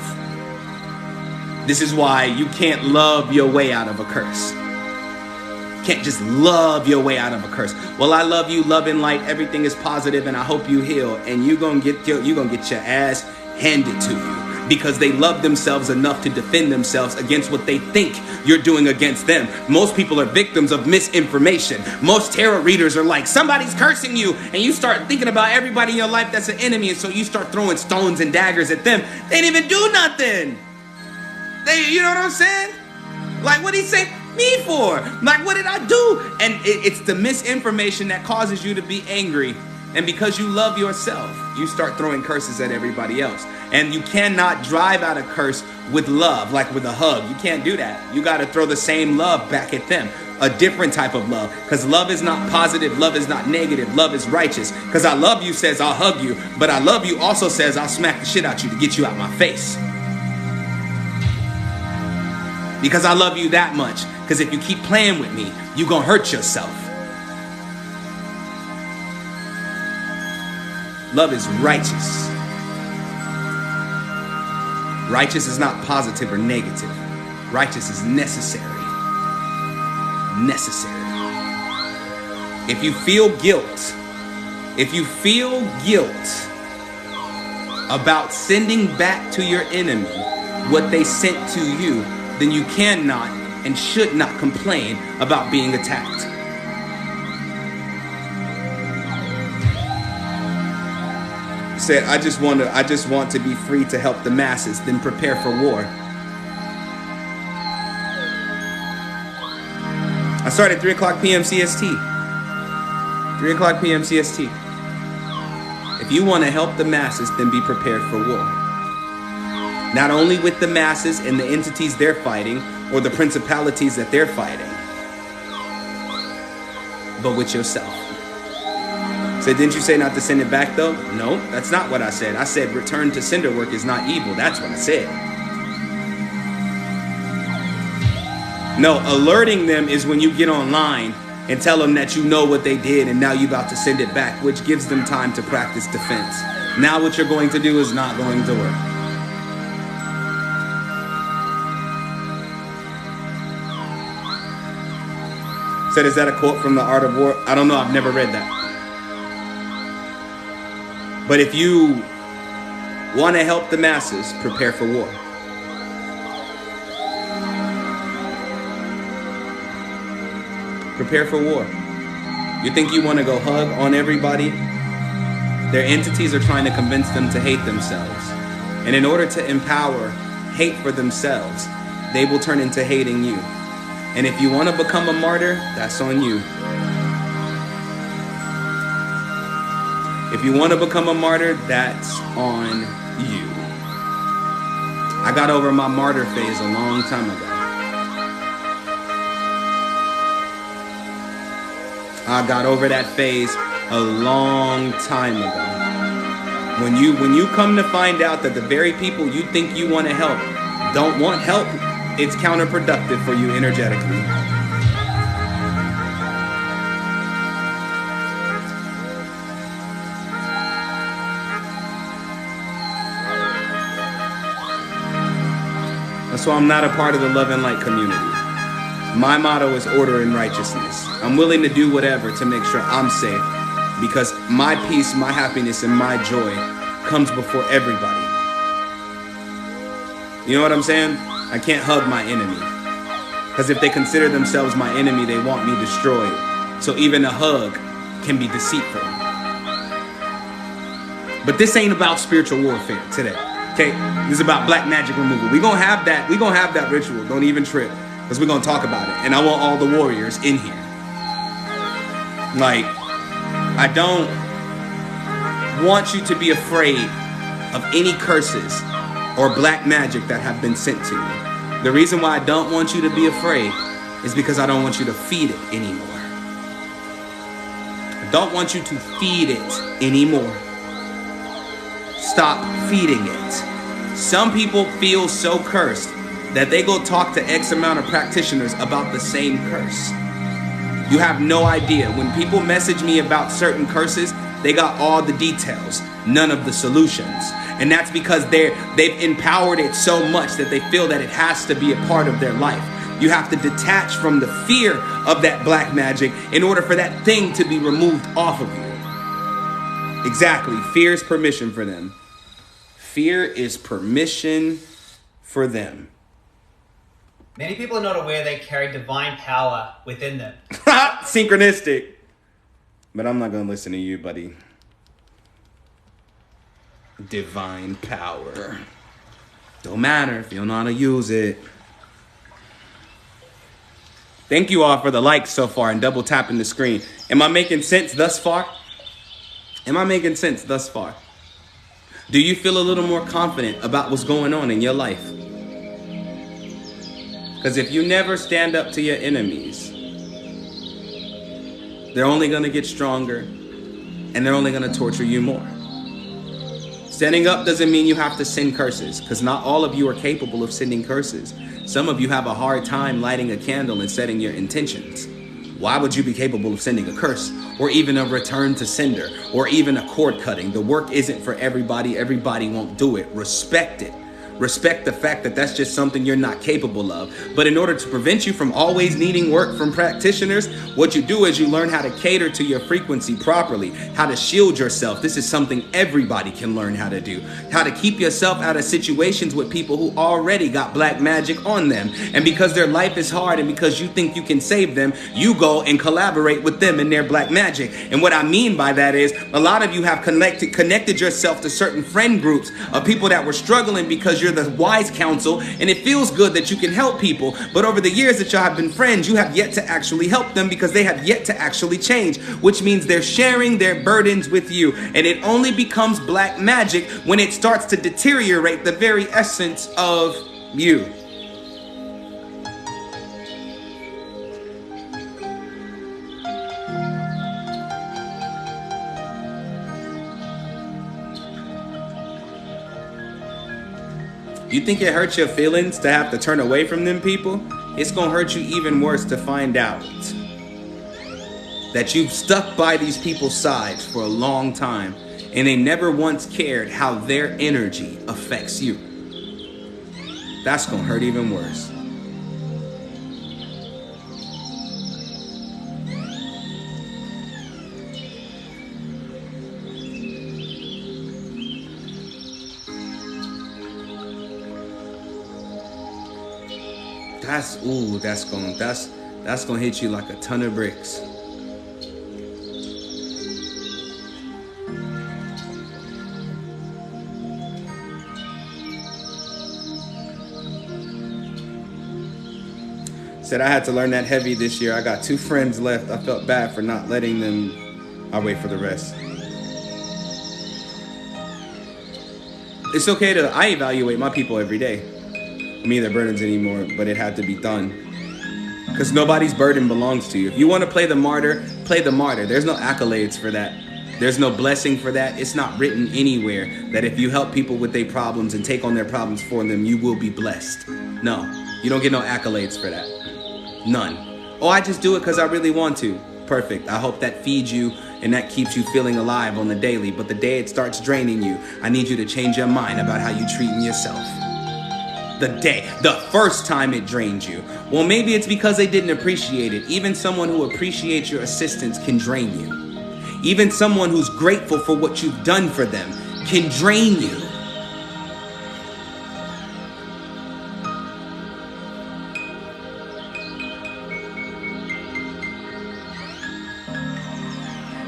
This is why you can't love your way out of a curse. You can't just love your way out of a curse. Well, I love you, love and light, everything is positive, and I hope you heal. And you're gonna get your ass handed to you. Because they love themselves enough to defend themselves against what they think you're doing against them. Most people are victims of misinformation. Most tarot readers are like, somebody's cursing you. And you start thinking about everybody in your life that's an enemy. And so you start throwing stones and daggers at them. They didn't even do nothing. You know what I'm saying? Like, what did he say me for? Like, what did I do? And it's the misinformation that causes you to be angry. And because you love yourself, you start throwing curses at everybody else. And you cannot drive out a curse with love, like with a hug. You can't do that. You got to throw the same love back at them. A different type of love. Because love is not positive. Love is not negative. Love is righteous. Because I love you says I'll hug you. But I love you also says I'll smack the shit out you to get you out my face. Because I love you that much. Because if you keep playing with me, you're going to hurt yourself. Love is righteous. Righteous is not positive or negative. Righteous is necessary. Necessary. If you feel guilt about sending back to your enemy what they sent to you, then you cannot and should not complain about being attacked. Said, I just want to be free to help the masses, then prepare for war. I started 3 o'clock p.m. CST. 3 o'clock p.m. CST. If you want to help the masses, then be prepared for war. Not only with the masses and the entities they're fighting, or the principalities that they're fighting, but with yourself. So didn't you say not to send it back though? No, that's not what I said. I said return to sender work is not evil. That's what I said. No, alerting them is when you get online and tell them that you know what they did and now you're about to send it back, which gives them time to practice defense. Now what you're going to do is not going to work. Said, is that a quote from The Art of War? I don't know. I've never read that. But if you want to help the masses, prepare for war. Prepare for war. You think you want to go hug on everybody? Their entities are trying to convince them to hate themselves. And in order to empower hate for themselves, they will turn into hating you. And if you want to become a martyr, that's on you. If you want to become a martyr, that's on you. I got over my martyr phase a long time ago. I got over that phase a long time ago. When you come to find out that the very people you think you want to help don't want help, it's counterproductive for you energetically. That's why I'm not a part of the love and light community. My motto is order and righteousness. I'm willing to do whatever to make sure I'm safe, because my peace, my happiness, and my joy comes before everybody. You know what I'm saying? I can't hug my enemy, because if they consider themselves my enemy, they want me destroyed. So even a hug can be deceitful. But this ain't about spiritual warfare today. Okay, this is about black magic removal. We're gonna have that ritual. Don't even trip, because we're gonna talk about it. And I want all the warriors in here. Like, I don't want you to be afraid of any curses or black magic that have been sent to you. The reason why I don't want you to be afraid is because I don't want you to feed it anymore. I don't want you to feed it anymore. Stop feeding it. Some people feel so cursed that they go talk to X amount of practitioners about the same curse. You have no idea. When people message me about certain curses, they got all the details, none of the solutions. And that's because they've empowered it so much that they feel that it has to be a part of their life. You have to detach from the fear of that black magic in order for that thing to be removed off of you. Exactly. Fear is permission for them. Fear is permission for them. Many people are not aware they carry divine power within them. Synchronistic. But I'm not going to listen to you, buddy. Divine power. Don't matter if you don't know how to use it. Thank you all for the likes so far and double tapping the screen. Am I making sense thus far? Am I making sense thus far? Do you feel a little more confident about what's going on in your life? Because if you never stand up to your enemies, they're only going to get stronger and they're only going to torture you more. Standing up doesn't mean you have to send curses, because not all of you are capable of sending curses. Some of you have a hard time lighting a candle and setting your intentions. Why would you be capable of sending a curse, or even a return to sender, or even a cord cutting? The work isn't for everybody. Everybody won't do it. Respect it. Respect the fact that that's just something you're not capable of. But in order to prevent you from always needing work from practitioners, what you do is you learn how to cater to your frequency properly, how to shield yourself. This is something everybody can learn how to do. How to keep yourself out of situations with people who already got black magic on them. And because their life is hard and because you think you can save them, you go and collaborate with them in their black magic. And what I mean by that is a lot of you have connected yourself to certain friend groups of people that were struggling because you're the wise counsel, and it feels good that you can help people. But over the years that y'all have been friends, you have yet to actually help them because they have yet to actually change, which means they're sharing their burdens with you. And it only becomes black magic when it starts to deteriorate the very essence of you. You think it hurts your feelings to have to turn away from them people? It's gonna hurt you even worse to find out that you've stuck by these people's sides for a long time and they never once cared how their energy affects you. That's gonna hurt even worse. That's gonna hit you like a ton of bricks. Said I had to learn that heavy this year. I got 2 friends left. I felt bad for not letting them. I'll wait for the rest. It's okay I evaluate my people every day. Me their burdens anymore, but it had to be done. Because nobody's burden belongs to you. If you want to play the martyr, play the martyr. There's no accolades for that. There's no blessing for that. It's not written anywhere that if you help people with their problems and take on their problems for them, you will be blessed. No, you don't get no accolades for that. None. Oh, I just do it because I really want to. Perfect. I hope that feeds you and that keeps you feeling alive on the daily. But the day it starts draining you, I need you to change your mind about how you're treating yourself. The first time it drained you. Well, maybe it's because they didn't appreciate it. Even someone who appreciates your assistance can drain you. Even someone who's grateful for what you've done for them can drain you.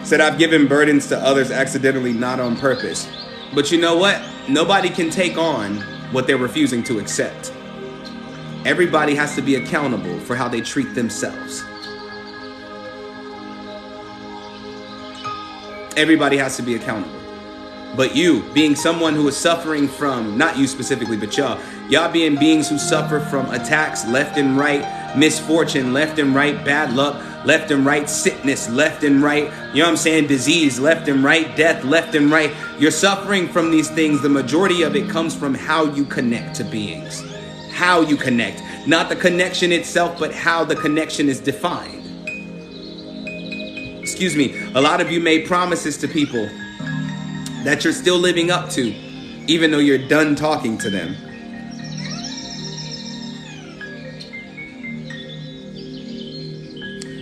Said I've given burdens to others accidentally, not on purpose. But you know what? Nobody can take on what they're refusing to accept. Everybody has to be accountable for how they treat themselves. Everybody has to be accountable. But you, being someone who is suffering from, not you specifically, but y'all being beings who suffer from attacks left and right, misfortune left and right, bad luck left and right, sickness left and right, you know what I'm saying, disease left and right, death left and right. You're suffering from these things. The majority of it comes from how you connect to beings. How you connect. Not the connection itself, but how the connection is defined. Excuse me. A lot of you made promises to people that you're still living up to, even though you're done talking to them.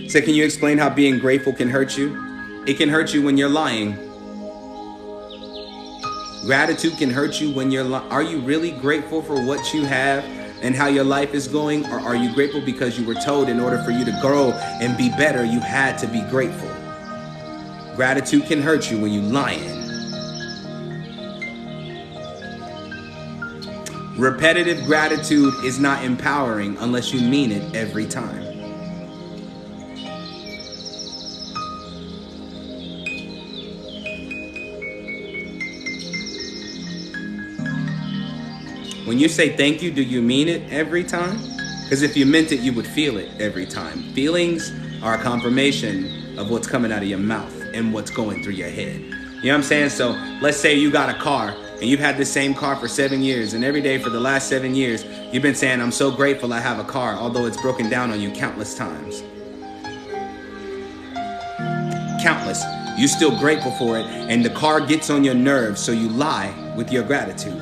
So can you explain how being grateful can hurt you? It can hurt you when you're lying. Gratitude can hurt you when you're lying. Are you really grateful for what you have and how your life is going? Or are you grateful because you were told in order for you to grow and be better, you had to be grateful? Gratitude can hurt you when you're lying. Repetitive gratitude is not empowering unless you mean it every time. When you say thank you, do you mean it every time? Because if you meant it, you would feel it every time. Feelings are a confirmation of what's coming out of your mouth and what's going through your head. You know what I'm saying? So let's say you got a car and you've had the same car for 7 years, and every day for the last 7 years, you've been saying, I'm so grateful I have a car, although it's broken down on you countless times. Countless. You're still grateful for it, and the car gets on your nerves, so you lie with your gratitude.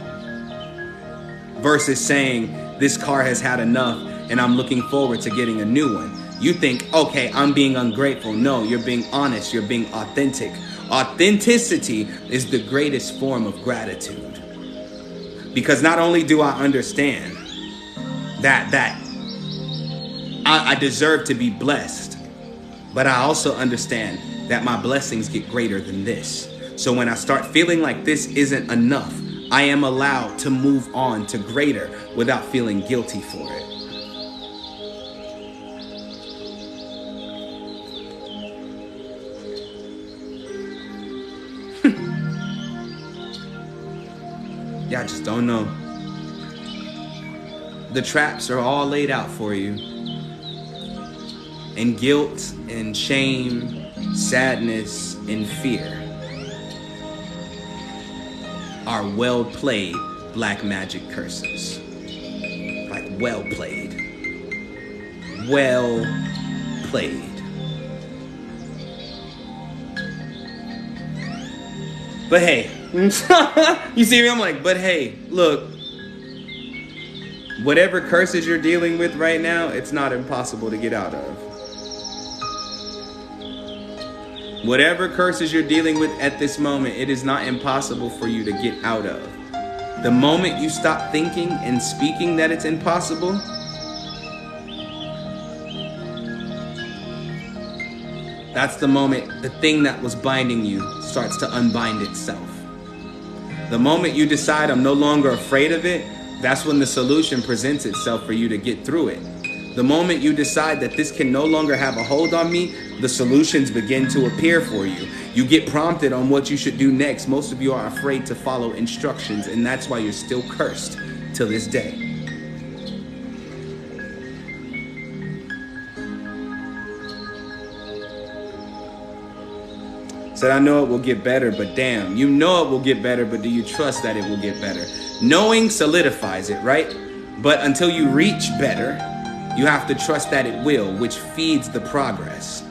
versus saying this car has had enough and I'm looking forward to getting a new one. You think, okay, I'm being ungrateful. No, you're being honest. You're being authentic. Authenticity is the greatest form of gratitude. Because not only do I understand that I deserve to be blessed, but I also understand that my blessings get greater than this. So when I start feeling like this isn't enough, I am allowed to move on to greater without feeling guilty for it. Y'all just don't know. The traps are all laid out for you. And guilt and shame, sadness and fear are well played black magic curses. Like well played. Well played. But hey, you see me? I'm like, but hey, look, whatever curses you're dealing with right now, it's not impossible to get out of. Whatever curses you're dealing with at this moment, it is not impossible for you to get out of. The moment you stop thinking and speaking that it's impossible, that's the moment the thing that was binding you starts to unbind itself. The moment you decide I'm no longer afraid of it, that's when the solution presents itself for you to get through it. The moment you decide that this can no longer have a hold on me, the solutions begin to appear for you. You get prompted on what you should do next. Most of you are afraid to follow instructions, and that's why you're still cursed till this day. Said, I know it will get better, but damn, you know it will get better, but do you trust that it will get better? Knowing solidifies it, right? But until you reach better, you have to trust that it will, which feeds the progress.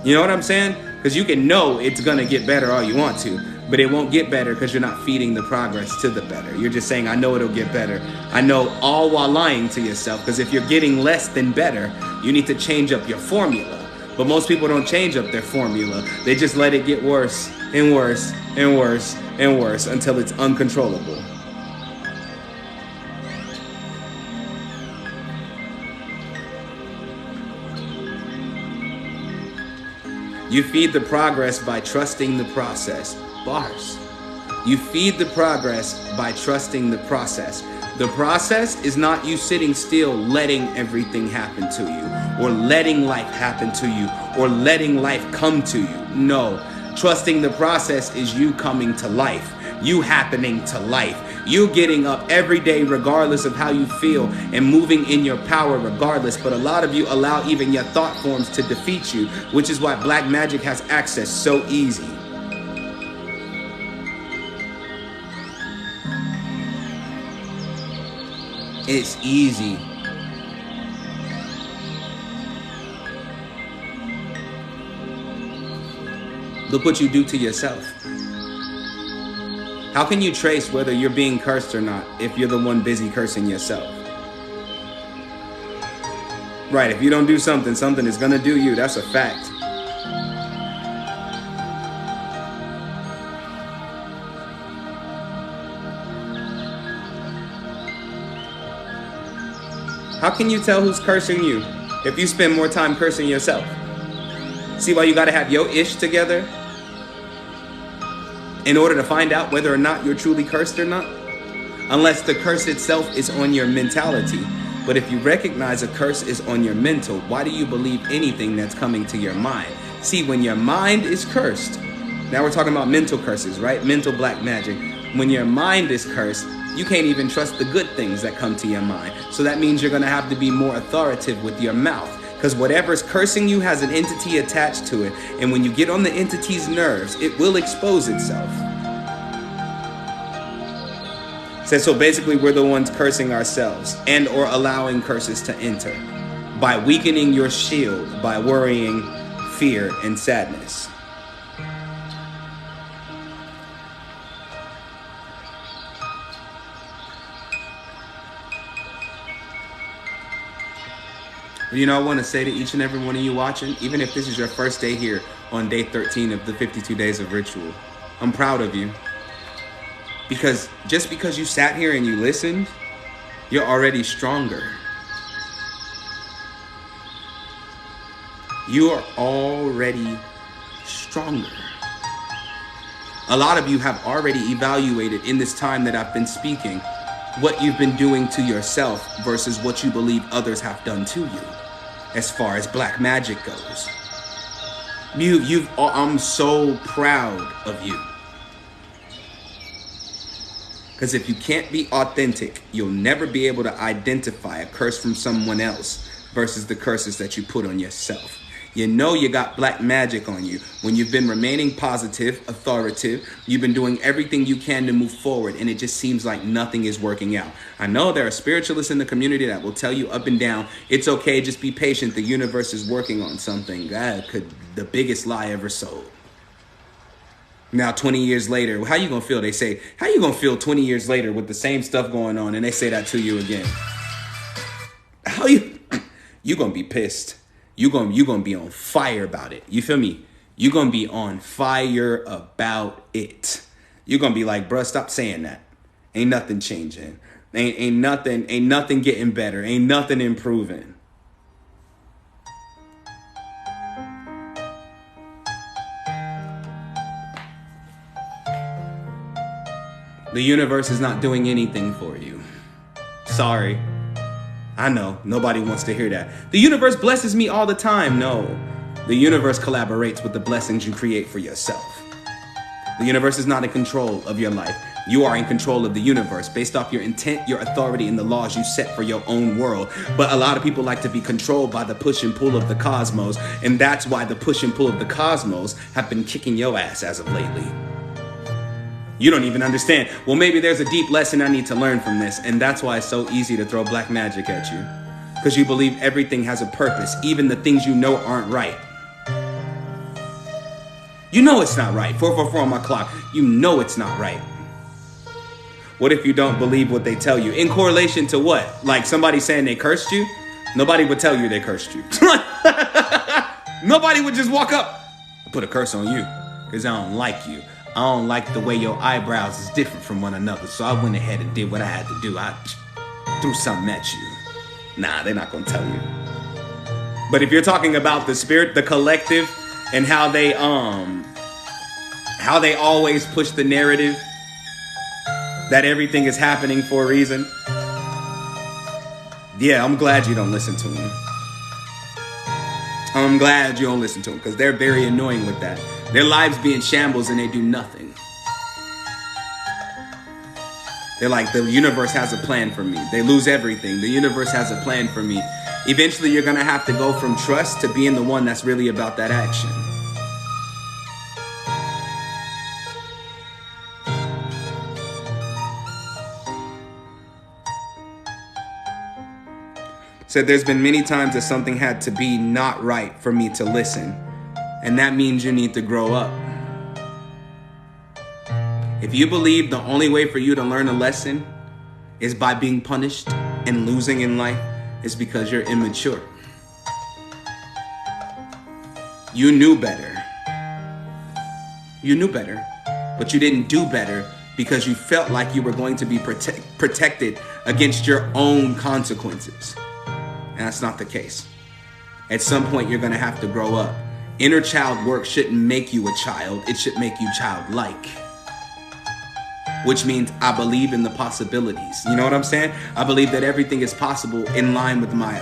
You know what I'm saying? Because you can know it's gonna get better all you want to, but it won't get better because you're not feeding the progress to the better. You're just saying, I know it'll get better. I know, all while lying to yourself, because if you're getting less than better, you need to change up your formula. But most people don't change up their formula. They just let it get worse and worse and worse and worse until it's uncontrollable. You feed the progress by trusting the process. Bars. You feed the progress by trusting the process. The process is not you sitting still letting everything happen to you, or letting life happen to you, or letting life come to you. No. Trusting the process is you coming to life, you happening to life, you getting up every day regardless of how you feel and moving in your power regardless. But a lot of you allow even your thought forms to defeat you, which is why black magic has access so easy. It's easy. Look what you do to yourself. How can you trace whether you're being cursed or not if you're the one busy cursing yourself? Right, if you don't do something, something is gonna do you. That's a fact. How can you tell who's cursing you if you spend more time cursing yourself? See why you gotta have your ish together in order to find out whether or not you're truly cursed or not? Unless the curse itself is on your mentality. But if you recognize a curse is on your mental, why do you believe anything that's coming to your mind? See, when your mind is cursed, now we're talking about mental curses, right? Mental black magic. When your mind is cursed, you can't even trust the good things that come to your mind. So that means you're gonna have to be more authoritative with your mouth, because whatever's cursing you has an entity attached to it. And when you get on the entity's nerves, it will expose itself. So basically we're the ones cursing ourselves and or allowing curses to enter by weakening your shield, by worrying, fear, and sadness. You know, I want to say to each and every one of you watching, even if this is your first day here on day 13 of the 52 days of ritual, I'm proud of you. Because just because you sat here and you listened, you're already stronger. You are already stronger. A lot of you have already evaluated in this time that I've been speaking what you've been doing to yourself versus what you believe others have done to you as far as black magic goes. I'm so proud of you. Because if you can't be authentic, you'll never be able to identify a curse from someone else versus the curses that you put on yourself. You know you got black magic on you when you've been remaining positive, authoritative. You've been doing everything you can to move forward, and it just seems like nothing is working out. I know there are spiritualists in the community that will tell you up and down, it's okay, just be patient. The universe is working on something. The biggest lie ever sold. Now, 20 years later, how you gonna feel? They say, how you gonna feel 20 years later with the same stuff going on, and they say that to you again? You gonna be pissed. You gonna be on fire about it. You feel me? You gonna be on fire about it. You gonna be like, bruh, stop saying that. Ain't nothing changing. Ain't nothing getting better. Ain't nothing improving. The universe is not doing anything for you. Sorry. I know, nobody wants to hear that. The universe blesses me all the time. No, the universe collaborates with the blessings you create for yourself. The universe is not in control of your life. You are in control of the universe based off your intent, your authority, and the laws you set for your own world. But a lot of people like to be controlled by the push and pull of the cosmos. And that's why the push and pull of the cosmos have been kicking your ass as of lately. You don't even understand. Well, maybe there's a deep lesson I need to learn from this. And that's why it's so easy to throw black magic at you. Because you believe everything has a purpose, even the things you know aren't right. You know it's not right. 444 on my clock. You know it's not right. What if you don't believe what they tell you? In correlation to what? Like somebody saying they cursed you? Nobody would tell you they cursed you. Nobody would just walk up and put a curse on you because I don't like you. I don't like the way your eyebrows is different from one another. So I went ahead and did what I had to do. I threw something at you. Nah, they're not going to tell you. But if you're talking about the spirit, the collective, and how they always push the narrative that everything is happening for a reason. Yeah, I'm glad you don't listen to them. I'm glad you don't listen to them because they're very annoying with that. Their lives be in shambles and they do nothing. They're like, the universe has a plan for me. They lose everything. The universe has a plan for me. Eventually, you're going to have to go from trust to being the one that's really about that action. Said there's been many times that something had to be not right for me to listen. And that means you need to grow up. If you believe the only way for you to learn a lesson is by being punished and losing in life, it's because you're immature. You knew better. You knew better, but you didn't do better because you felt like you were going to be protected against your own consequences. And that's not the case. At some point, you're going to have to grow up. Inner child work shouldn't make you a child. It should make you childlike. Which means I believe in the possibilities. You know what I'm saying? I believe that everything is possible in line with my,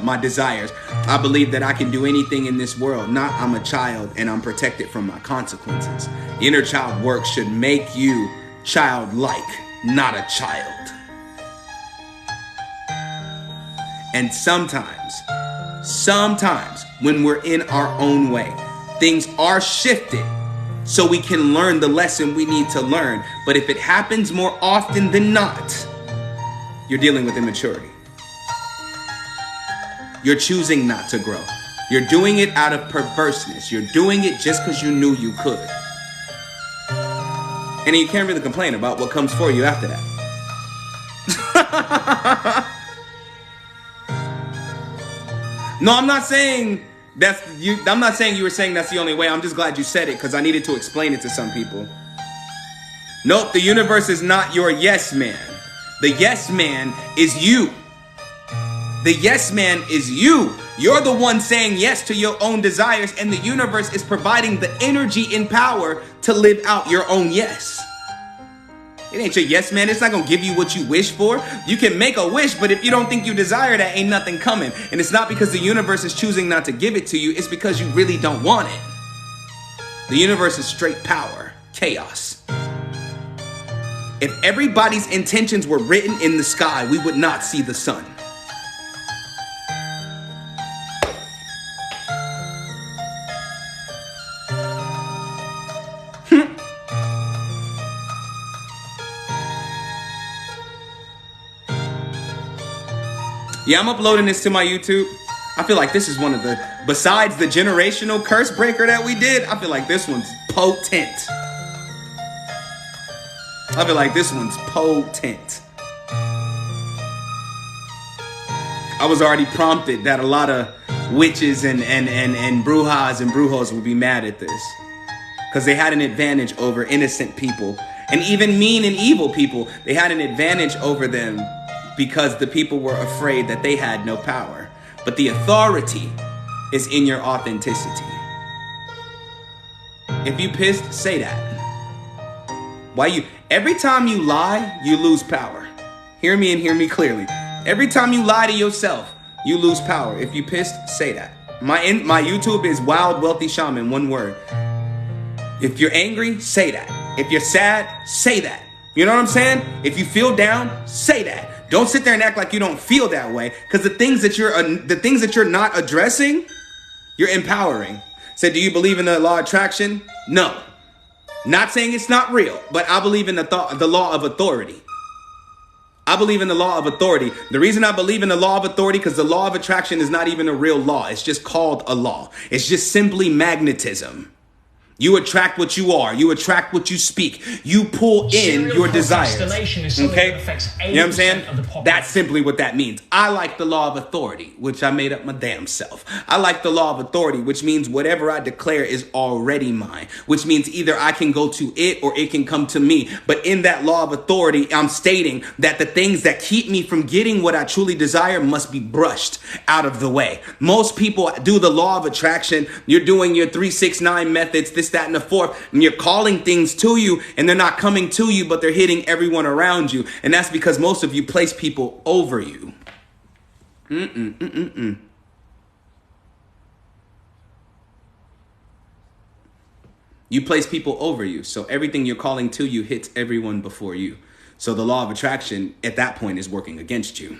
my desires. I believe that I can do anything in this world. Not I'm a child and I'm protected from my consequences. Inner child work should make you childlike, not a child. And sometimes when we're in our own way, things are shifted so we can learn the lesson we need to learn. But if it happens more often than not, you're dealing with immaturity. You're choosing not to grow. You're doing it out of perverseness. You're doing it just because you knew you could. And you can't really complain about what comes for you after that. No, I'm not saying that's you. I'm not saying you were saying that's the only way. I'm just glad you said it because I needed to explain it to some people. Nope, the universe is not your yes man. The yes man is you. The yes man is you. You're the one saying yes to your own desires, and the universe is providing the energy and power to live out your own yes. It ain't your yes man. It's not gonna give you what you wish for. You can make a wish, but if you don't think you desire that, ain't nothing coming. And it's not because the universe is choosing not to give it to you. It's because you really don't want it. The universe is straight power, chaos. If everybody's intentions were written in the sky, we would not see the sun. Yeah, I'm uploading this to my YouTube. I feel like this is one of the, besides the generational curse breaker that we did, I feel like this one's potent. I feel like this one's potent. I was already prompted that a lot of witches and brujas and brujos would be mad at this. Because they had an advantage over innocent people. And even mean and evil people, they had an advantage over them because the people were afraid that they had no power. But the authority is in your authenticity. If you pissed, say that. Every time you lie, you lose power. Hear me and hear me clearly. Every time you lie to yourself, you lose power. If you pissed, say that. My YouTube is Wild Wealthy Shaman, one word. If you're angry, say that. If you're sad, say that. You know what I'm saying? If you feel down, say that. Don't sit there and act like you don't feel that way, because the things that you're not addressing, you're empowering. So do you believe in the law of attraction? No. Not saying it's not real, but I believe in the law of authority. I believe in the law of authority. The reason I believe in the law of authority, because the law of attraction is not even a real law. It's just called a law. It's just simply magnetism. You attract what you are. You attract what you speak. You pull in your desires. Okay? You know what I'm saying? That's simply what that means. I like the law of authority, which I made up my damn self. I like the law of authority, which means whatever I declare is already mine, which means either I can go to it or it can come to me. But in that law of authority, I'm stating that the things that keep me from getting what I truly desire must be brushed out of the way. Most people do the law of attraction. You're doing your 3-6-9 methods, this, that, and the fourth, and you're calling things to you, and they're not coming to you, but they're hitting everyone around you. And that's because most of you place people over you. You place people over you, so everything you're calling to you hits everyone before you. So the law of attraction at that point is working against you.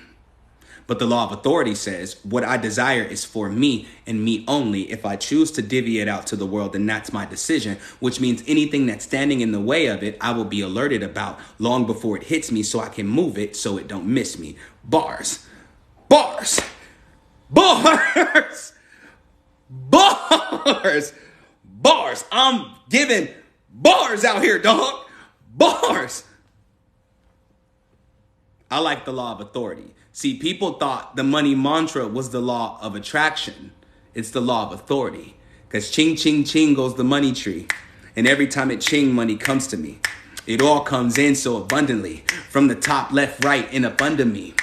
But the law of authority says what I desire is for me and me only. If I choose to divvy it out to the world, then that's my decision, which means anything that's standing in the way of it, I will be alerted about long before it hits me so I can move it so it don't miss me. Bars. Bars. Bars. Bars. Bars. I'm giving bars out here, dog. Bars. I like the law of authority. See, people thought the money mantra was the law of attraction. It's the law of authority. Because ching, ching, ching goes the money tree. And every time it ching, money comes to me. It all comes in so abundantly. From the top, left, right, and up under me.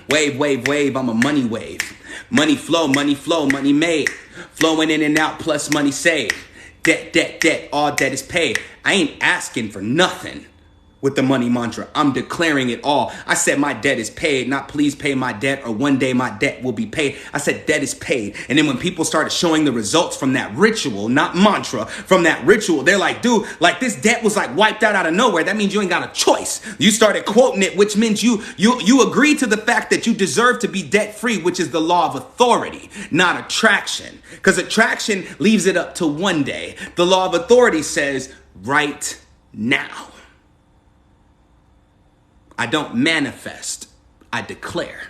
Wave, wave, wave, I'm a money wave. Money flow, money made. Flowing in and out, plus money saved. Debt, debt, debt, all debt is paid. I ain't asking for nothing. With the money mantra, I'm declaring it all. I said my debt is paid, not please pay my debt or one day my debt will be paid. I said debt is paid. And then when people started showing the results from that ritual, not mantra, from that ritual, they're like, dude, like this debt was like wiped out of nowhere. That means you ain't got a choice. You started quoting it, which means you agree to the fact that you deserve to be debt free, which is the law of authority, not attraction. Because attraction leaves it up to one day. The law of authority says right now. I don't manifest, I declare.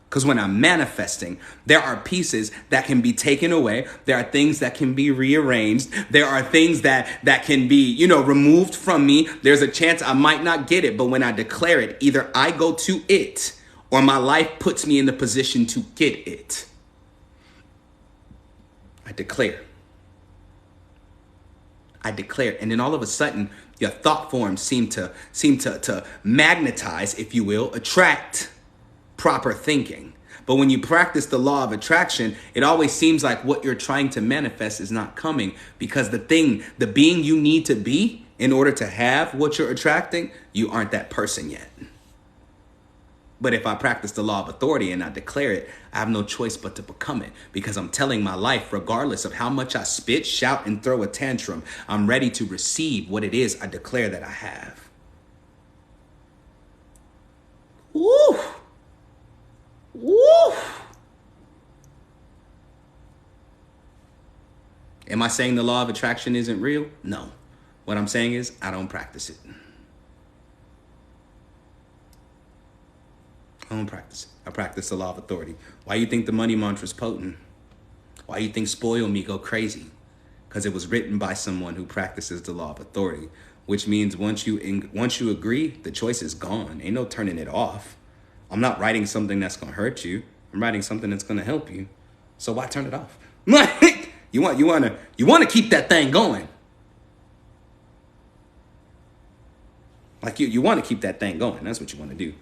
Because when I'm manifesting, there are pieces that can be taken away. There are things that can be rearranged. There are things that can be, removed from me. There's a chance I might not get it. But when I declare it, either I go to it or my life puts me in the position to get it. I declare. I declare. And then all of a sudden, your thought forms seem to magnetize, if you will, attract proper thinking. But when you practice the law of attraction, it always seems like what you're trying to manifest is not coming, because the being you need to be in order to have what you're attracting, you aren't that person yet. But if I practice the law of authority and I declare it, I have no choice but to become it, because I'm telling my life, regardless of how much I spit, shout, and throw a tantrum, I'm ready to receive what it is I declare that I have. Woo! Woo! Am I saying the law of attraction isn't real? No. What I'm saying is I don't practice it. I don't practice it. I practice the law of authority. Why you think the money mantra is potent? Why you think spoil me go crazy? Because it was written by someone who practices the law of authority, which means once you agree, the choice is gone. Ain't no turning it off. I'm not writing something that's going to hurt you. I'm writing something that's going to help you. So why turn it off? You want to keep that thing going. Like you want to keep that thing going. That's what you want to do.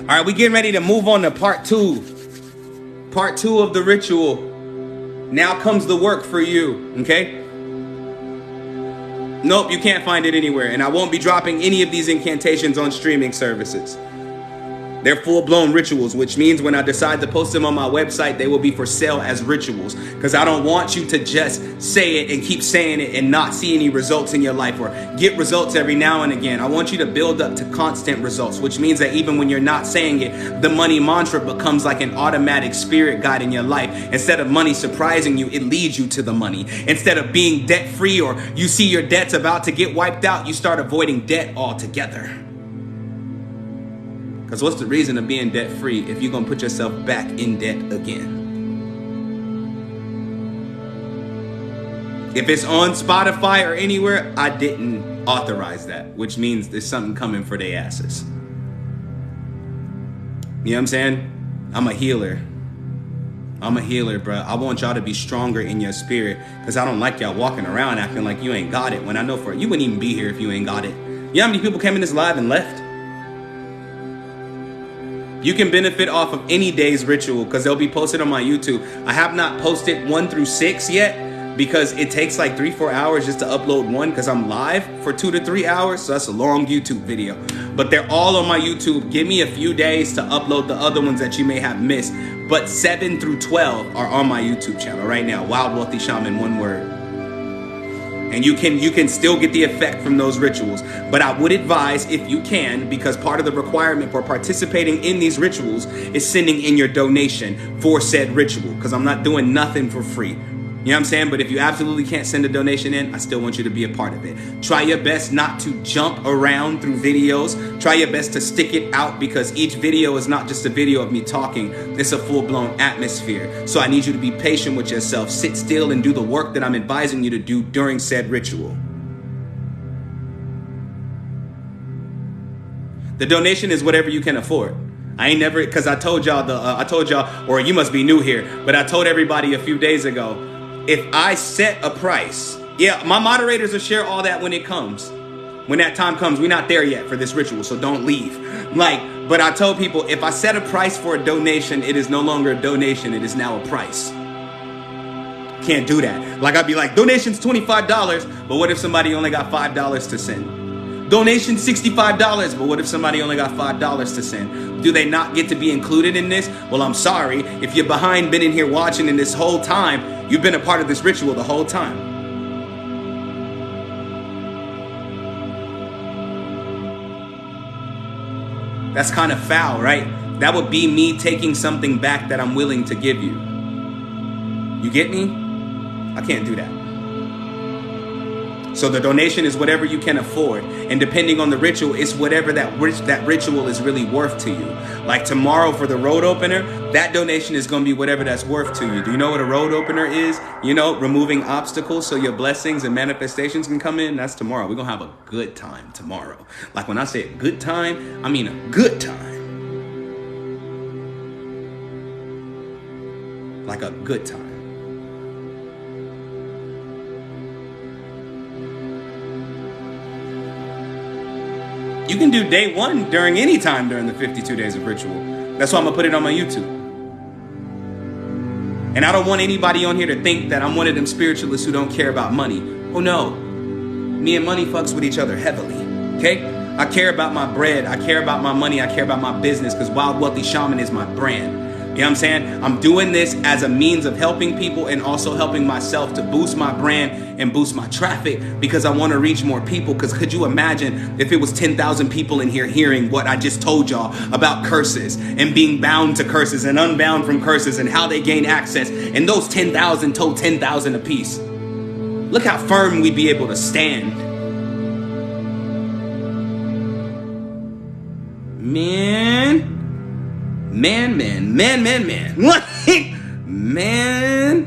All right, we getting ready to move on to part 2. Part 2 of the ritual. Now comes the work for you, okay? Nope, you can't find it anywhere. And I won't be dropping any of these incantations on streaming services. They're full-blown rituals, which means when I decide to post them on my website, they will be for sale as rituals. Because I don't want you to just say it and keep saying it and not see any results in your life, or get results every now and again. I want you to build up to constant results, which means that even when you're not saying it, the money mantra becomes like an automatic spirit guide in your life. Instead of money surprising you, it leads you to the money. Instead of being debt-free, or you see your debts about to get wiped out, you start avoiding debt altogether. Because what's the reason of being debt free if you're going to put yourself back in debt again? If it's on Spotify or anywhere, I didn't authorize that, which means there's something coming for their asses. You know what I'm saying? I'm a healer. Bro. I want y'all to be stronger in your spirit, because I don't like y'all walking around acting like you ain't got it, when I know for you wouldn't even be here if you ain't got it. You know how many people came in this live and left? You can benefit off of any day's ritual because they'll be posted on my YouTube. I have not posted 1 through 6 yet because it takes like 3-4 hours just to upload one, because I'm live for 2 to 3 hours. So that's a long YouTube video. But they're all on my YouTube. Give me a few days to upload the other ones that you may have missed. But 7 through 12 are on my YouTube channel right now. Wild Wealthy Shaman, one word. And you can still get the effect from those rituals. But I would advise, if you can, because part of the requirement for participating in these rituals is sending in your donation for said ritual, because I'm not doing nothing for free. You know what I'm saying? But if you absolutely can't send a donation in, I still want you to be a part of it. Try your best not to jump around through videos. Try your best to stick it out, because each video is not just a video of me talking. It's a full-blown atmosphere. So I need you to be patient with yourself. Sit still and do the work that I'm advising you to do during said ritual. The donation is whatever you can afford. I ain't never, because I told y'all, or you must be new here, but I told everybody a few days ago, if I set a price, yeah, my moderators will share all that when it comes. When that time comes, we're not there yet for this ritual, so don't leave. But I told people, if I set a price for a donation, it is no longer a donation, it is now a price. Can't do that. Like, I'd be like, donation's $25, but what if somebody only got $5 to send? Donation $65, but what if somebody only got $5 to send? Do they not get to be included in this? Well, I'm sorry. If you're behind, been in here watching, and this whole time, you've been a part of this ritual the whole time. That's kind of foul, right? That would be me taking something back that I'm willing to give you. You get me? I can't do that. So the donation is whatever you can afford. And depending on the ritual, it's whatever that ritual is really worth to you. Like tomorrow for the road opener, that donation is going to be whatever that's worth to you. Do you know what a road opener is? You know, removing obstacles so your blessings and manifestations can come in. That's tomorrow. We're going to have a good time tomorrow. Like when I say a good time, I mean a good time. good time. You can do day one during any time during the 52 days of ritual. That's why I'm gonna put it on my YouTube. And I don't want anybody on here to think that I'm one of them spiritualists who don't care about money. Oh no, me and money fucks with each other heavily, okay? I care about my bread, I care about my money, I care about my business, because Wild Wealthy Shaman is my brand. You know what I'm saying? I'm doing this as a means of helping people and also helping myself to boost my brand and boost my traffic, because I want to reach more people. Because could you imagine if it was 10,000 people in here hearing what I just told y'all about curses and being bound to curses and unbound from curses and how they gain access, and those 10,000 told 10,000 apiece? Look how firm we'd be able to stand. Man. What? Man.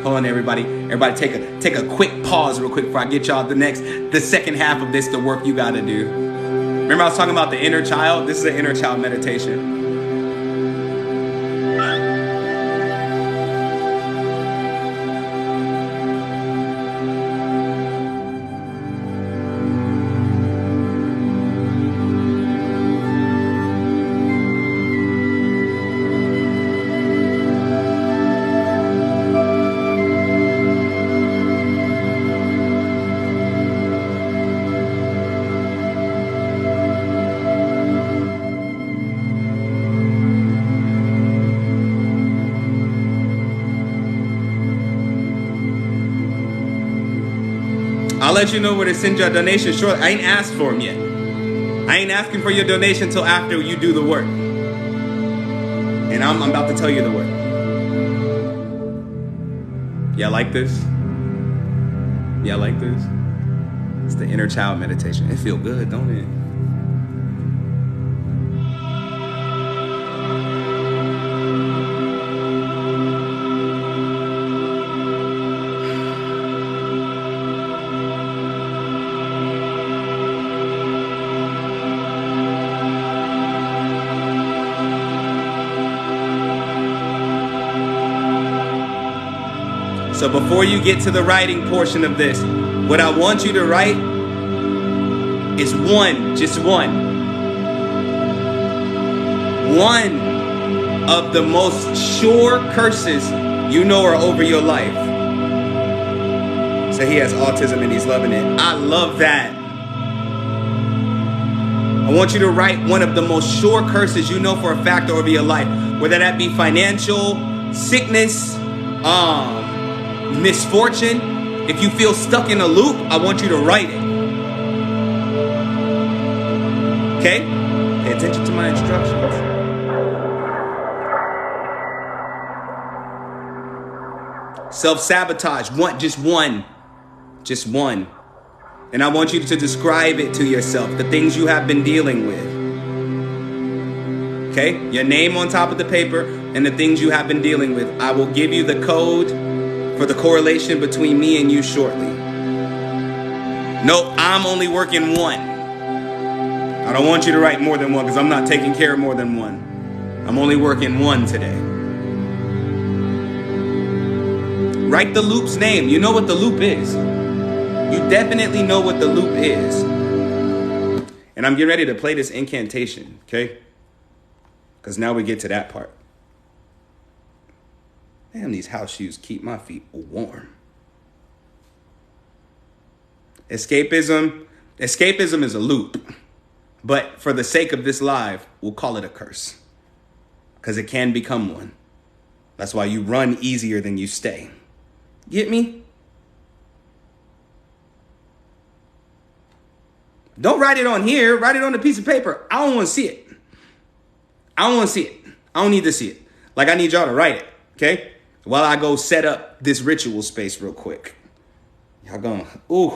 Hold on, everybody. Everybody take a quick pause real quick before I get y'all the second half of this, the work you gotta do. Remember I was talking about the inner child? This is an inner child meditation. I'll let you know where to send your donation shortly. I ain't asked for them yet. I ain't asking for your donation until after you do the work. And I'm about to tell you the work. Yeah, like this? Yeah, like this? It's the inner child meditation. It feel good, don't it? So before you get to the writing portion of this, what I want you to write is just one of the most sure curses you know are over your life. So he has autism and he's loving it. I love that. I want you to write one of the most sure curses you know for a fact over your life, whether that be financial, sickness, misfortune. If you feel stuck in a loop, I want you to write it. Okay? Pay attention to my instructions. Self-sabotage. Just one. And I want you to describe it to yourself, the things you have been dealing with. Okay? Your name on top of the paper and the things you have been dealing with. I will give you the code for the correlation between me and you shortly. Nope, I'm only working one. I don't want you to write more than one because I'm not taking care of more than one. I'm only working one today. Write the loop's name. You know what the loop is. You definitely know what the loop is. And I'm getting ready to play this incantation, okay? Because now we get to that part. Damn, these house shoes keep my feet warm. Escapism is a loop. But for the sake of this live, we'll call it a curse. Because it can become one. That's why you run easier than you stay. Get me? Don't write it on here. Write it on a piece of paper. I don't want to see it. I don't need to see it. Like, I need y'all to write it. Okay? While I go set up this ritual space real quick. Y'all going, ooh,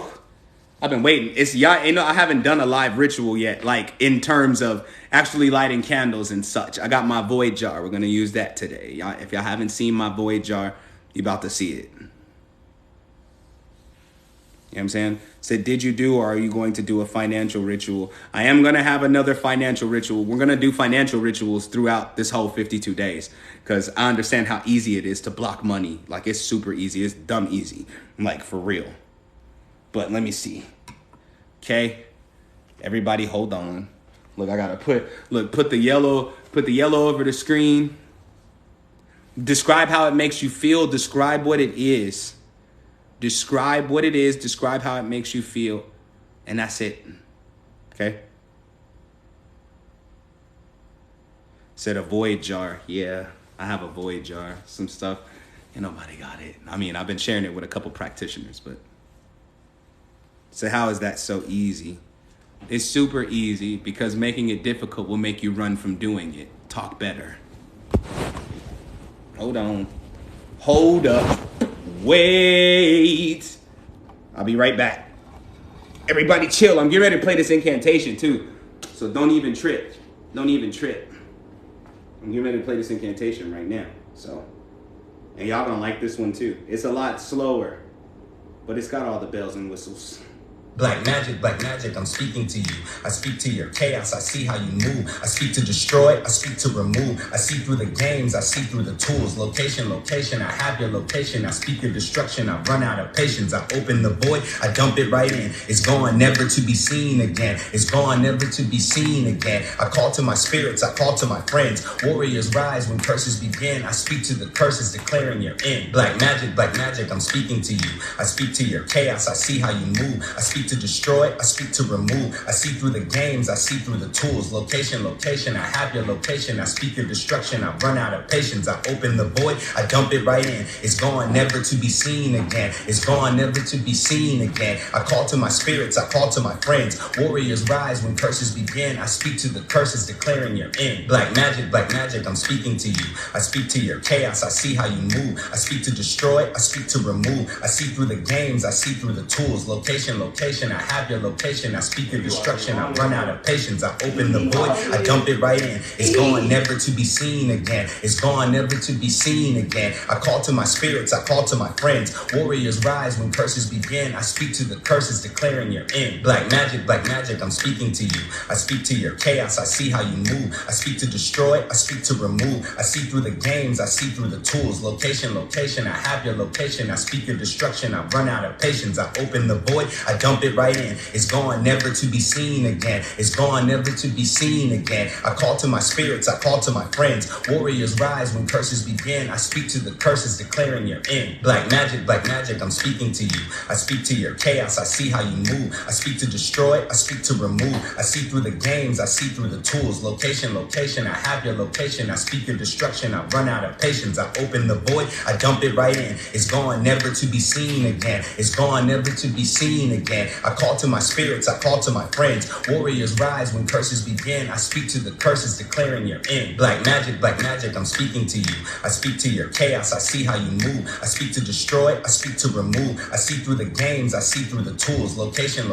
I've been waiting. It's y'all, you know, I haven't done a live ritual yet, like in terms of actually lighting candles and such. I got my void jar. We're going to use that today. Y'all, if y'all haven't seen my void jar, you about to see it. You know what I'm saying? Said, did you do or are you going to do a financial ritual? I am going to have another financial ritual. We're going to do financial rituals throughout this whole 52 days because I understand how easy it is to block money. Like, it's super easy. It's dumb easy. Like, for real. But let me see. Okay? Everybody hold on. Look, I got to put the yellow over the screen. Describe how it makes you feel. Describe what it is. Describe what it is. Describe how it makes you feel. And that's it. Okay? Said a void jar. Yeah, I have a void jar. Some stuff. Ain't nobody got it. I mean, I've been sharing it with a couple practitioners, but. So how is that so easy? It's super easy because making it difficult will make you run from doing it. Talk better. Hold on. Hold up. Wait. I'll be right back. Everybody chill. I'm getting ready to play this incantation too. So don't even trip. Don't even trip. I'm getting ready to play this incantation right now. So, and y'all gonna like this one too. It's a lot slower, but it's got all the bells and whistles. Black magic, I'm speaking to you. I speak to your chaos, I see how you move. I speak to destroy, I speak to remove. I see through the games, I see through the tools. Location, I have your location. I speak your destruction, I run out of patience. I open the void, I dump it right in. It's gone, never to be seen again. It's gone, never to be seen again. I call to my spirits, I call to my friends. Warriors rise when curses begin. I speak to the curses, declaring your end. Black magic, I'm speaking to you. I speak to your chaos, I see how you move. I speak to destroy, I speak to remove. I see through the games, I see through the tools. Location, I have your location. I speak your destruction, I run out of patience. I open the void, I dump it right in. It's gone, never to be seen again. It's gone, never to be seen again. I call to my spirits, I call to my friends. Warriors rise when curses begin. I speak to the curses, declaring your end. Black magic, I'm speaking to you. I speak to your chaos, I see how you move. I speak to destroy, I speak to remove. I see through the games, I see through the tools. Location, I have your location. I speak your destruction, I run out of patience. I open the void, I dump it right in. It's gone, never to be seen again. It's gone, never to be seen again. I call to my spirits, I call to my friends. Warriors rise when curses begin. I speak to the curses, declaring your end. Black magic, I'm speaking to you. I speak to your chaos, I see how you move. I speak to destroy, I speak to remove. I see through the games, I see through the tools. Location, I have your location. I speak your destruction, I run out of patience. I open the void, I dump it right in. It's gone, never to be seen again. It's gone, never to be seen again. I call to my spirits, I call to my friends. Warriors rise when curses begin. I speak to the curses, declaring your end. Black magic, I'm speaking to you. I speak to your chaos, I see how you move. I speak to destroy, I speak to remove. I see through the games, I see through the tools. Location, I have your location. I speak your destruction, I run out of patience. I open the void, I dump it right in. It's gone, never to be seen again. It's gone, never to be seen again. I call to my spirits, I call to my friends. Warriors rise when curses begin. I speak to the curses, declaring your end. Black magic, I'm speaking to you. I speak to your chaos, I see how you move. I speak to destroy, I speak to remove. I see through the games, I see through the tools. Location,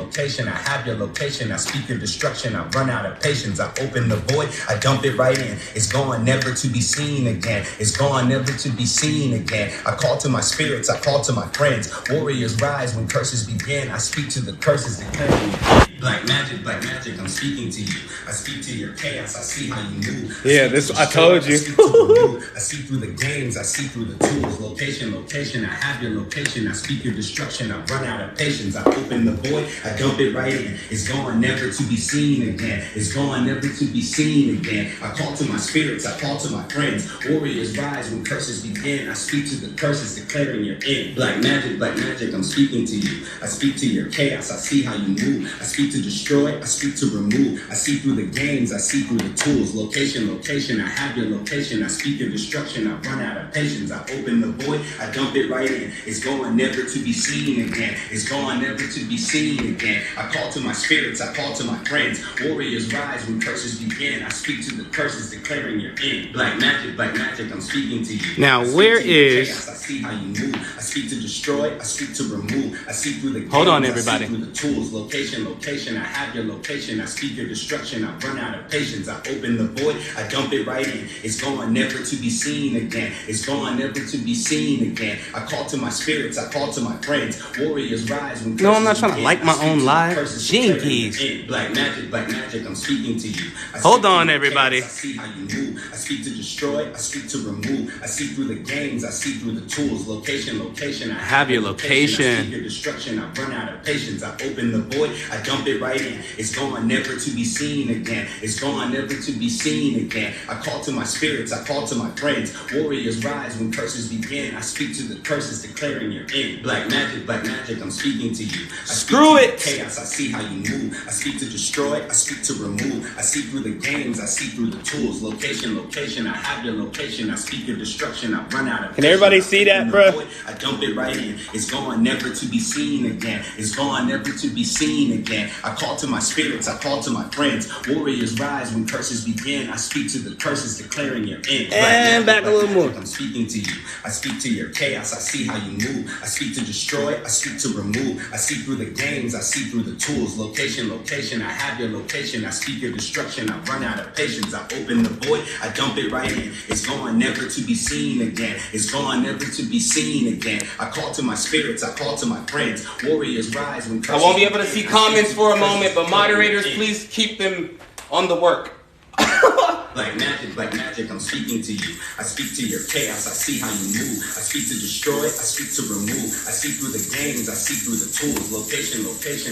I have your location. I speak your destruction, I run out of patience. I open the void, I dump it right in. It's gone, never to be seen again. It's gone, never to be seen again. I call to my spirits, I call to my friends. Warriors rise when curses begin. I speak to the curses, declaring Black magic, I'm speaking to you. I speak to your chaos, I see how you move. Yeah, this I told you. I see through the games, I see through the tools. Location, I have your location. I speak your destruction, I run out of patience. I open the void, I dump it right in. It's gone, never to be seen again. It's gone, never to be seen again. I call to my spirits, I call to my friends. Warriors rise when curses begin. I speak to the curses, declaring your end. Black magic, I'm speaking to you. I speak to your chaos, I see how you move. I speak to destroy, I speak to remove. I see through the games, I see through the tools. Location, I have your location. I speak your destruction, I run out of patience. I open the void, I dump it right in. It's gone, never to be seen again. It's gone, never to be seen again. I call to my spirits, I call to my friends. Warriors rise when curses begin. I speak to the curses, declaring your end. Black magic, I'm speaking to you. Now, where is... Chaos, I see how you move. I speak to destroy, I speak to remove. I see through the games, Hold on, everybody. I see through the tools. Location, location, I have your location, I speak your destruction, I run out of patience, I open the void, I dump it right in. It's gone, never to be seen again. It's gone, never to be seen again. I call to my spirits, I call to my friends. Warriors rise when No, I'm not trying to like my own live. Jinkies. Black magic, I'm speaking to you. Hold on, everybody. I see how you move. I speak to destroy, I speak to remove. I see through the games, I see through the tools. Location, I have your location. I speak your destruction, I run out of patience. I open the void, I dump it right in. It's gone, never to be seen again. It's gone, never to be seen again. I call to my spirits, I call to my friends. Warriors rise when curses begin. I speak to the curses, declaring your end. Black magic, I'm speaking to you. Screw it. Chaos, I see how you move. I speak to destroy, I speak to remove. I see through the games, I see through the tools. Location, I have your location. I speak your destruction, I run out of. Can everybody see that, bro? I dump it right in. It's gone, never to be seen again. It's gone, never to be seen again. I call to my spirits, I call to my friends. Warriors rise when curses begin. I speak to the curses, declaring your end. And back a little more. I'm speaking to you. I speak to your chaos. I see how you move. I speak to destroy. I speak to remove. I see through the games. I see through the tools. Location, I have your location. I speak your destruction. I run out of patience. I open the void. I dump it right in. It's gone, never to be seen again. It's gone, never to be seen again. I call to my spirits. I call to my friends. Warriors rise when curses. I won't be able to see comments for a moment, but moderators, please keep them on the work. Black magic, I'm speaking to you. I speak to your chaos, I see how you move. I speak to destroy, I speak to remove. I see through the games, I see through the tools. Location,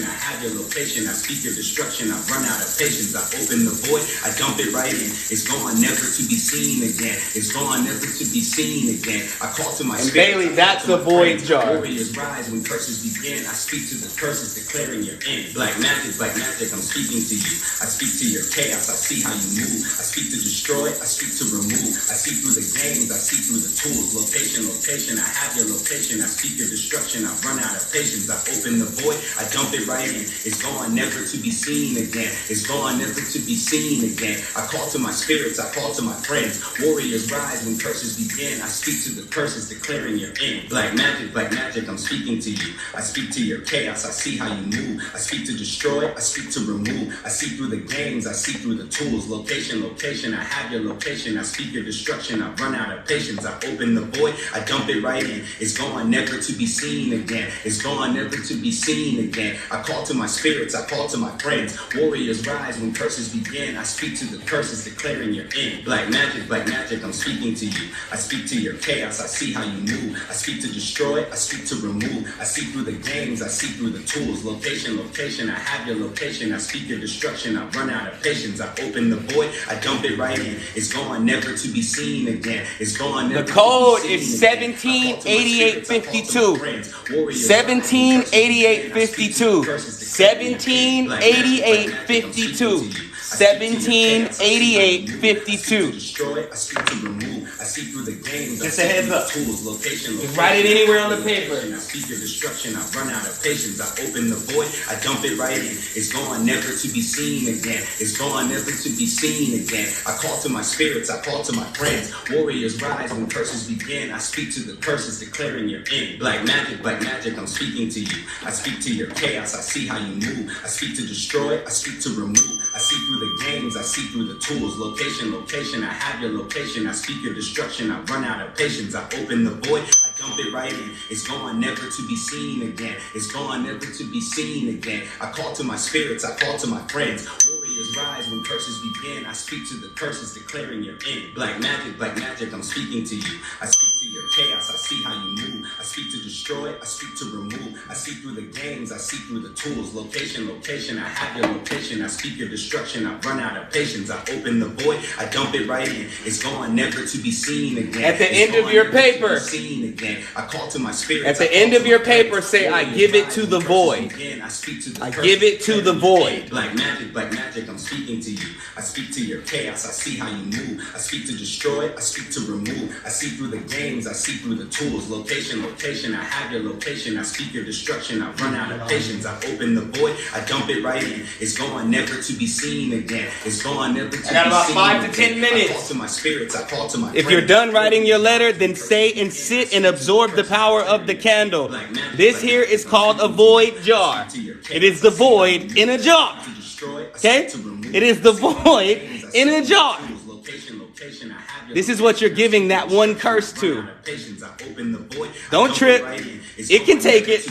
I have your location. I speak your destruction, I run out of patience. I open the void, I dump it right in. It's gone, never to be seen again. It's gone, never to be seen again. I call to my and spirit. Bailey, that's the void jar. Warriors rise when curses begin. I speak to the curses, declaring your end. Black magic, I'm speaking to you. I speak to your chaos, I see how you move. I speak to destroy, I speak to remove. I see through the games, I see through the tools. Location, I have your location. I speak your destruction, I run out of patience. I open the void, I dump it right in. It's gone, never to be seen again. It's gone, never to be seen again. I call to my spirits, I call to my friends. Warriors rise when curses begin. I speak to the curses, declaring your end. Black magic, I'm speaking to you. I speak to your chaos, I see how you move. I speak to destroy, I speak to remove. I see through the games, I see through the tools. Location, I have your location. I speak your destruction, I run out of patience. I open the void, I dump it right in. It's gone, never to be seen again. It's gone, never to be seen again. I call to my spirits, I call to my friends. Warriors rise when curses begin. I speak to the curses, declaring your end. Black magic, I'm speaking to you. I speak to your chaos, I see how you move. I speak to destroy, I speak to remove. I see through the games, I see through the tools. Location, I have your location. I speak your destruction, I run out of patience. I open the void, I dump it right in. It's gone, never to be seen again. It's gone, never The code to be is seen again. 178852. 178852. 178852. 178852. Destroy, I speak to remove. I see through the games. Just a heads up. Tools, location, Just write it anywhere on the paper. I speak your destruction, I run out of patience. I open the void, I dump it right in. It's gone, never to be seen again. It's gone, never to be seen again. I call to my spirits, I call to my friends. Warriors rise when curses begin. I speak to the curses, declaring your end. Black magic, I'm speaking to you. I speak to your chaos, I see how you move. I speak to destroy, I speak to remove. I see through the games, I see through the tools. Location, I have your location. I speak your destruction, I run out of patience. I open the void, I dump it right in. It's gone, never to be seen again. It's gone, never to be seen again. I call to my spirits, I call to my friends. Warriors rise when curses begin. I speak to the curses, declaring your end. Black magic, I'm speaking to you. I speak to your chaos, I see how you move. I speak to destroy, I speak to remove. I see through the games, I see through the tools. Location, I have your location. I speak your destruction, I run out of patience. I open the void, I dump it right in. It's gone, never to be seen again. At the end of your paper, seen again. I call to my spirit. at the end of your paper, say, I give it to the void. I give it to the void. Black magic, I'm speaking to you. I speak to your chaos, I see how you move. I speak to destroy, I speak to remove. I see through the game. games, I see through the tools. Location, I have your location. I speak your destruction. I run out of patience. I open the void. I dump it right in. It's gone, never to be seen again. It's gone, never to be seen again. I got about 5 to 10 minutes. I call to my spirits. I call to my If you're done writing your letter, then say and sit and absorb the power of the candle. This here is called a void jar. It is the void in a jar. Okay? It is the void in a jar. This is what you're giving that one curse to. Don't trip. It can take it.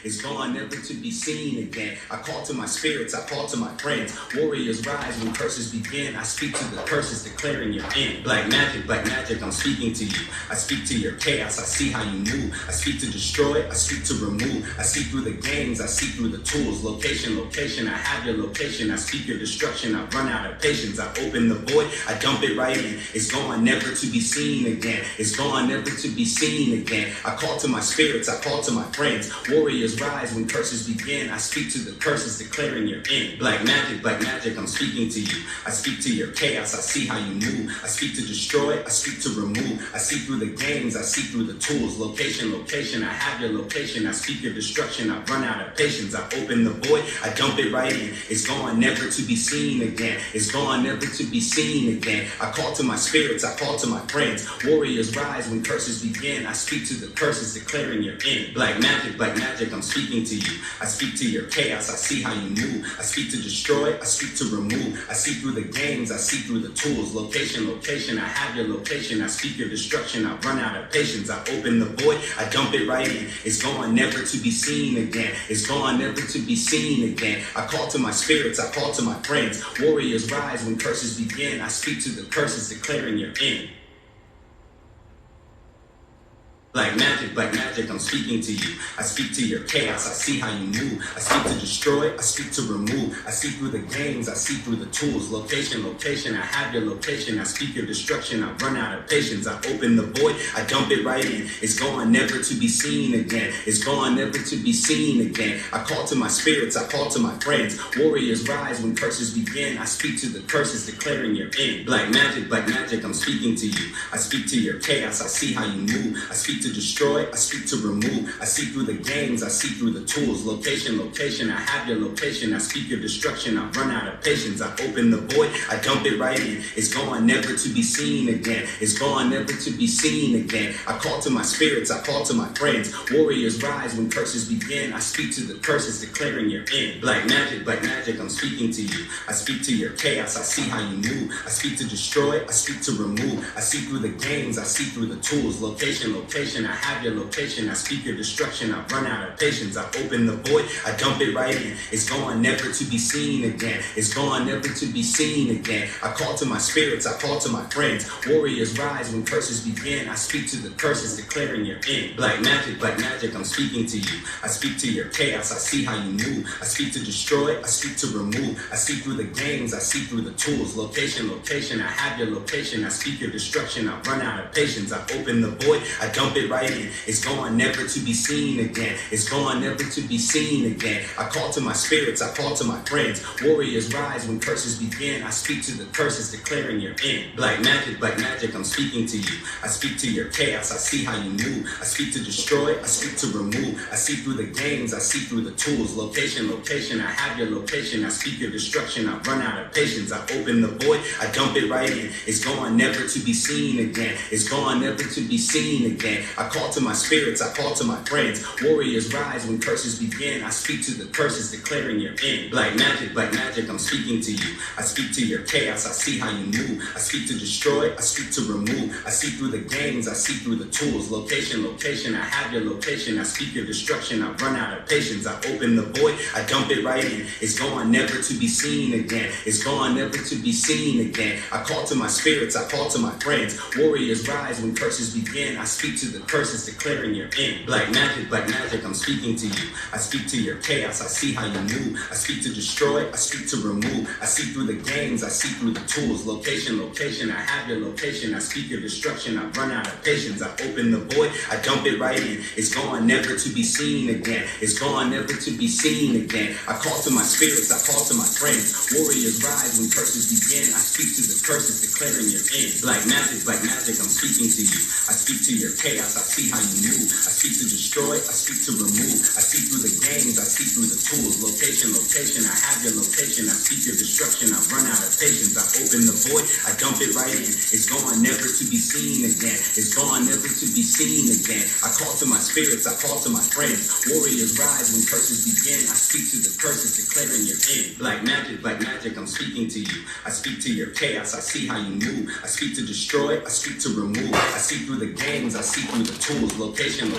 It's gone, never to be seen again. I call to my spirits, I call to my friends. Warriors rise when curses begin. I speak to the curses, declaring your end. Black magic, I'm speaking to you. I speak to your chaos, I see how you move. I speak to destroy, I speak to remove. I see through the games, I see through the tools. Location, I have your location. I speak your destruction, I run out of patience. I open the void, I dump it right in. It's gone, never to be seen again. It's gone, never to be seen again. I call to my spirits, I call to my friends. Warriors rise when curses begin. I speak to the curses, declaring your end. Black magic, I'm speaking to you. I speak to your chaos, I see how you move. I speak to destroy, I speak to remove. I see through the games, I see through the tools. Location, I have your location. I speak your destruction, I run out of patience. I open the void, I dump it right in. It's gone, never to be seen again. It's gone, never to be seen again. I call to my spirits, I call to my friends. Warriors rise when curses begin. I speak to the curses, declaring your end. Black magic, I'm speaking to you. I speak to your chaos, I see how you move. I speak to destroy, I speak to remove. I see through the games, I see through the tools. Location, I have your location. I speak your destruction, I run out of patience. I open the void, I dump it right in. It's gone, never to be seen again. It's gone, never to be seen again. I call to my spirits, I call to my friends. Warriors rise when curses begin. I speak to the curses, declaring your end. Black magic, I'm speaking to you. I speak to your chaos, I see how you move. I speak to destroy, I speak to remove. I see through the games, I see through the tools. Location, I have your location. I speak your destruction, I run out of patience. I open the void, I dump it right in. It's gone, never to be seen again. It's gone, never to be seen again. I call to my spirits, I call to my friends. Warriors rise when curses begin. I speak to the curses, declaring your end. Black magic, I'm speaking to you. I speak to your chaos, I see how you move. I speak to destroy, I speak to remove. I see through the games, I see through the tools. Location, I have your location. I speak your destruction, I run out of patience. I open the void, I dump it right in. It's gone, never to be seen again. It's gone, never to be seen again. I call to my spirits, I call to my friends. Warriors rise when curses begin. I speak to the curses, declaring your end. Black magic, I'm speaking to you. I speak to your chaos, I see how you move. I speak to destroy, I speak to remove. I see through the games, I see through the tools. Location, I have your location. I speak your destruction, I run out of patience. I open the void, I dump it right in. It's gone, never to be seen again. It's gone, never to be seen again. I call to my spirits, I call to my friends. Warriors rise when curses begin. I speak to the curses, declaring your end. Black magic, I'm speaking to you. I speak to your chaos, I see how you move. I speak to destroy, I speak to remove. I see through the games, I see through the tools. Location, I have your location. I speak your destruction, I run out of patience. I open the void, I dump it right in. It's gone, never to be seen again. It's gone, never to be seen again. I call to my spirits, I call to my friends. Warriors rise when curses begin. I speak to the curses, declaring your end. Black magic, I'm speaking to you. I speak to your chaos, I see how you move. I speak to destroy, I speak to remove. I see through the games, I see through the tools. Location, I have your location. I speak your destruction, I run out of patience. I open the void, I dump it right in. It's gone, never to be seen again. It's gone, never to be seen again. I call to my spirits, I call to my friends. Warriors rise when curses begin. I speak to the curses, declaring your end. Black magic, I'm speaking to you. I speak to your chaos, I see how you move. I speak to destroy, I speak to remove. I see through the games, I see through the tools. Location, I have your location. I speak your destruction, I run out of patience. I open the void, I dump it right in. It's gone, never to be seen again. It's gone, never to be seen again. I call to my spirits, I call to my friends. Warriors rise when curses begin. I speak to the the curses, declaring your end. Black magic, I'm speaking to you. I speak to your chaos, I see how you move. I speak to destroy, I speak to remove. I see through the games, I see through the tools. Location, I have your location. I speak your destruction, I run out of patience. I open the void, I dump it right in. It's gone, never to be seen again. It's gone, never to be seen again. I call to my spirits, I call to my friends. Warriors rise when curses begin. I speak to the curses, declaring your end. Black magic, I'm speaking to you. I speak to your chaos, I see how you move. I speak to destroy, I speak to remove. I see through the games, I see through the tools. Location, I have your location. I speak your destruction, I run out of patience. I open the void, I dump it right in. It's gone, never to be seen again. It's gone, never to be seen again. I call to my spirits, I call to my friends. Warriors rise when curses begin. I speak to the curses, declaring your end. Black magic, I'm speaking to you. I speak to your chaos, I see how you move. I speak to destroy, I speak to remove. I see through the games, I see through the tools. Location,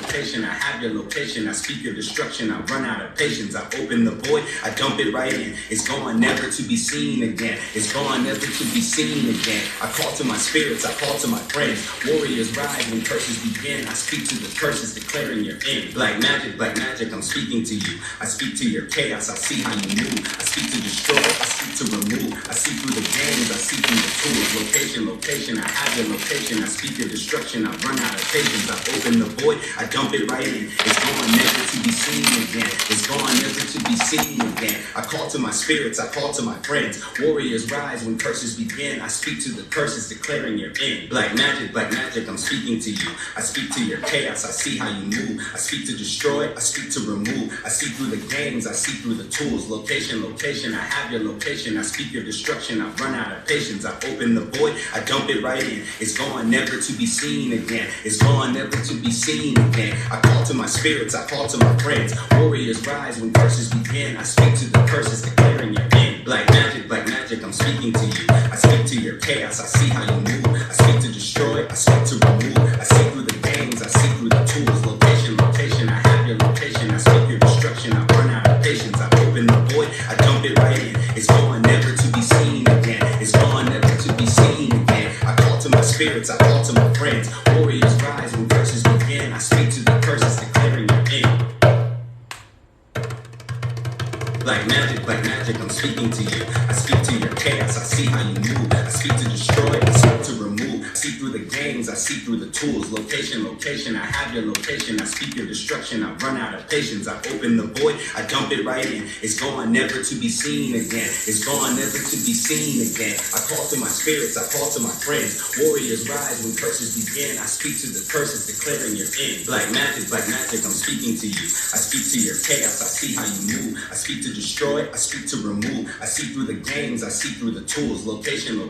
I have your location. I speak your destruction, I run out of patience. I open the void, I dump it right in. It's gone, never to be seen again. It's gone, never to be seen again. I call to my spirits, I call to my friends. Warriors rise when curses begin. I speak to the curses, declaring your end. Black magic, I'm speaking to you. I speak to your chaos, I see how you move. I speak to destroy, I speak to remove. I see through the games, I see through the tools. Location, I have your location. I speak your destruction, I run out of patience. I open the void, I dump it right in. It's gone, never to be seen again. It's gone, never to be seen again. I call to my spirits, I call to my friends. Warriors rise when curses begin. I speak to the curses, declaring your end. Black magic, I'm speaking to you. I speak to your chaos, I see how you move. I speak to destroy, I speak to remove. I see through the games, I see through the tools. Location, I have your location. I speak your destruction, I run out of patience. I open the void, I dump it right in. It's gone, never to be seen again. It's gone, never to be seen again. I call to my spirits, I call to my friends. Warriors rise when curses begin. I speak to the curses, declaring your end. Black magic, I'm speaking to you. I speak to your chaos, I see how you move. I speak to destroy, I speak to remove. I see through the games, I see through the tools. Location, I have your location. I speak your destruction, I run out of patience. I open the void, I dump it right in. It's gone, never to be seen again. It's gone, never to be seen again. I call to my spirits, I call to my friends. Warriors rise when curses begin. I speak to the curses, declaring your end. Black magic, I'm speaking to you. I speak to your chaos, I see how you move. I speak to destroy, I speak to remove. I see through the games, I see through the tools. Location, I have your location. I speak your destruction, I run out of patience. I open the void, I dump it right in. It's gone, never to be seen again. It's gone, never to be seen again. I call to my spirits, I call to my friends. Warriors rise when curses begin. I speak to the curses, declaring your end. Black magic, I'm speaking to you. I speak to your chaos, I see how you move. I speak to destroy, I speak to remove. I see through the games, I see through the tools. Location,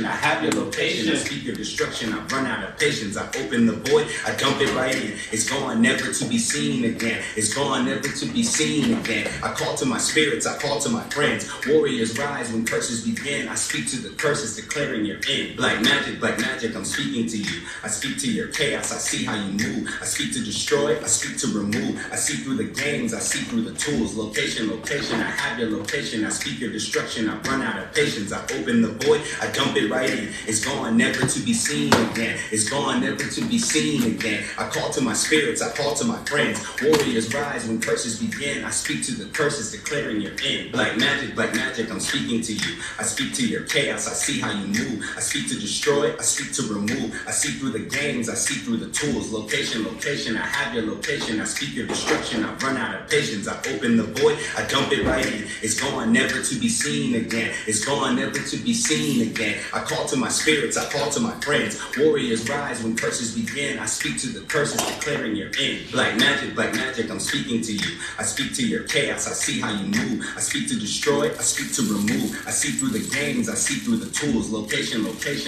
I have your location. I speak your destruction, I run out of patience. I open the void, I dump it right in. It's gone, never to be seen again. It's gone, never to be seen again. I call to my spirits, I call to my friends. Warriors rise when curses begin. I speak to the curses, declaring your end. Black magic, I'm speaking to you. I speak to your chaos, I see how you move. I speak to destroy, I speak to remove. I see through the games, I see through the tools. Location, I have your location. I speak your destruction, I run out of patience. I open the void, I dump it right in. It's gone, never to be seen again. It's gone, never to be seen again. I call to my spirits, I call to my friends. Warriors rise when curses begin. I speak to the curses, declaring your end. Black magic, I'm speaking to you. I speak to your chaos, I see how you move. I speak to destroy, I speak to remove. I see through the games, I see through the tools. Location, I have your location. I speak your destruction, I run out of patience. I open the void, I dump it right in. It's gone, never to be seen again. It's gone, never to be seen again. I call to my spirits, I call to my friends. Warriors rise when curses begin. I speak to the curses, declaring your end. Black magic, I'm speaking to you. I speak to your chaos, I see how you move. I speak to destroy, I speak to remove. I see through the games, I see through the tools. Location,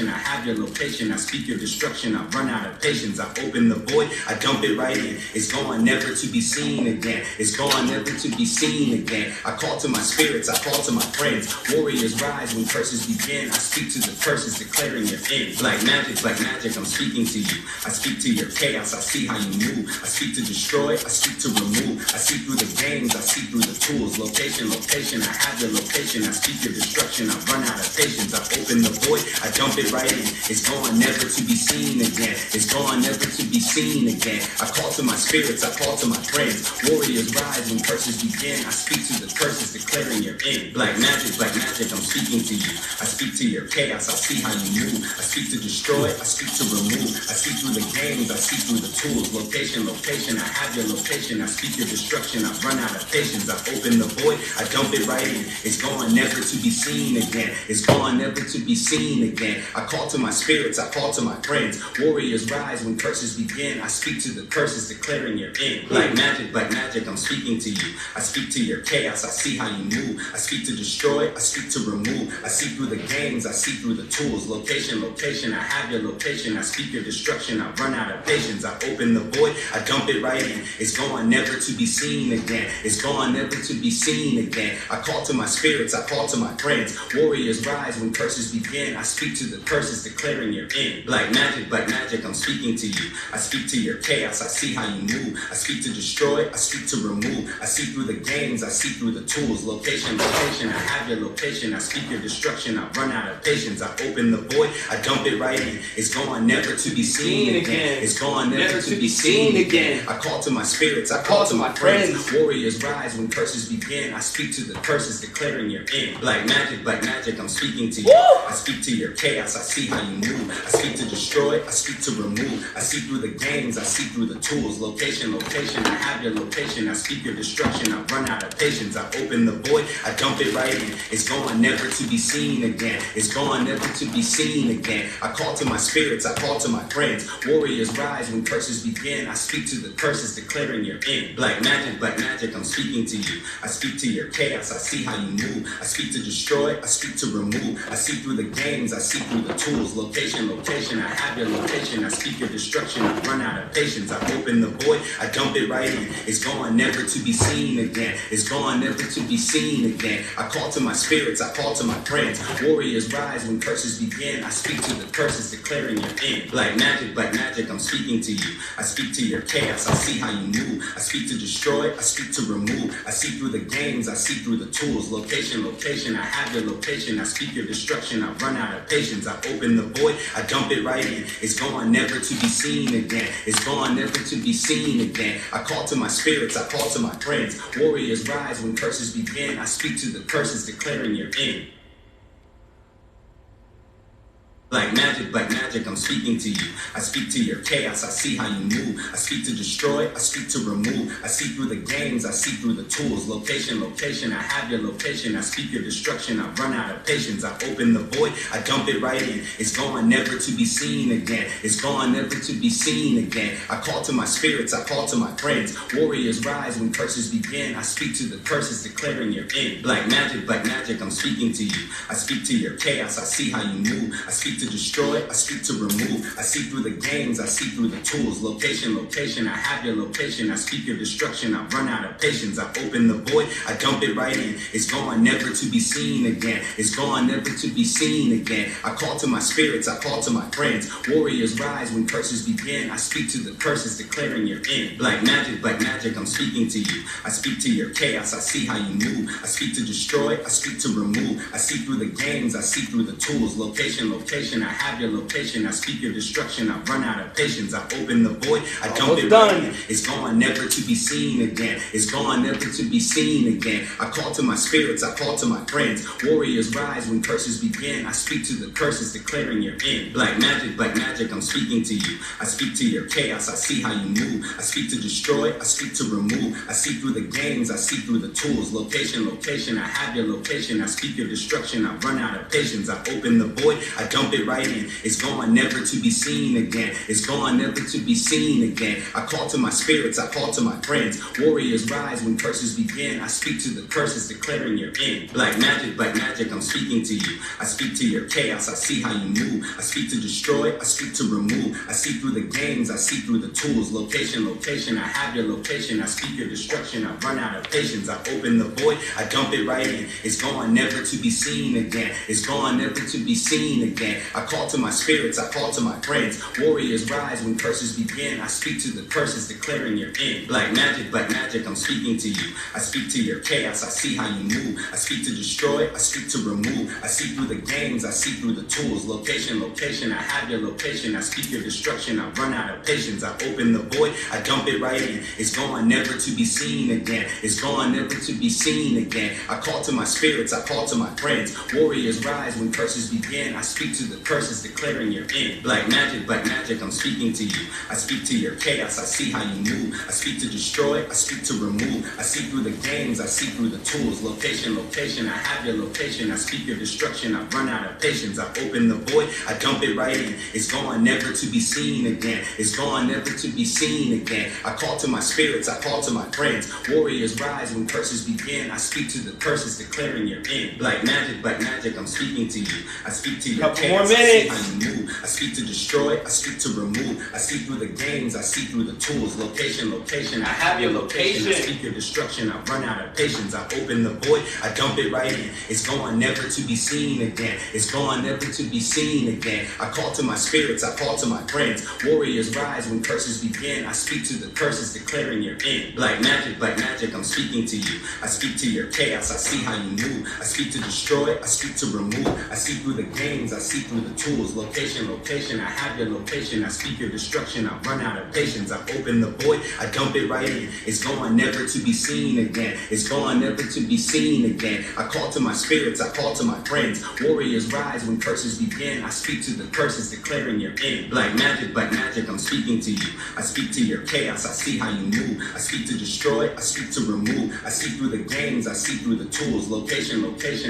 I have your location. I speak your destruction, I run out of patience. I open the void, I dump it right in. It's gone, never to be seen again. It's gone, never to be seen again. I call to my spirits, I call to my friends. Warriors rise when curses begin. I speak to the curses, declaring your end. Black black magic, I'm speaking to you. I speak to your chaos, I see how you move. I speak to destroy, I speak to remove. I see through the games, I see through the tools. Location, location, I have your location. I speak your destruction, I run out of patience. I open the void, I dump it right in. It's gone, never to be seen again. It's gone, never to be seen again. I call to my spirits, I call to my friends. Warriors rise when curses begin. I speak to the curses, declaring your end. Black magic, I'm speaking to you. I speak to your chaos, I see how you move. I speak to destroy, I speak to remove. I see through the games, I see through the tools. Location, location, I have your location. I speak your destruction, I run out of patience. I open the void, I dump it right in. It's gone, never to be seen again. It's gone, never to be seen again. I call to my spirits, I call to my friends. Warriors rise when curses begin. I speak to the curses, declaring your end. Black magic, I'm speaking to you. I speak to your chaos, I see how you move. I speak to destroy, I speak to remove. I see through the games, I see through the tools. Location, location, I have your location. I speak your destruction, I run out of patience. I open the void, I dump it right in. It's gone, never to be seen again. It's gone, never to be seen again. I call to my spirits, I call to my friends. Warriors rise when curses begin. I speak to the curses, declaring your end. Black magic, I'm speaking to you. I speak to your chaos, I see how you move. I speak to destroy, I speak to remove. I see through the games, I see through the tools. Location, location, I have your location. I speak your destruction, I run out of patience. I open the void, I dump it right in. It's gone, never to be seen again. It's gone, never to be seen again. I call to my spirits, I call to my friends. Warriors rise when curses begin. I speak to the curses, declaring your end. Black magic, I'm speaking to you. I speak to your chaos, I see how you move. I speak to destroy, I speak to remove. I see through the games, I see through the tools. Location, location, I have your location. I speak your destruction, I run out of patience. I open the void, I dump it right in. It's gone, never to be seen again. It's gone, never to be seen again. I call to my spirits, I call to my friends. Warriors rise when curses begin. I speak to the curses, declaring your end. Black magic, I'm speaking to you. I speak to your chaos, I see how you move. I speak to destroy, I speak to remove. I see through the games, I see through the tools. Location, location, I have your location. I speak your destruction, I run out of patience. I open the void, I dump it right in. It's gone, never to be seen again. It's gone, never to be seen again. I call to my spirits, I call to my friends. Warriors rise when curses begin. I speak to the curses, declaring your end. Black magic, I'm speaking to you. I speak to your chaos, I see how you move. I speak to destroy, I speak to remove. I see through the games, I see through the tools. Location, location, I have your location. I speak your destruction, I run out of patience. I open the void, I dump it right in. It's gone, never to be seen again. It's gone, never to be seen again. I call to my spirits, I call to my friends. Warriors rise when curses begin. I speak to the curses, declaring your end. Black magic, I'm speaking to you. I speak to your chaos, I see how you move. I speak to destroy, I speak to remove. I see through the games, I see through the tools. Location, location, I have your location. I speak your destruction, I run out of patience. I open the void, I dump it right in. It's gone, never to be seen again. It's gone, never to be seen again. I call to my spirits, I call to my friends. Warriors rise when curses begin. I speak to the curses, declaring your end. Black magic, I'm speaking to you. I speak to your chaos, I see how you move. I speak to destroy, I speak to remove. I see through the games, I see through the tools. Location, location, I have your location. I speak your destruction, I run out of patience. I open the void, I dump it right in. It's gone, never to be seen again. It's gone, never to be seen again. I call to my spirits, I call to my friends. Warriors rise when curses begin. I speak to the curses, declaring your end. Black magic, I'm speaking to you. I speak to your chaos, I see how you move. I speak to destroy, I speak to remove. I see through the games, I see through the tools. Location, location, I have your location. I speak your destruction, I run out of patience. I open the void, I dump it right in. It's gone, never to be seen again. It's gone, never to be seen again. I call to my spirits, I call to my friends. Warriors rise when curses begin. I speak to the curses, declaring your end. Black magic, I'm speaking to you. I speak to your chaos, I see how you move. I speak to destroy, I speak to remove. I see through the games, I see through the tools. Location, location, I have your location. I speak your destruction, I run out of patience. I open the void, I dump it right in. It's gone, never to be seen again. It's gone, never to be seen again. I call to my spirits, I call to my friends. Warriors rise when curses begin. I speak to the curses, declaring your end. Black magic, I'm speaking to you. I speak to your chaos, I see how you move. I speak to destroy, I speak to remove. I see through the games, I see through the tools. Location, location, I have your location. I speak your destruction, I run out of patience. I open the void, I dump it right in. It's gone, never to be seen again. It's gone, never to be seen again. I call to my spirits, I call to my friends. Warriors rise when curses begin. I speak to the curses, declaring your end. Black magic, I'm speaking to you. I speak to your chaos, I see how you move. I speak to destroy, I speak to remove. I see through the games, I see through the tools. Location, I have your location. I speak your destruction, I run out of patience. I open the void, I dump it right in. It's gone, never to be seen again. It's gone, never to be seen again. I call to my spirits, I call to my friends. Warriors rise when curses begin. I speak to the curses, declaring your end. Black magic, I'm speaking to you. I speak to your chaos, I see how you move. I speak to destroy, I speak to remove. I see through the games, I see through the tools. Location, I have your location. I speak your destruction, I run out of patience. I open the void, I dump it right in. It's gone, never to be seen again. It's gone, never to be seen again. I call to my spirits, I call to my friends. Warriors rise when curses begin. I speak to the curses, declaring your end. Black magic, I'm speaking to you. I speak to your chaos, I see how you move. I speak to destroy, I speak to remove. I see through the games, I see through the tools. Location, I have your location. I speak your destruction, I run out of patience. I open the void, I dump it right in. It's gone, never to be seen again. It's gone, never to be seen again. I call to my spirits, I call to my friends. Warriors rise when curses begin. I speak to the curses, declaring your end. Black magic, I'm speaking to you. I speak to your chaos, I see how you move. I speak to destroy, I speak to remove. I see through the games, I see through the tools. Location, I have your location. I speak your destruction, I run out of patience. I open the void, I dump it right in. It's gone, never to be seen again. It's gone, never to be seen again. I call to my spirits, I call to my friends. Warriors rise when curses begin. I speak to the curses, declaring your end. Black magic, I'm speaking to you. I speak to your chaos, I see how you move. I speak to destroy, I speak to remove. I see through the games, I see through the tools. Location,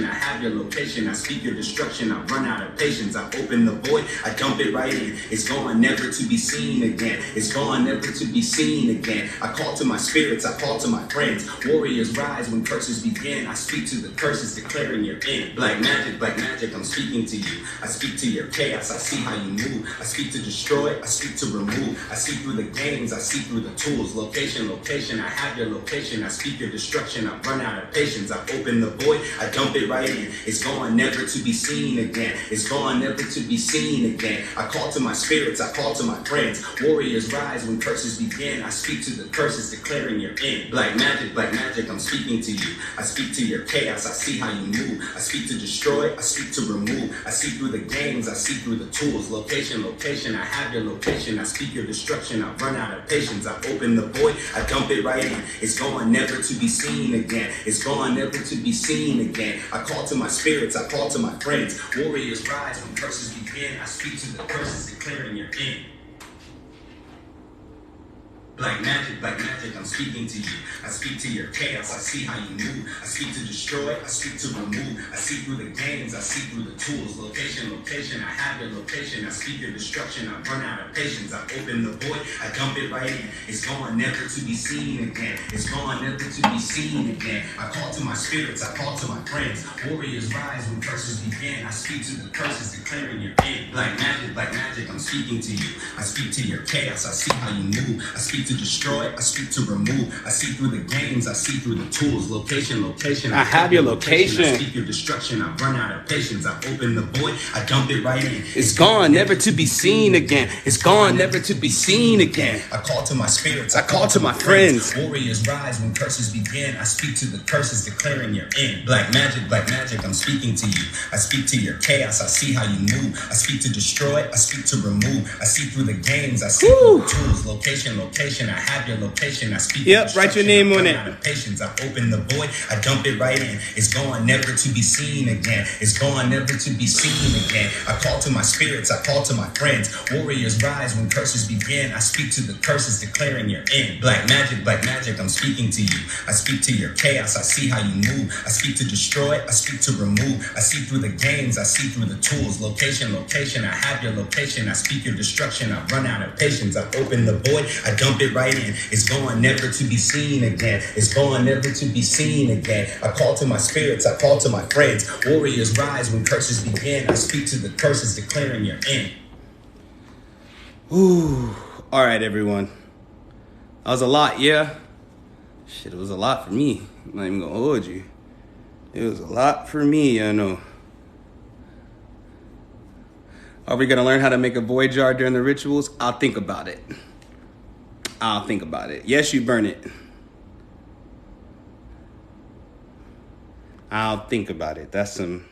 I have your location. I speak your destruction, I run out of patience. I open the void, I dump it right in. It's gone, never to be seen again. It's gone, never to be seen again. I call to my spirits, I call to my friends. Warriors rise when curses begin. I speak to the curses, declaring your end. Black magic, I'm speaking to you. I speak to your chaos, I see how you move. I speak to destroy, I speak to remove. I see through the games, I see through the tools. Location, I have your location. I speak your destruction, I run out of patience. I open the void, I dump it right in. It's gone, never to be seen again. It's gone, never to be seen again. I call to my spirits, I call to my friends. Warriors rise when curses begin. I speak to the curses, declaring your end. Black magic, I'm speaking to you. I speak to your chaos, I see how you move. I speak to destroy, I speak to remove. I see through the games, I see through the tools. Location, I have your location. I speak your destruction, I run out of patience. I open the void, I dump it right in. It's gone, never to be seen again. It's gone, never to be seen again. I call to my spirits, I call to my friends. Warriors rise when curses begin. I speak to the curses, declaring your end. Black magic, I'm speaking to you. I speak to your chaos, I see how you move. I speak to destroy, I speak to remove. I see through the games, I see through the tools. Location, I have your location. I speak your destruction, I run out of patience. I open the void, I dump it right in. It's gone, never to be seen again. It's gone, never to be seen again. I call to my spirits, I call to my friends. Warriors rise when curses begin. I speak to the curses, declaring your end. Black magic, I'm speaking to you. I speak to your chaos, I see how you move. I speak to destroy, I speak to remove. I see through the games, I see through the tools. Location, I have your location. I speak your destruction, I run out of patience. I open the void, I dump it right in. It's gone, never to be seen again. It's gone, never to be seen again. I call to my spirits, I call to my friends. Warriors rise when curses begin. I speak to the curses, declaring your end. Black magic, I'm speaking to you. I speak to your chaos, I see how you move. I speak to destroy, I speak to remove. I see through the games, I see through the tools. Location, I have your location. I speak. Yep, write your name on it. Patience, I open the void, I dump it right in. It's gone, never to be seen again. It's gone, never to be seen again. I call to my spirits, I call to my friends. Warriors rise when curses begin. I speak to the curses, declaring your end. Black magic, I'm speaking to you. I speak to your chaos, I see how you move. I speak to destroy, I speak to remove. I see through the games, I see through the tools. Location, I have your location. I speak your destruction, I run out of patience. I open the void, I dump it right in. It's gone, never to be seen again. It's gone, never to be seen again. I call to my spirits, I call to my friends. Warriors rise when curses begin. I speak to the curses, declaring your end. Ooh. All right, everyone. That was a lot, yeah? Shit, it was a lot for me. I'm not even gonna hold you. It was a lot for me, I know. Are we going to learn how to make a void jar during the rituals? I'll think about it. I'll think about it. Yes, you burn it. I'll think about it. That's some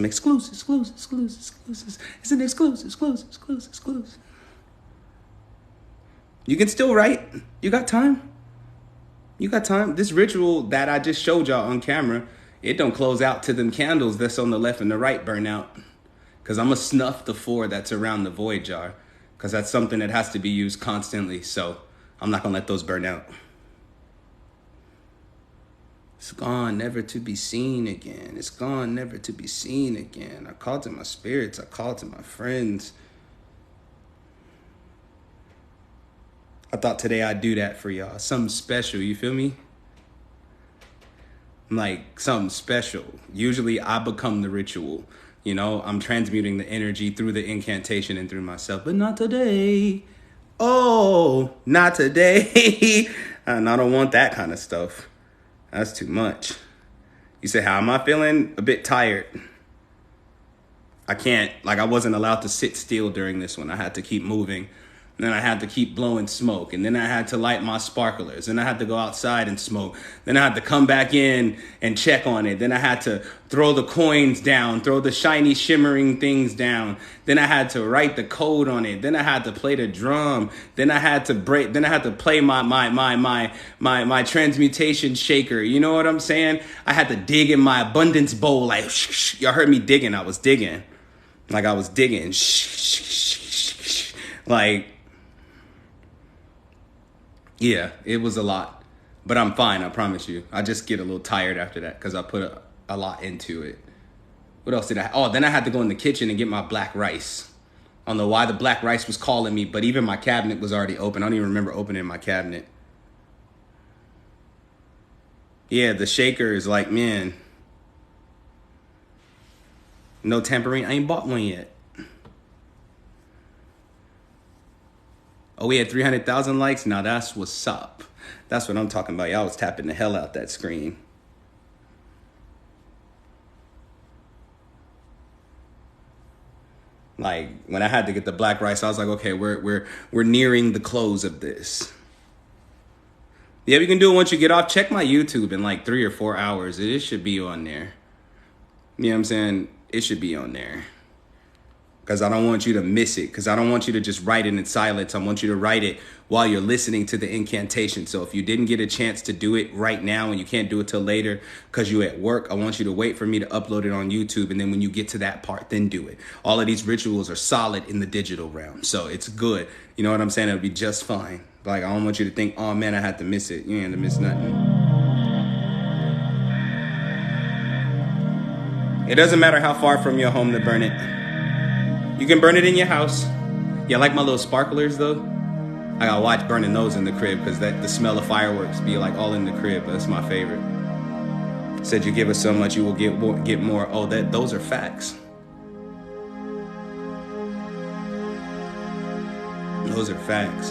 exclusive. It's an exclusive. You can still write. You got time. This ritual that I just showed y'all on camera, it don't close out to them candles that's on the left and the right burn out. Because I'm going to snuff the 4 that's around the void jar. Because that's something that has to be used constantly. So I'm not going to let those burn out. It's gone, never to be seen again. It's gone, never to be seen again. I called to my spirits. I called to my friends. I thought today I'd do that for y'all. Something special, you feel me? Like something special. Usually I become the ritual. You know, I'm transmuting the energy through the incantation and through myself. But not today. Oh, not today. And I don't want that kind of stuff. That's too much. You say, how am I feeling? A bit tired. I wasn't allowed to sit still during this one. I had to keep moving. And then I had to keep blowing smoke. And then I had to light my sparklers. Then I had to go outside and smoke. Then I had to come back in and check on it. Then I had to throw the coins down, throw the shiny shimmering things down. Then I had to write the code on it. Then I had to play the drum. Then I had to play my transmutation shaker. You know what I'm saying? I had to dig in my abundance bowl. Like, y'all heard me digging. I was digging. Like I was digging. Like, yeah, it was a lot, but I'm fine. I promise you. I just get a little tired after that because I put a lot into it. What else did I? Oh, then I had to go in the kitchen and get my black rice. I don't know why the black rice was calling me, but even my cabinet was already open. I don't even remember opening my cabinet. Yeah, the shaker is like, man, no tambourine. I ain't bought one yet. Oh, we had 300,000 likes? Now that's what's up. That's what I'm talking about. Y'all was tapping the hell out that screen. Like when I had to get the black rice, I was like, okay, we're nearing the close of this. Yeah, we can do it once you get off. Check my YouTube in like 3 or 4 hours. It should be on there. You know what I'm saying? It should be on there. Because I don't want you to miss it. Because I don't want you to just write it in silence. I want you to write it while you're listening to the incantation. So if you didn't get a chance to do it right now and you can't do it till later because you're at work, I want you to wait for me to upload it on YouTube. And then when you get to that part, then do it. All of these rituals are solid in the digital realm. So it's good. You know what I'm saying? It'll be just fine. Like, I don't want you to think, oh, man, I had to miss it. You ain't had to miss nothing. It doesn't matter how far from your home to burn it. You can burn it in your house. Yeah, I like my little sparklers, though. I gotta watch burning those in the crib because the smell of fireworks be like all in the crib. That's my favorite. Said you give us so much, you will get more. Oh, those are facts. Those are facts.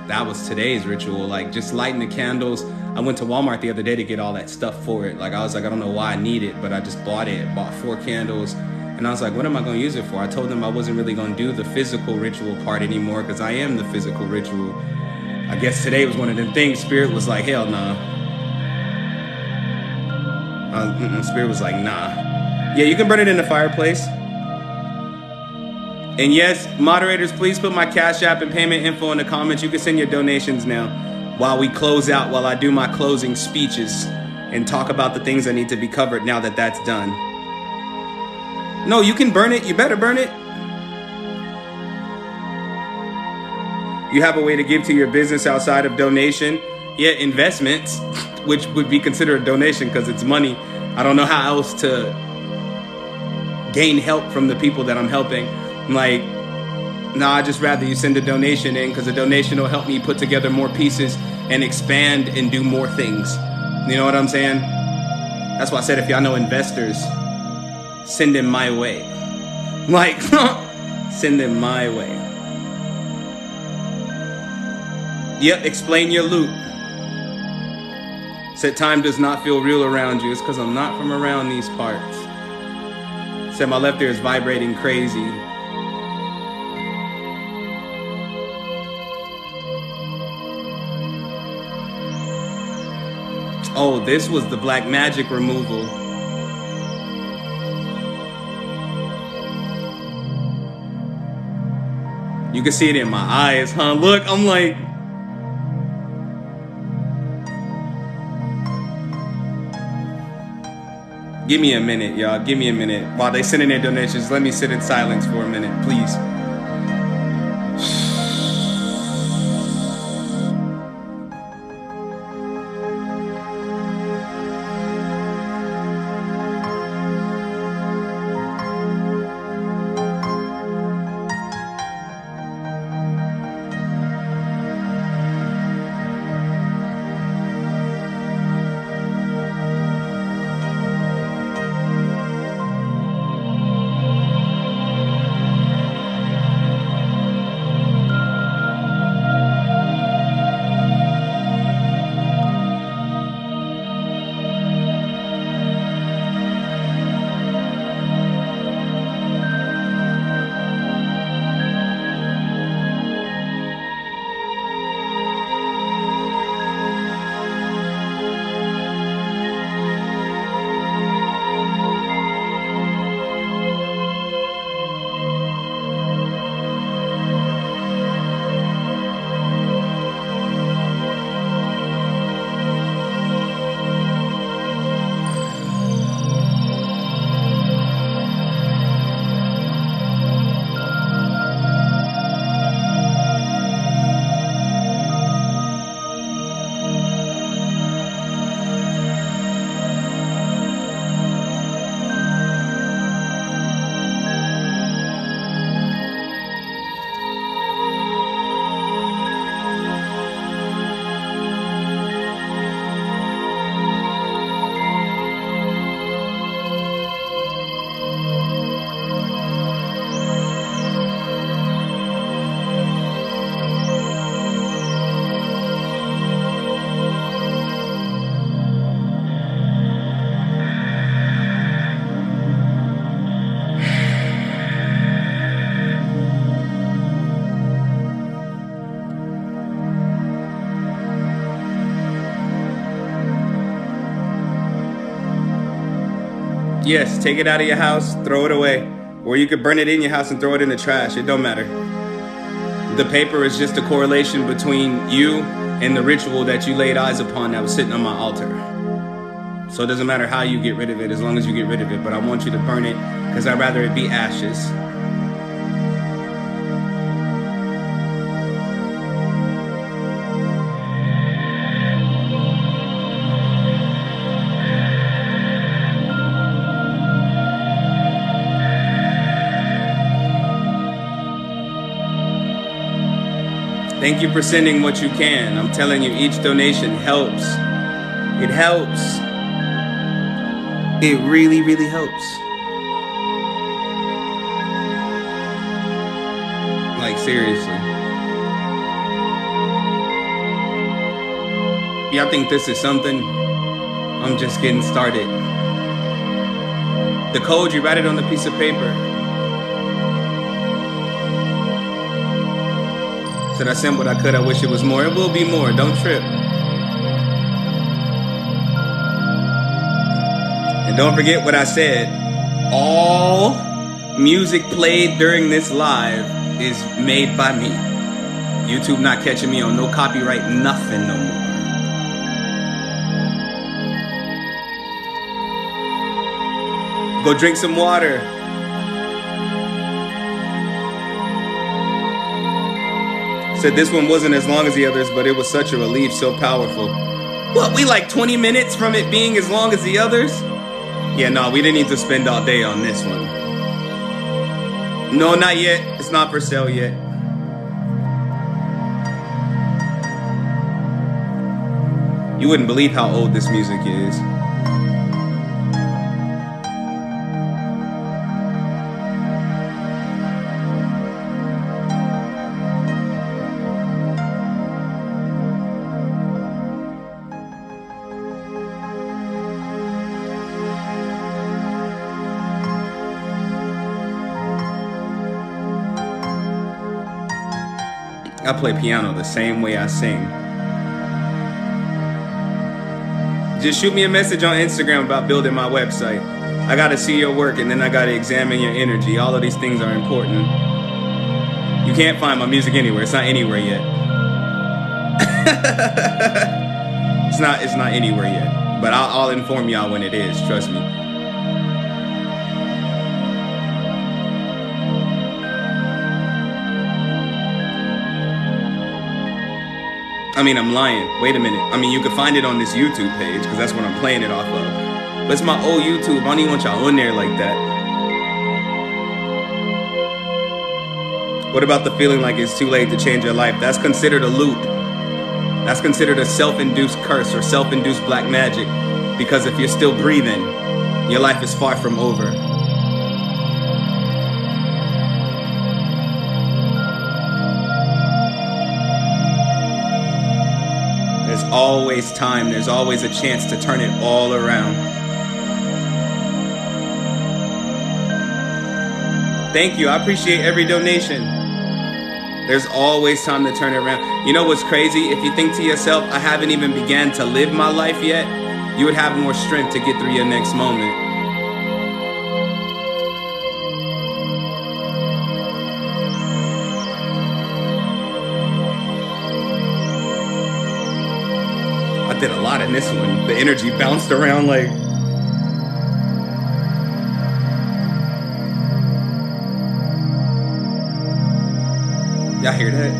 That was today's ritual. Like just lighting the candles. I went to Walmart the other day to get all that stuff for it. Like I was like, I don't know why I need it, but I just bought it. Bought 4 candles. And I was like, what am I going to use it for? I told them I wasn't really going to do the physical ritual part anymore because I am the physical ritual. I guess today was one of them things. Spirit was like, hell nah. Spirit was like, nah. Yeah, you can burn it in the fireplace. And yes, moderators, please put my Cash App and payment info in the comments. You can send your donations now while we close out, while I do my closing speeches and talk about the things that need to be covered now that that's done. No, you can burn it. You better burn it. You have a way to give to your business outside of donation. Yeah, investments, which would be considered a donation because it's money. I don't know how else to gain help from the people that I'm helping. Like, I'd just rather you send a donation in because a donation will help me put together more pieces and expand and do more things. You know what I'm saying? That's why I said if y'all know investors, send them my way. Like, send them my way. Yep, explain your loot. Said time does not feel real around you. It's because I'm not from around these parts. Said my left ear is vibrating crazy. Oh, this was the black magic removal. You can see it in my eyes, huh? Look, I'm like... Give me a minute, y'all. Give me a minute. While they send in their donations, let me sit in silence for a minute, please. Yes, take it out of your house, throw it away. Or you could burn it in your house and throw it in the trash. It don't matter. The paper is just a correlation between you and the ritual that you laid eyes upon that was sitting on my altar. So it doesn't matter how you get rid of it as long as you get rid of it. But I want you to burn it because I'd rather it be ashes. Thank you for sending what you can. I'm telling you, each donation helps. It helps. It really, really helps. Like, seriously. Y'all think this is something? I'm just getting started. The code, you write it on the piece of paper. Said I sent what I could, I wish it was more. It will be more, don't trip. And don't forget what I said. All music played during this live is made by me. YouTube not catching me on no copyright, nothing no more. Go drink some water. Said this one wasn't as long as the others, but it was such a relief, so powerful. What, we like 20 minutes from it being as long as the others? Yeah, no, we didn't need to spend all day on this one. No, not yet. It's not for sale yet. You wouldn't believe how old this music is. I play piano the same way I sing. Just shoot me a message on Instagram about building my website. I gotta see your work, and then I gotta examine your energy. All of these things are important. You can't find my music anywhere. It's not anywhere yet. It's not anywhere yet. But I'll inform y'all when it is. Trust me. I mean, I'm lying. Wait a minute. I mean, you can find it on this YouTube page because that's what I'm playing it off of. But it's my old YouTube. I don't even want y'all on there like that. What about the feeling like it's too late to change your life? That's considered a loop. That's considered a self-induced curse or self-induced black magic. Because if you're still breathing, your life is far from over. There's always time. There's always a chance to turn it all around. Thank you. I appreciate every donation. There's always time to turn it around. You know what's crazy? If you think to yourself, I haven't even began to live my life yet, you would have more strength to get through your next moment. I did a lot in this one. The energy bounced around like... Y'all hear that?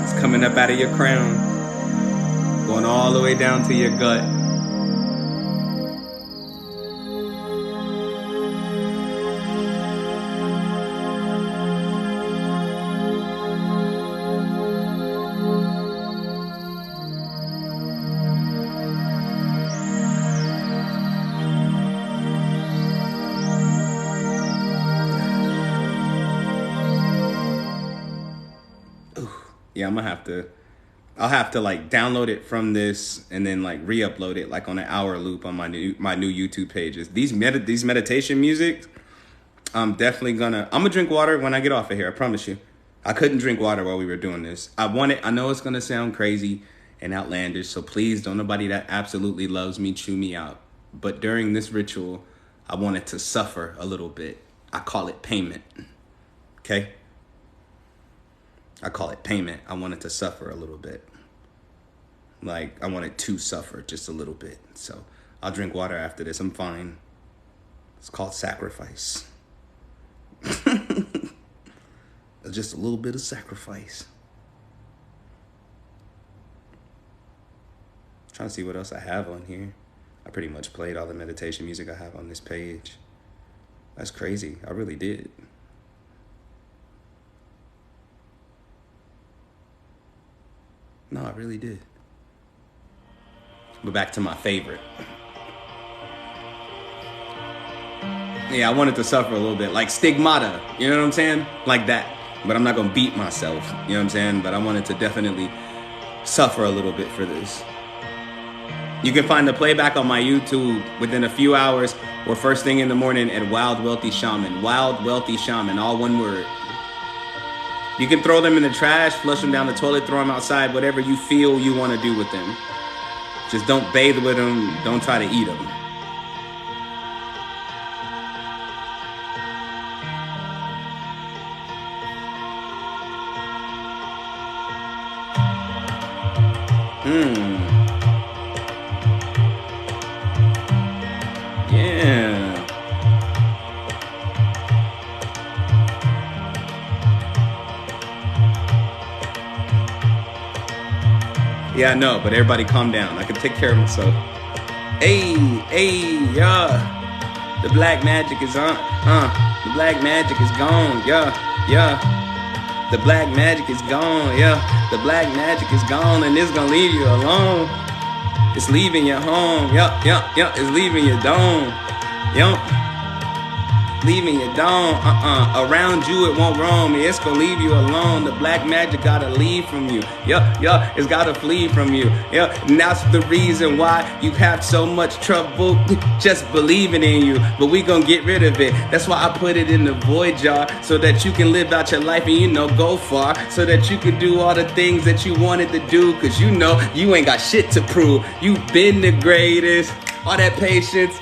It's coming up out of your crown, going all the way down to your gut. Yeah, I'll have to like download it from this and then like re-upload it like on an hour loop on my new YouTube pages. These meditation music, I'm gonna drink water when I get off of here. I promise you. I couldn't drink water while we were doing this. I know it's gonna sound crazy and outlandish, so please don't nobody that absolutely loves me chew me out. But during this ritual, I wanted to suffer a little bit. I call it payment. Okay? I call it payment. I wanted to suffer a little bit. Like, I wanted to suffer just a little bit. So I'll drink water after this. I'm fine. It's called sacrifice. Just a little bit of sacrifice. I'm trying to see what else I have on here. I pretty much played all the meditation music I have on this page. That's crazy. I really did. No, I really did. But back to my favorite. Yeah, I wanted to suffer a little bit. Like stigmata, you know what I'm saying? Like that. But I'm not going to beat myself, you know what I'm saying? But I wanted to definitely suffer a little bit for this. You can find the playback on my YouTube within a few hours or first thing in the morning at Wild Wealthy Shaman. Wild Wealthy Shaman, all one word. You can throw them in the trash, flush them down the toilet, throw them outside, whatever you feel you want to do with them. Just don't bathe with them. Don't try to eat them. Yeah. Yeah, I know, but everybody calm down. I can take care of myself. Hey, yeah. The black magic is on. The black magic is gone. Yeah. The black magic is gone. Yeah. The black magic is gone, and it's gonna leave you alone. It's leaving your home. Yup. It's leaving your dome. Yup. leaving you don't. Around you it won't roam. It's gonna leave you alone. The black magic gotta leave from you. It's gotta flee from you. And that's the reason why you have so much trouble just believing in you. But we gonna get rid of it. That's why I put it in the void jar, so that you can live out your life and go far, so that you can do all the things that you wanted to do, cause you ain't got shit to prove. You've been the greatest. All that patience,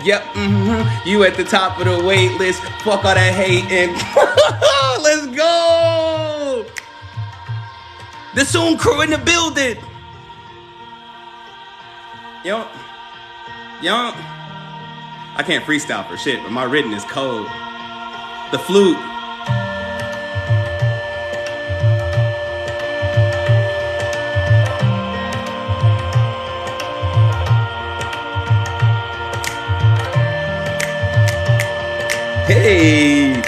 you at the top of the wait list. Fuck all that hating. Let's go. The Soon crew in the building. Yo, I can't freestyle for shit, but my written is cold. The flute. Hey!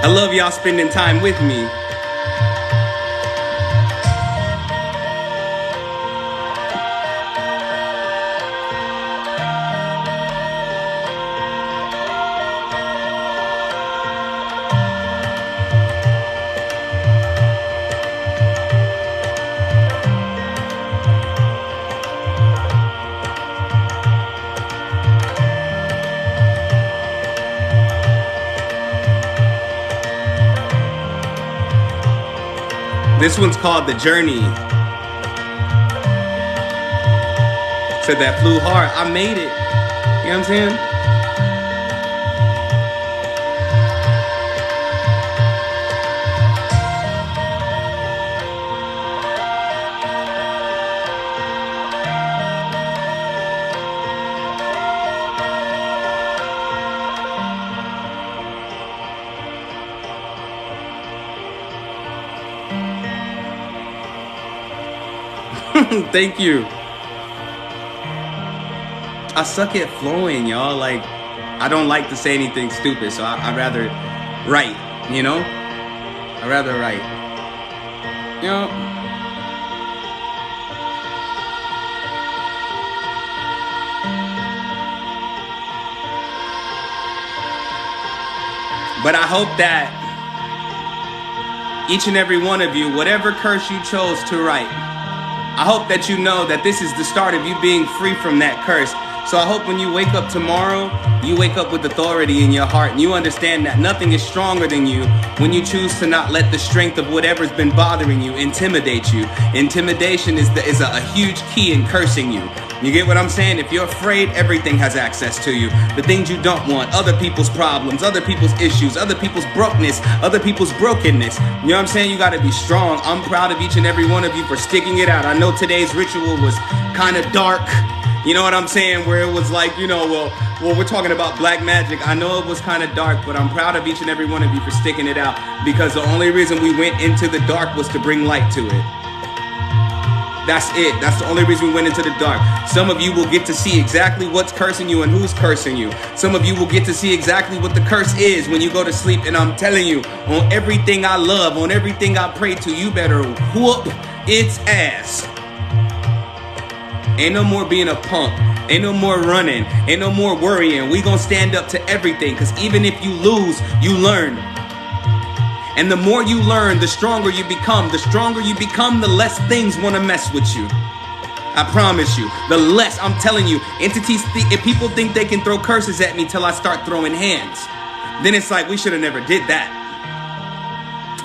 I love y'all spending time with me. This one's called The Journey. Said that flew hard. I made it. You know what I'm saying? Thank you. I suck at flowing, y'all. Like, I don't like to say anything stupid, so I'd rather write, I'd rather write. But I hope that each and every one of you, whatever curse you chose to write, I hope that you know that this is the start of you being free from that curse. So I hope when you wake up tomorrow, you wake up with authority in your heart and you understand that nothing is stronger than you when you choose to not let the strength of whatever's been bothering you intimidate you. Intimidation is a huge key in cursing you. You get what I'm saying? If you're afraid, everything has access to you. The things you don't want, other people's problems, other people's issues, other people's brokenness, other people's brokenness. You know what I'm saying? You gotta be strong. I'm proud of each and every one of you for sticking it out. I know today's ritual was kind of dark. You know what I'm saying? Where it was like, well, we're talking about black magic. I know it was kind of dark, but I'm proud of each and every one of you for sticking it out, because the only reason we went into the dark was to bring light to it. That's it. That's the only reason we went into the dark. Some of you will get to see exactly what's cursing you and who's cursing you. Some of you will get to see exactly what the curse is when you go to sleep. And I'm telling you, on everything I love, on everything I pray to, you better whoop its ass. Ain't no more being a punk. Ain't no more running. Ain't no more worrying. We gonna stand up to everything, because even if you lose, you learn. And the more you learn, the stronger you become. The stronger you become, the less things want to mess with you. I promise you. The less, I'm telling you, entities, if people think they can throw curses at me till I start throwing hands, then it's like, we should have never did that.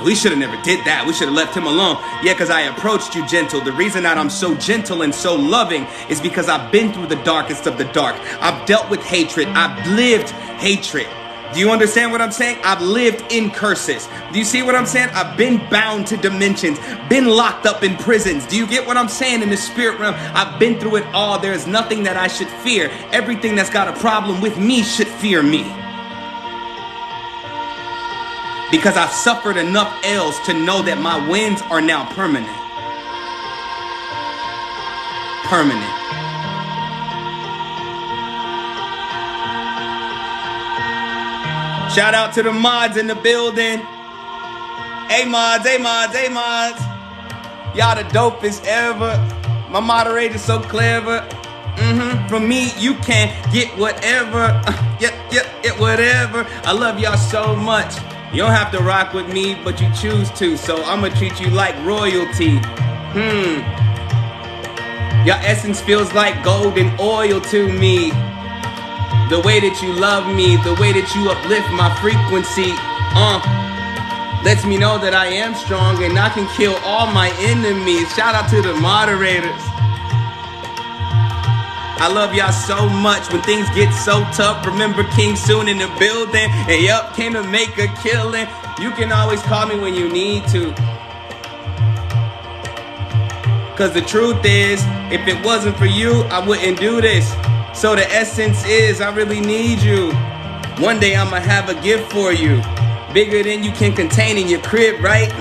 We should have never did that. We should have left him alone. Yeah, because I approached you gentle. The reason that I'm so gentle and so loving is because I've been through the darkest of the dark. I've dealt with hatred. I've lived hatred. Do you understand what I'm saying? I've lived in curses. Do you see what I'm saying? I've been bound to dimensions, been locked up in prisons. Do you get what I'm saying? In the spirit realm, I've been through it all. There is nothing that I should fear. Everything that's got a problem with me should fear me. Because I've suffered enough ills to know that my wins are now permanent. Permanent. Shout out to the mods in the building. Hey mods, hey mods, hey mods. Y'all the dopest ever. My moderator's so clever. From me, you can get whatever. Whatever. I love y'all so much. You don't have to rock with me, but you choose to. So I'ma treat you like royalty. Your essence feels like golden oil to me. The way that you love me, the way that you uplift my frequency, lets me know that I am strong and I can kill all my enemies. Shout out to the moderators. I love y'all so much. When things get so tough, remember King Soon in the building. And yup, came to make a killing. You can always call me when you need to. Cause the truth is, if it wasn't for you, I wouldn't do this. So the essence is, I really need you. One day I'ma have a gift for you. Bigger than you can contain in your crib, right?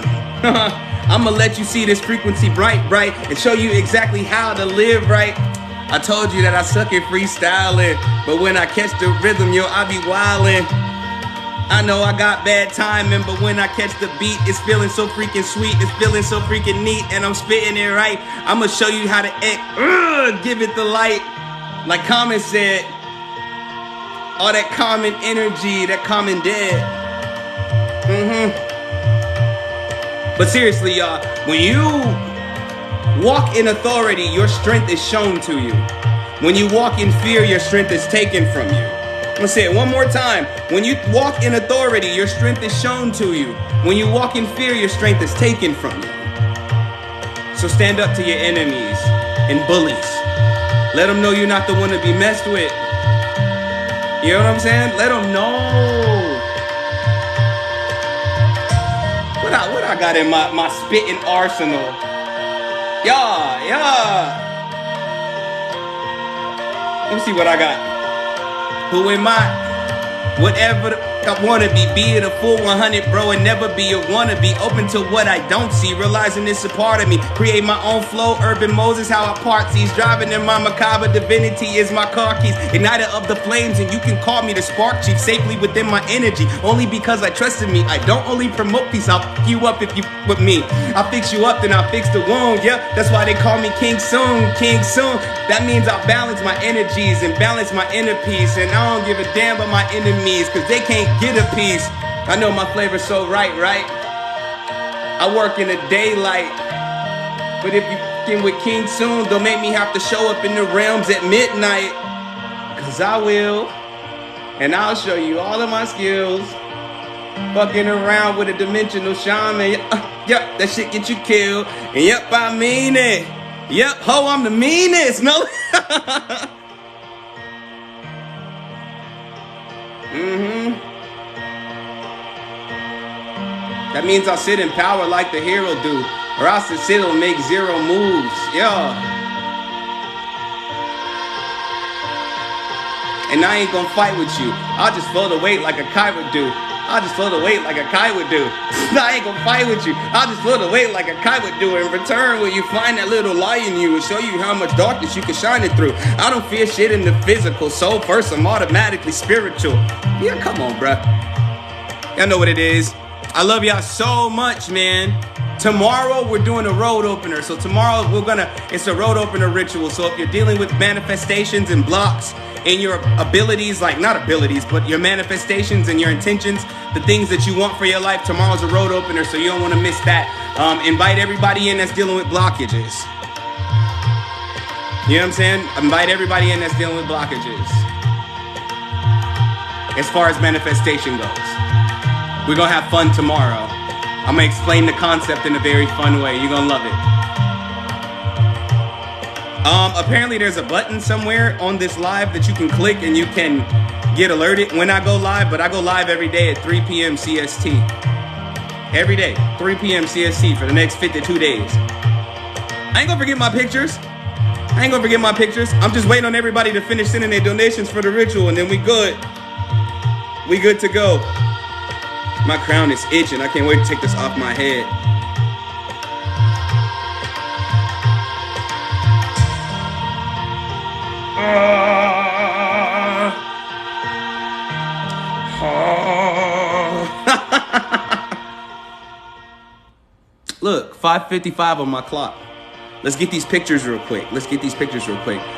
I'ma let you see this frequency bright, and show you exactly how to live right. I told you that I suck at freestyling, but when I catch the rhythm, yo, I be wildin'. I know I got bad timing, but when I catch the beat, it's feeling so freaking sweet, it's feeling so freaking neat, and I'm spitting it right. I'ma show you how to give it the light. Like Common said, all that common energy, that common dead. But seriously, y'all, when you walk in authority, your strength is shown to you. When you walk in fear, your strength is taken from you. I'm gonna say it one more time. When you walk in authority, your strength is shown to you. When you walk in fear, your strength is taken from you. So stand up to your enemies and bullies. Let them know you're not the one to be messed with. You know what I'm saying? Let them know. What I got in my spitting arsenal? Yeah. Let me see what I got. Who am I? Whatever I wanna be it a full 100, bro, and never be a wannabe. Open to what I don't see, realizing it's a part of me. Create my own flow, urban Moses, how I part these. Driving in my macabre divinity is my car keys. Igniter of the flames, and you can call me the spark chief. Safely within my energy, only because I trusted me. I don't only promote peace, I'll f you up if you with me. I'll fix you up, then I'll fix the wound. Yeah, that's why they call me King Soon, King Soon. That means I'll balance my energies and balance my inner peace. And I don't give a damn about my enemies, cause they can't get a piece. I know my flavor's so right? I work in the daylight, but if you f***ing with King Soon, don't make me have to show up in the realms at midnight. Cause I will, and I'll show you all of my skills. Fucking around with a dimensional shaman, yep, that shit get you killed. And yep, I mean it. Yep, ho, I'm the meanest, no? That means I'll sit in power like the hero do, or else the sit will make zero moves. Yeah. And I ain't gonna fight with you. I'll just float away like a kite would do. I ain't gonna fight with you. I'll just float away like a kite would do. In return, will you find that little light in you and show you how much darkness you can shine it through? I don't fear shit in the physical. Soul first, I'm automatically spiritual. Yeah, come on, bruh. Y'all know what it is. I love y'all so much, man. Tomorrow we're doing a road opener. So tomorrow it's a road opener ritual. So if you're dealing with manifestations and blocks in your abilities, like not abilities, but your manifestations and your intentions, the things that you want for your life, tomorrow's a road opener. So you don't want to miss that. Invite everybody in that's dealing with blockages. You know what I'm saying? Invite everybody in that's dealing with blockages. As far as manifestation goes. We're gonna have fun tomorrow. I'm gonna explain the concept in a very fun way. You're gonna love it. Apparently there's a button somewhere on this live that you can click and you can get alerted when I go live, but I go live every day at 3 p.m. CST. Every day, 3 p.m. CST for the next 52 days. I ain't gonna forget my pictures. I'm just waiting on everybody to finish sending their donations for the ritual, and then we good. We good to go. My crown is itching. I can't wait to take this off my head. Look, 5:55 on my clock. Let's get these pictures real quick.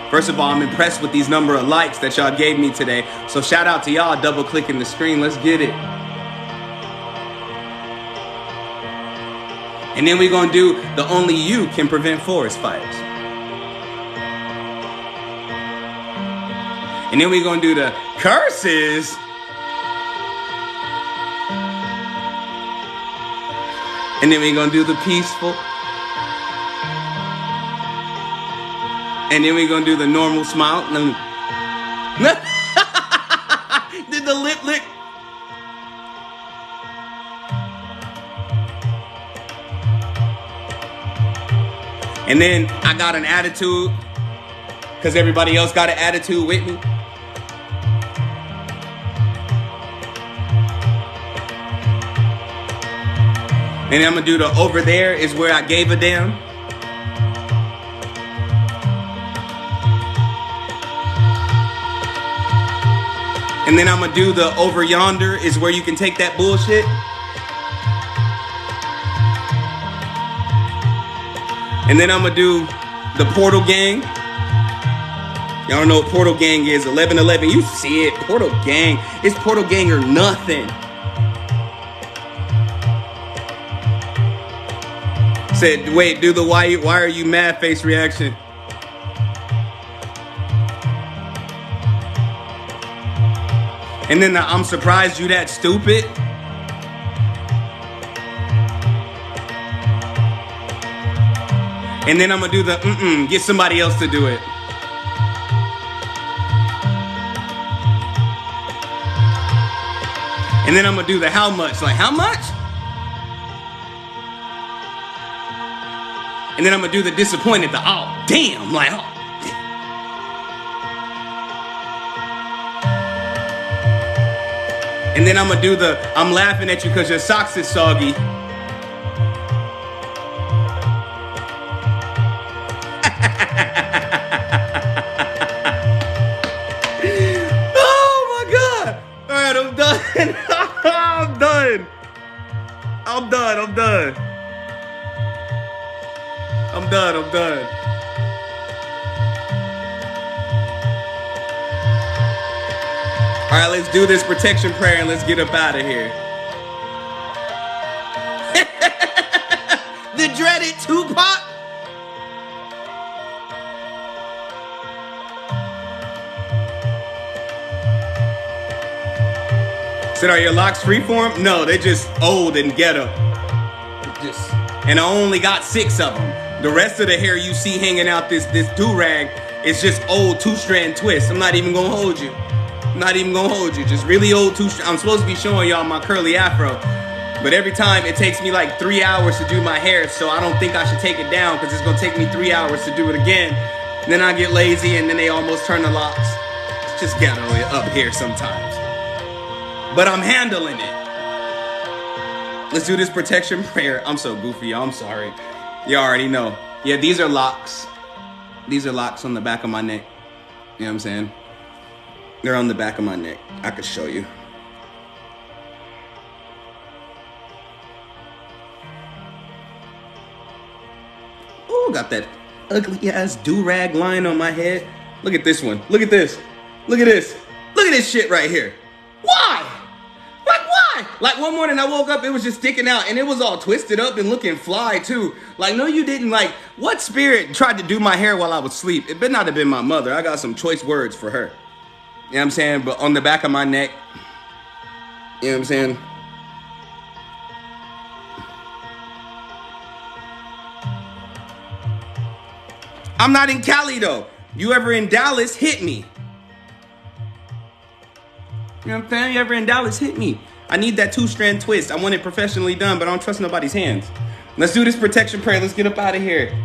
First of all, I'm impressed with these number of likes that y'all gave me today. So shout out to y'all double clicking the screen. Let's get it. And then we're going to do the only you can prevent forest fires. And then we're going to do the curses. And then we're going to do the peaceful. And then we're going to do the normal smile. Did the lip lick. And then I got an attitude because everybody else got an attitude with me. And then I'm going to do the over there is where I gave a damn. And then I'm going to do the over yonder is where you can take that bullshit. And then I'm going to do the Portal Gang. Y'all don't know what Portal Gang is. 1111. You see it. Portal Gang. It's Portal Gang or nothing. Said, wait, do the why are you mad face reaction. And then the I'm surprised you that stupid. And then I'm going to do the get somebody else to do it. And then I'm going to do the how much. Like, how much? And then I'm going to do the disappointed. The oh, damn. Like, oh. And then I'm going to do the I'm laughing at you because your socks is soggy. I'm done. All right, let's do this protection prayer and let's get up out of here. The dreaded Tupac. Said, are your locks freeform? No, they're just old and ghetto. And I only got 6 of them. The rest of the hair you see hanging out this do-rag is just old 2-strand twists. I'm not even gonna hold you. Just really old 2-strand. I'm supposed to be showing y'all my curly afro, but every time it takes me like 3 hours to do my hair, so I don't think I should take it down because it's gonna take me 3 hours to do it again. Then I get lazy and then they almost turn to locks. It's just ghetto up here sometimes. But I'm handling it. Let's do this protection prayer. I'm so goofy, y'all. I'm sorry. You already know. Yeah, these are locks. These are locks on the back of my neck. You know what I'm saying? They're on the back of my neck. I could show you. Oh, got that ugly ass do-rag line on my head. Look at this one. Look at this. Look at this. Look at this shit right here. Why? Like, why? Like, one morning I woke up, it was just sticking out, and it was all twisted up and looking fly, too. Like, no, you didn't. Like, what spirit tried to do my hair while I was asleep? It better not have been my mother. I got some choice words for her. You know what I'm saying? But on the back of my neck, you know what I'm saying? I'm not in Cali, though. You ever in Dallas, hit me. You know what I'm saying? You ever in Dallas, hit me. I need that 2-strand twist. I want it professionally done, but I don't trust nobody's hands. Let's do this protection prayer. Let's get up out of here.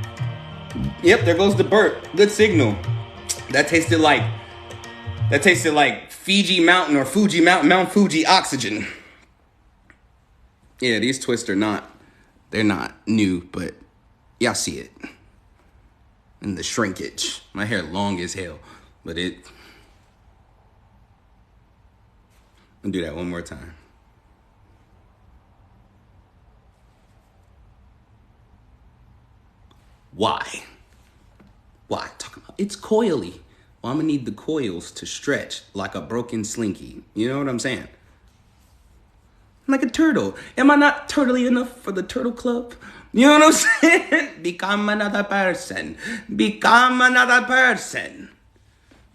Yep, there goes the burp. Good signal. That tasted like Fiji Mountain or Fuji Mountain, Mount Fuji oxygen. Yeah, these twists are they're not new, but y'all see it. And the shrinkage. My hair long as hell, but I'll do that one more time. Why? Why? Talking about it's coily. Well, I'm gonna need the coils to stretch like a broken slinky. You know what I'm saying? Like a turtle. Am I not turtly enough for the turtle club? You know what I'm saying? Become another person. Become another person.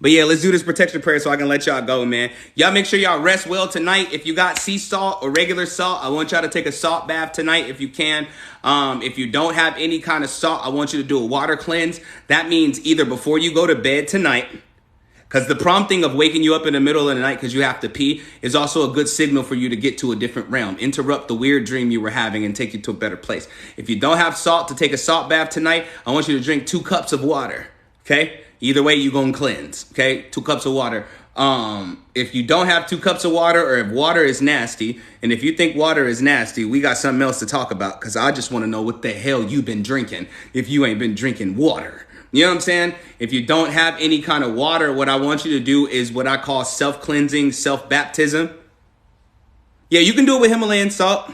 But yeah, let's do this protection prayer so I can let y'all go, man. Y'all make sure y'all rest well tonight. If you got sea salt or regular salt, I want y'all to take a salt bath tonight if you can. If you don't have any kind of salt, I want you to do a water cleanse. That means either before you go to bed tonight, because the prompting of waking you up in the middle of the night because you have to pee is also a good signal for you to get to a different realm. Interrupt the weird dream you were having and take you to a better place. If you don't have salt to take a salt bath tonight, I want you to drink 2 cups of water, okay? Either way, you're going to cleanse, okay? 2 cups of water. If you don't have 2 cups of water, or if water is nasty, and if you think water is nasty, we got something else to talk about, because I just want to know what the hell you've been drinking if you ain't been drinking water. You know what I'm saying? If you don't have any kind of water, what I want you to do is what I call self-cleansing, self-baptism. Yeah, you can do it with Himalayan salt.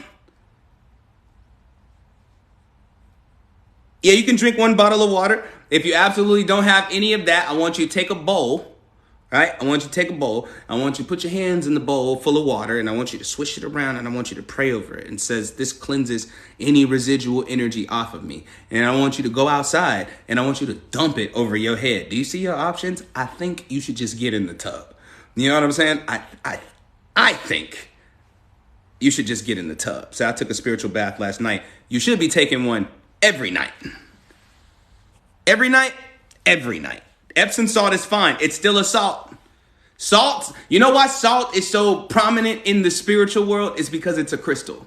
Yeah, you can drink 1 bottle of water. If you absolutely don't have any of that, I want you to take a bowl, right? I want you to take a bowl. I want you to put your hands in the bowl full of water, and I want you to swish it around, and I want you to pray over it. And says, this cleanses any residual energy off of me. And I want you to go outside, and I want you to dump it over your head. Do you see your options? I think you should just get in the tub. You know what I'm saying? I think you should just get in the tub. So I took a spiritual bath last night. You should be taking one every night. Every night? Every night. Epsom salt is fine. It's still a salt. Salt, you know why salt is so prominent in the spiritual world? It's because it's a crystal.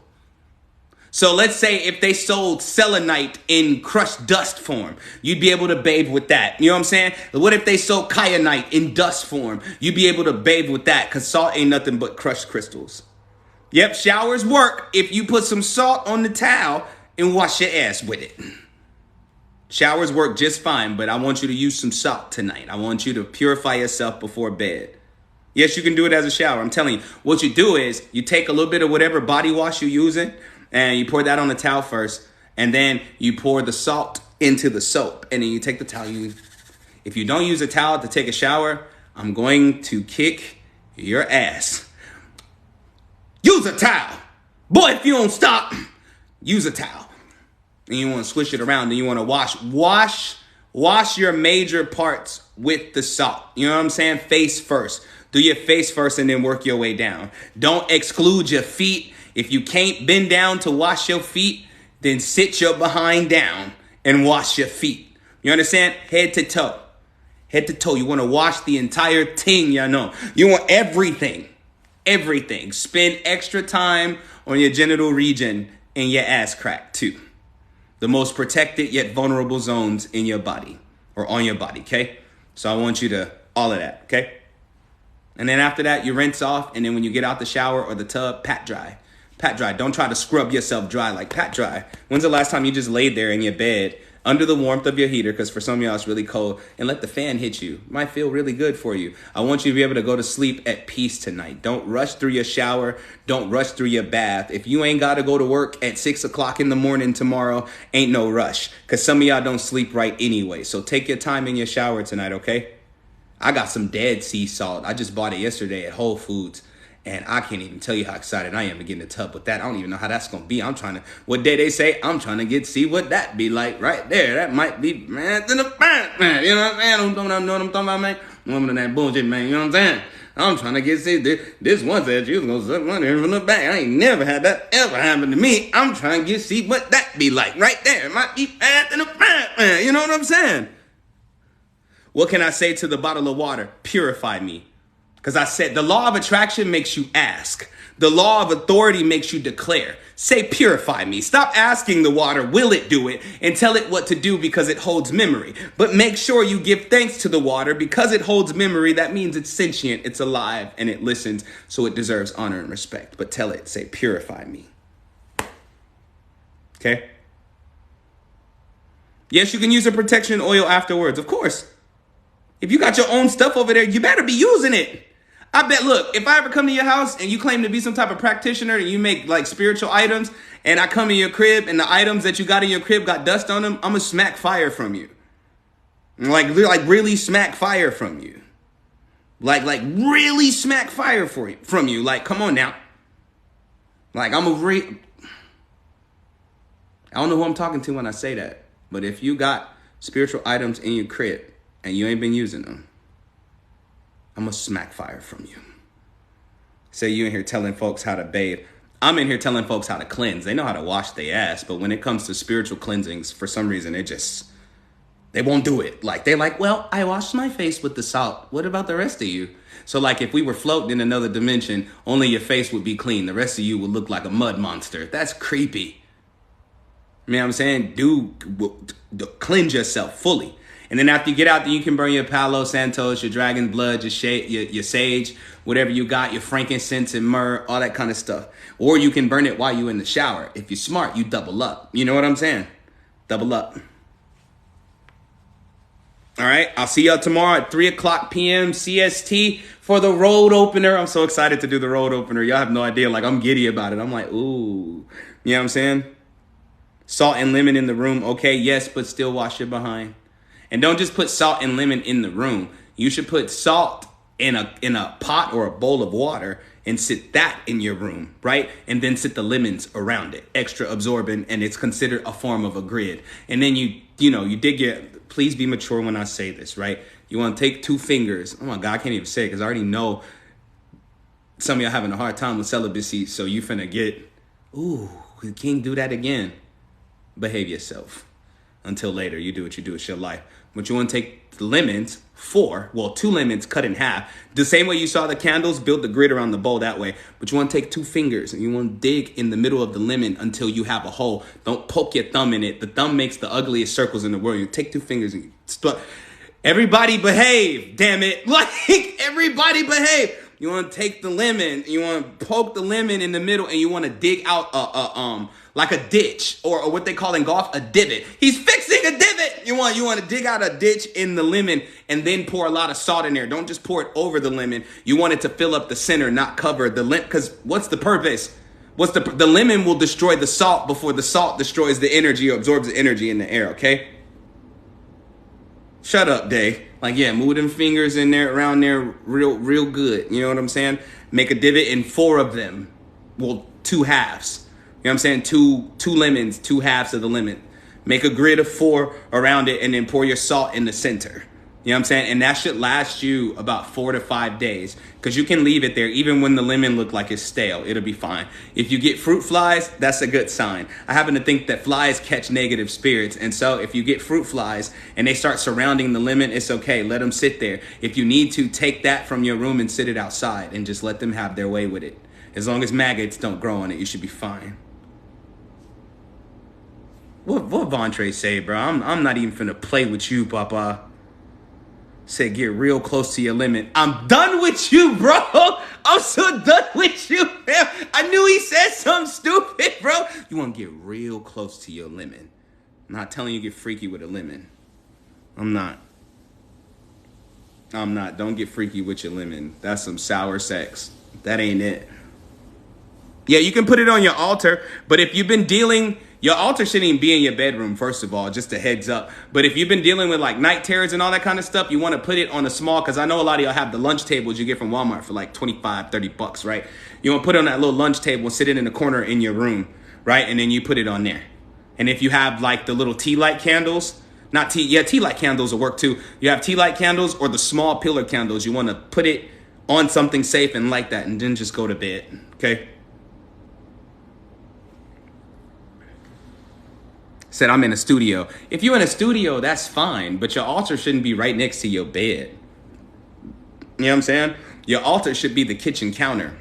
So let's say if they sold selenite in crushed dust form, you'd be able to bathe with that. You know what I'm saying? What if they sold kyanite in dust form? You'd be able to bathe with that, because salt ain't nothing but crushed crystals. Yep, showers work if you put some salt on the towel and wash your ass with it. Showers work just fine, but I want you to use some salt tonight. I want you to purify yourself before bed. Yes, you can do it as a shower. I'm telling you, what you do is you take a little bit of whatever body wash you're using, and you pour that on the towel first, and then you pour the salt into the soap, and then you take the towel. If you don't use a towel to take a shower, I'm going to kick your ass. Use a towel. Boy, if you don't stop, use a towel. And you want to swish it around, and you want to wash your major parts with the salt. You know what I'm saying? Face first. Do your face first and then work your way down. Don't exclude your feet. If you can't bend down to wash your feet, then sit your behind down and wash your feet. You understand? Head to toe. Head to toe. You want to wash the entire thing, you know. You want everything. Everything. Spend extra time on your genital region and your ass crack too. The most protected yet vulnerable zones in your body, or on your body, okay? So I want you to, all of that, okay? And then after that, you rinse off, and then when you get out the shower or the tub, pat dry. Pat dry. Don't try to scrub yourself dry, like pat dry. When's the last time you just laid there in your bed under the warmth of your heater, because for some of y'all it's really cold, and let the fan hit you? It might feel really good for you. I want you to be able to go to sleep at peace tonight. Don't rush through your shower. Don't rush through your bath. If you ain't got to go to work at 6 o'clock in the morning tomorrow, ain't no rush, because some of y'all don't sleep right anyway. So take your time in your shower tonight, okay? I got some Dead Sea salt. I just bought it yesterday at Whole Foods. And I can't even tell you how excited I am to get in the tub with that. I don't even know how that's going to be. What day they say, I'm trying to see what that be like right there. That might be, man, to the back, man. You know what I'm saying? You know what I'm talking about, man? Woman of that bullshit, man. You know what I'm saying? I'm trying to see this one said you was going to suck money from the back. I ain't never had that ever happen to me. I'm trying to see what that be like right there. It might be bad to the back, man. You know what I'm saying? What can I say to the bottle of water? Purify me. Because I said the law of attraction makes you ask. The law of authority makes you declare. Say, purify me. Stop asking the water, will it do it? And tell it what to do because it holds memory. But make sure you give thanks to the water because it holds memory. That means it's sentient, it's alive, and it listens. So it deserves honor and respect. But tell it, say, purify me. Okay? Yes, you can use a protection oil afterwards, of course. If you got your own stuff over there, you better be using it. I bet, look, if I ever come to your house and you claim to be some type of practitioner and you make like spiritual items and I come in your crib and the items that you got in your crib got dust on them, I'm gonna smack fire from you. Like really smack fire from you. Like really smack fire from you. Like, come on now. Like, I don't know who I'm talking to when I say that. But if you got spiritual items in your crib and you ain't been using them, I'm going to smack fire from you. Say you in here telling folks how to bathe. I'm in here telling folks how to cleanse. They know how to wash their ass. But when it comes to spiritual cleansings, for some reason, they won't do it. Like, they're like, well, I washed my face with the salt. What about the rest of you? So, like, if we were floating in another dimension, only your face would be clean. The rest of you would look like a mud monster. That's creepy. You know what I'm saying? Cleanse yourself fully. And then after you get out there, you can burn your Palo Santos, your dragon blood, your sage, whatever you got, your frankincense and myrrh, all that kind of stuff. Or you can burn it while you're in the shower. If you're smart, you double up. You know what I'm saying? Double up. All right, I'll see y'all tomorrow at 3 o'clock p.m. CST for the road opener. I'm so excited to do the road opener. Y'all have no idea. Like, I'm giddy about it. I'm like, ooh. You know what I'm saying? Salt and lemon in the room. Okay, yes, but still wash your behind. And don't just put salt and lemon in the room. You should put salt in a pot or a bowl of water and sit that in your room, right? And then sit the lemons around it, extra absorbent, and it's considered a form of a grid. And then you dig your, please be mature when I say this, right? You want to take 2 fingers. Oh my God, I can't even say it because I already know some of y'all having a hard time with celibacy. So you finna get, ooh, the king do that again. Behave yourself. Until later, you do what you do. It's your life. But you want to take the lemons, 2 lemons cut in half. The same way you saw the candles, build the grid around the bowl that way. But you want to take 2 fingers and you want to dig in the middle of the lemon until you have a hole. Don't poke your thumb in it. The thumb makes the ugliest circles in the world. You take 2 fingers and you everybody behave, damn it. Like, everybody behave. You want to take the lemon, you want to poke the lemon in the middle, and you want to dig out like a ditch, or what they call in golf, a divot. He's fixing a divot. You want to dig out a ditch in the lemon and then pour a lot of salt in there. Don't just pour it over the lemon. You want it to fill up the center, not cover the lemon. Because what's the purpose? The lemon will destroy the salt before the salt destroys the energy or absorbs the energy in the air, okay? Shut up, Day. Like, yeah, move them fingers in there, around there real good. You know what I'm saying? Make a divot in 4 of them. Well, 2 halves. You know what I'm saying? Two lemons, 2 halves of the lemon. Make a grid of 4 around it and then pour your salt in the center. You know what I'm saying? And that should last you about 4 to 5 days because you can leave it there even when the lemon look like it's stale. It'll be fine. If you get fruit flies, that's a good sign. I happen to think that flies catch negative spirits. And so if you get fruit flies and they start surrounding the lemon, it's okay. Let them sit there. If you need to, take that from your room and sit it outside and just let them have their way with it. As long as maggots don't grow on it, you should be fine. What Vontre say, bro? I'm not even finna play with you, Papa. Said get real close to your limit. I'm done with you, bro. I'm so done with you, man. I knew he said something stupid, bro. You want to get real close to your lemon. I'm not telling you get freaky with a lemon. I'm not. Don't get freaky with your lemon. That's some sour sex. That ain't it. Yeah, you can put it on your altar, but if you've been dealing... Your altar shouldn't even be in your bedroom, first of all, just a heads up. But if you've been dealing with like night terrors and all that kind of stuff, you want to put it on a small, because I know a lot of y'all have the lunch tables you get from Walmart for like $25-$30, right? You want to put it on that little lunch table and sit it in the corner in your room, right? And then you put it on there. And if you have like the little tea light candles, tea light candles will work too. You have tea light candles or the small pillar candles. You want to put it on something safe and light that and then just go to bed, okay? Said I'm in a studio. If you're in a studio, that's fine, but your altar shouldn't be right next to your bed. You know what I'm saying? Your altar should be the kitchen counter,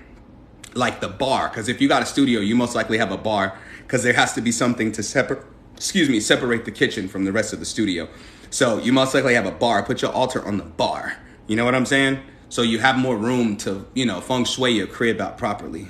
like the bar, because if you got a studio, you most likely have a bar, because there has to be something to separate the kitchen from the rest of the studio. So you most likely have a bar. Put your altar on the bar. You know what I'm saying? So you have more room to, feng shui your crib out properly.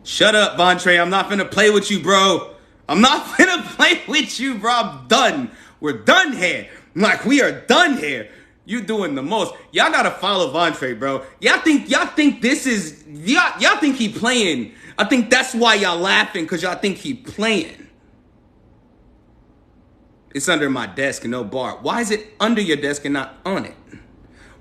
Shut up, Vontre. I'm not finna play with you, bro. I'm not finna play with you, bro. I'm done. We're done here. Like, we are done here. You doing the most. Y'all gotta follow Vontre, bro. Y'all think this is y'all think he playing. I think that's why y'all laughing, because y'all think he playing. It's under my desk and no bar. Why is it under your desk and not on it?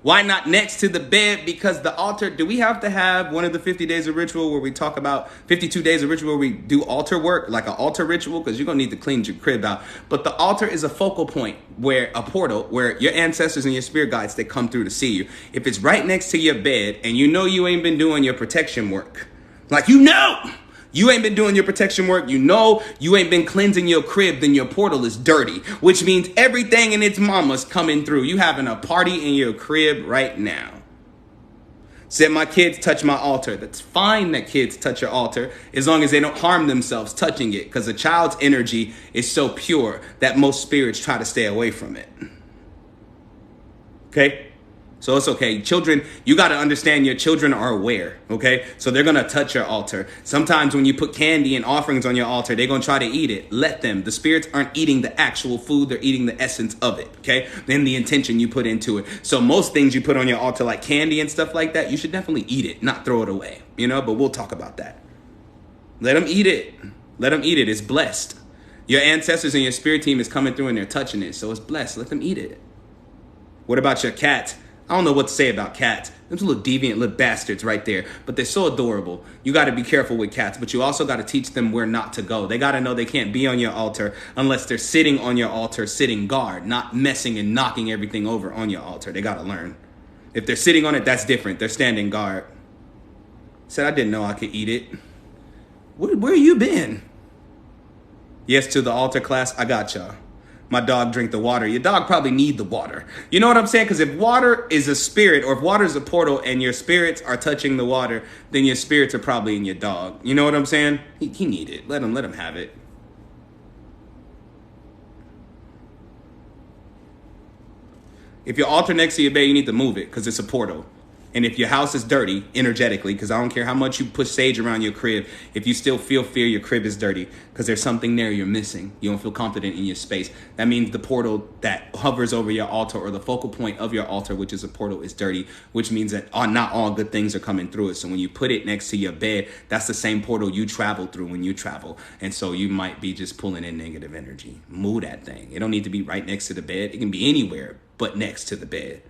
Why not next to the bed? Because the altar, do we have to have one of the 50 days of ritual where we talk about 52 days of ritual where we do altar work, like an altar ritual? Because you're going to need to clean your crib out. But the altar is a focal point, where a portal, where your ancestors and your spirit guides, they come through to see you. If it's right next to your bed and you know you ain't been doing your protection work, like you ain't been doing your protection work, you know you ain't been cleansing your crib, then your portal is dirty, which means everything in its mama's coming through. You having a party in your crib right now. Said my kids touch my altar. That's fine that kids touch your altar as long as they don't harm themselves touching it, because a child's energy is so pure that most spirits try to stay away from it. Okay? So it's okay. Children, you got to understand your children are aware, okay? So they're going to touch your altar. Sometimes when you put candy and offerings on your altar, they're going to try to eat it. Let them. The spirits aren't eating the actual food. They're eating the essence of it, okay? Then the intention you put into it. So most things you put on your altar, like candy and stuff like that, you should definitely eat it, not throw it away, but we'll talk about that. Let them eat it. Let them eat it. It's blessed. Your ancestors and your spirit team is coming through and they're touching it, so it's blessed. Let them eat it. What about your cats? I don't know what to say about cats. Those little deviant little bastards right there. But they're so adorable. You got to be careful with cats. But you also got to teach them where not to go. They got to know they can't be on your altar unless they're sitting on your altar, sitting guard, not messing and knocking everything over on your altar. They got to learn. If they're sitting on it, that's different. They're standing guard. Said, I didn't know I could eat it. Where you been? Yes, to the altar class. I got y'all. My dog drink the water. Your dog probably need the water. You know what I'm saying? Because if water is a spirit, or if water is a portal and your spirits are touching the water, then your spirits are probably in your dog. You know what I'm saying? He need it. Let him have it. If your altar next to your bed, you need to move it because it's a portal. And if your house is dirty, energetically, because I don't care how much you push sage around your crib, if you still feel fear, your crib is dirty because there's something there you're missing. You don't feel confident in your space. That means the portal that hovers over your altar, or the focal point of your altar, which is a portal, is dirty, which means that not all good things are coming through it. So when you put it next to your bed, that's the same portal you travel through when you travel. And so you might be just pulling in negative energy. Move that thing. It don't need to be right next to the bed. It can be anywhere but next to the bed.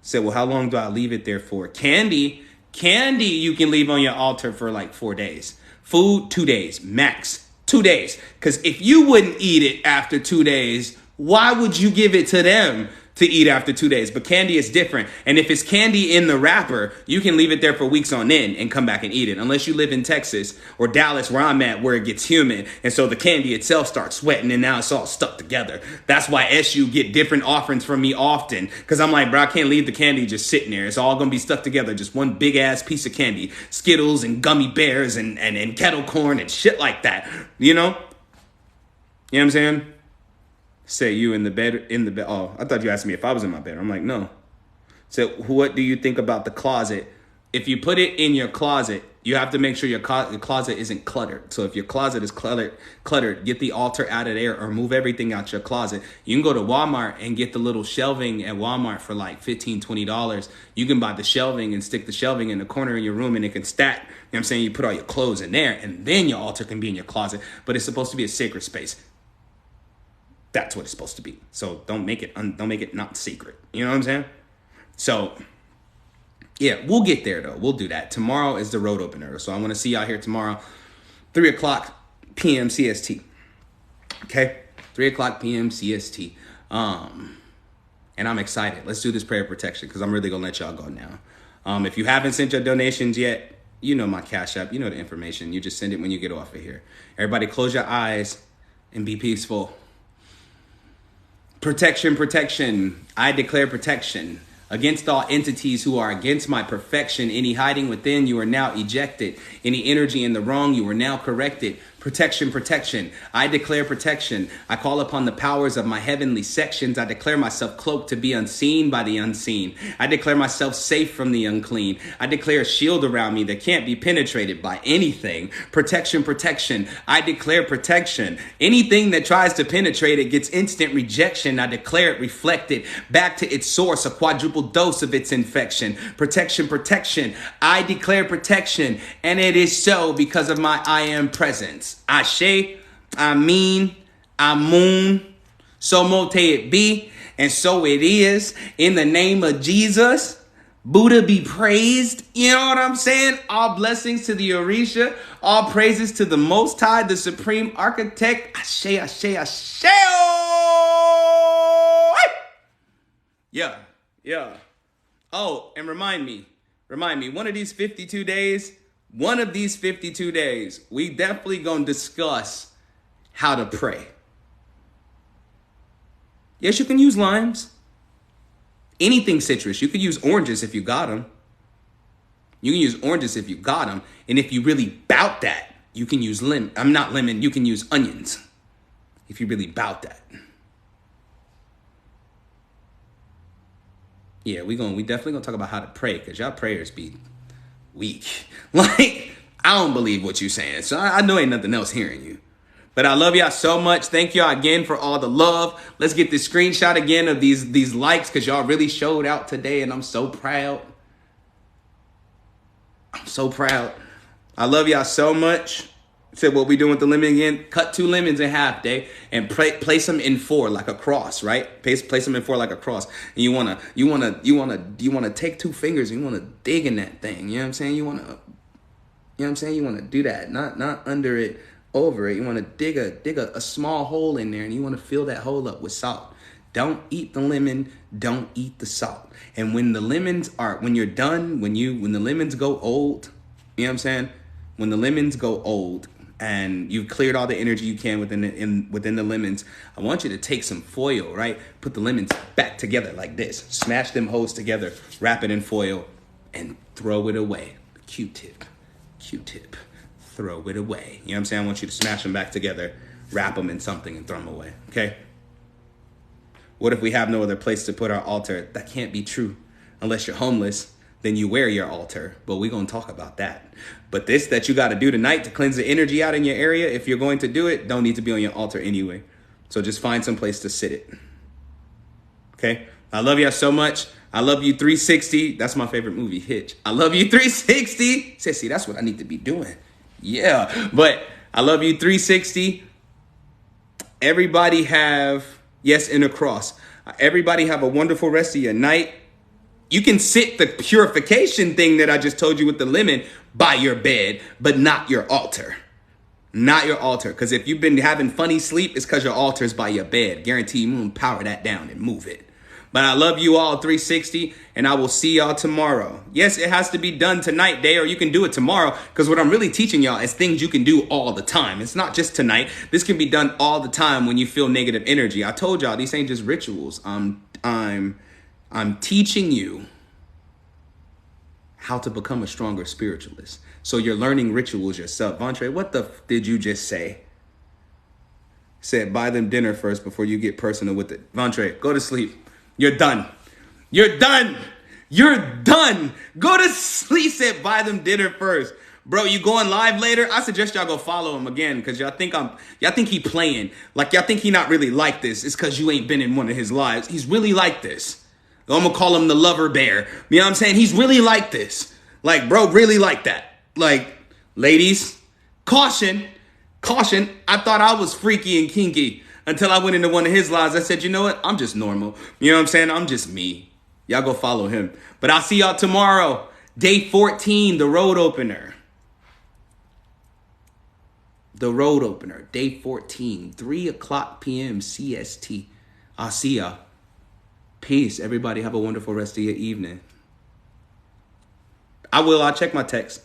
Said, well, how long do I leave it there for? Candy you can leave on your altar for like 4 days. Food, 2 days, max 2 days. Because if you wouldn't eat it after 2 days, why would you give it to them to eat after 2 days? But candy is different. And if it's candy in the wrapper, you can leave it there for weeks on end and come back and eat it. Unless you live in Texas or Dallas, where I'm at, where it gets humid. And so the candy itself starts sweating and now it's all stuck together. That's why SU get different offerings from me often. Because I'm like, bro, I can't leave the candy just sitting there. It's all going to be stuck together. Just one big ass piece of candy. Skittles and gummy bears and kettle corn and shit like that. You know? You know what I'm saying? Say you in the bed. Oh, I thought you asked me if I was in my bed. I'm like, no. So what do you think about the closet? If you put it in your closet, you have to make sure your closet isn't cluttered. So if your closet is cluttered, get the altar out of there or move everything out your closet. You can go to Walmart and get the little shelving at Walmart for like $15, $20. You can buy the shelving and stick the shelving in the corner of your room and it can stack. You know what I'm saying? You put all your clothes in there and then your altar can be in your closet. But it's supposed to be a sacred space. That's what it's supposed to be. So don't make it not secret. You know what I'm saying? So yeah, we'll get there though. We'll do that. Tomorrow is the road opener. So I want to see y'all here tomorrow, 3:00 p.m. CST. Okay? 3:00 p.m. CST. And I'm excited. Let's do this prayer of protection because I'm really going to let y'all go now. If you haven't sent your donations yet, you know my Cash App. You know the information. You just send it when you get off of here. Everybody close your eyes and be peaceful. Protection. I declare protection Against all entities who are against my perfection, any hiding within, you are now ejected. Any energy in the wrong, you are now corrected. Protection, protection. I declare protection. I call upon the powers of my heavenly sections. I declare myself cloaked to be unseen by the unseen. I declare myself safe from the unclean. I declare a shield around me that can't be penetrated by anything. Protection, protection. I declare protection. Anything that tries to penetrate it gets instant rejection. I declare it reflected back to its source, a quadruple dose of its infection. Protection, protection. I declare protection. And it is so because of my I am presence. Ashe, Amin, Amun, so mote it be, and so it is. In the name of Jesus, Buddha be praised. You know what I'm saying? All blessings to the Orisha. All praises to the Most High, the Supreme Architect. Ashe, Ashe, Ashe. Yeah. Oh, and remind me, one of these 52 days, we definitely gonna discuss how to pray. Yes, you can use limes. Anything citrus. You can use oranges if you got them. You can use oranges if you got them. And if you really bout that, you can use you can use onions. If you really bout that. Yeah, we definitely gonna talk about how to pray, because y'all prayers be weak. Like, I don't believe what you saying. So I know ain't nothing else hearing you. But I love y'all so much. Thank y'all again for all the love. Let's get this screenshot again of these likes, because y'all really showed out today, and I'm so proud. I love y'all so much. Said what we doing with the lemon again? Cut 2 lemons in half, day, and place them in 4 like a cross, right? Place them in 4 like a cross. And you wanna take 2 fingers and you wanna dig in that thing. You know what I'm saying? You wanna do that, not under it, over it. You wanna dig a small hole in there, and you wanna fill that hole up with salt. Don't eat the lemon. Don't eat the salt. And when the lemons when the lemons go old, you know what I'm saying? When the lemons go old, and you've cleared all the energy you can within the lemons, I want you to take some foil, right? Put the lemons back together like this. Smash them holes together, wrap it in foil, and throw it away. Q-tip, throw it away. You know what I'm saying? I want you to smash them back together, wrap them in something, and throw them away, okay? What if we have no other place to put our altar? That can't be true. Unless you're homeless, then you wear your altar. But we're going to talk about that. But this that you got to do tonight to cleanse the energy out in your area, if you're going to do it, don't need to be on your altar anyway. So just find some place to sit it. Okay? I love y'all so much. I love you 360. That's my favorite movie, Hitch. I love you 360. See, that's what I need to be doing. Yeah. But I love you 360. Everybody have, yes, in a cross. Everybody have a wonderful rest of your night. You can sit the purification thing that I just told you with the lemon by your bed, but not your altar. Not your altar. Because if you've been having funny sleep, it's because your altar is by your bed. Guarantee you won't power that down and move it. But I love you all 360, and I will see y'all tomorrow. Yes, it has to be done tonight, day, or you can do it tomorrow, because what I'm really teaching y'all is things you can do all the time. It's not just tonight. This can be done all the time when you feel negative energy. I told y'all, these ain't just rituals. I'm teaching you how to become a stronger spiritualist. So you're learning rituals yourself. Vontre, what the did you just say? Said, buy them dinner first before you get personal with it. Vontre, go to sleep. You're done. You're done. You're done. Go to sleep. Said, buy them dinner first. Bro, you going live later? I suggest y'all go follow him again, because y'all think he playing. Like, y'all think he not really like this. It's because you ain't been in one of his lives. He's really like this. I'm going to call him the lover bear. You know what I'm saying? He's really like this. Like, bro, really like that. Like, ladies, caution. I thought I was freaky and kinky until I went into one of his lives. I said, you know what? I'm just normal. You know what I'm saying? I'm just me. Y'all go follow him. But I'll see y'all tomorrow. Day 14, the road opener. Day 14, 3 o'clock p.m. CST. I'll see y'all. Peace. Everybody have a wonderful rest of your evening. I'll check my text.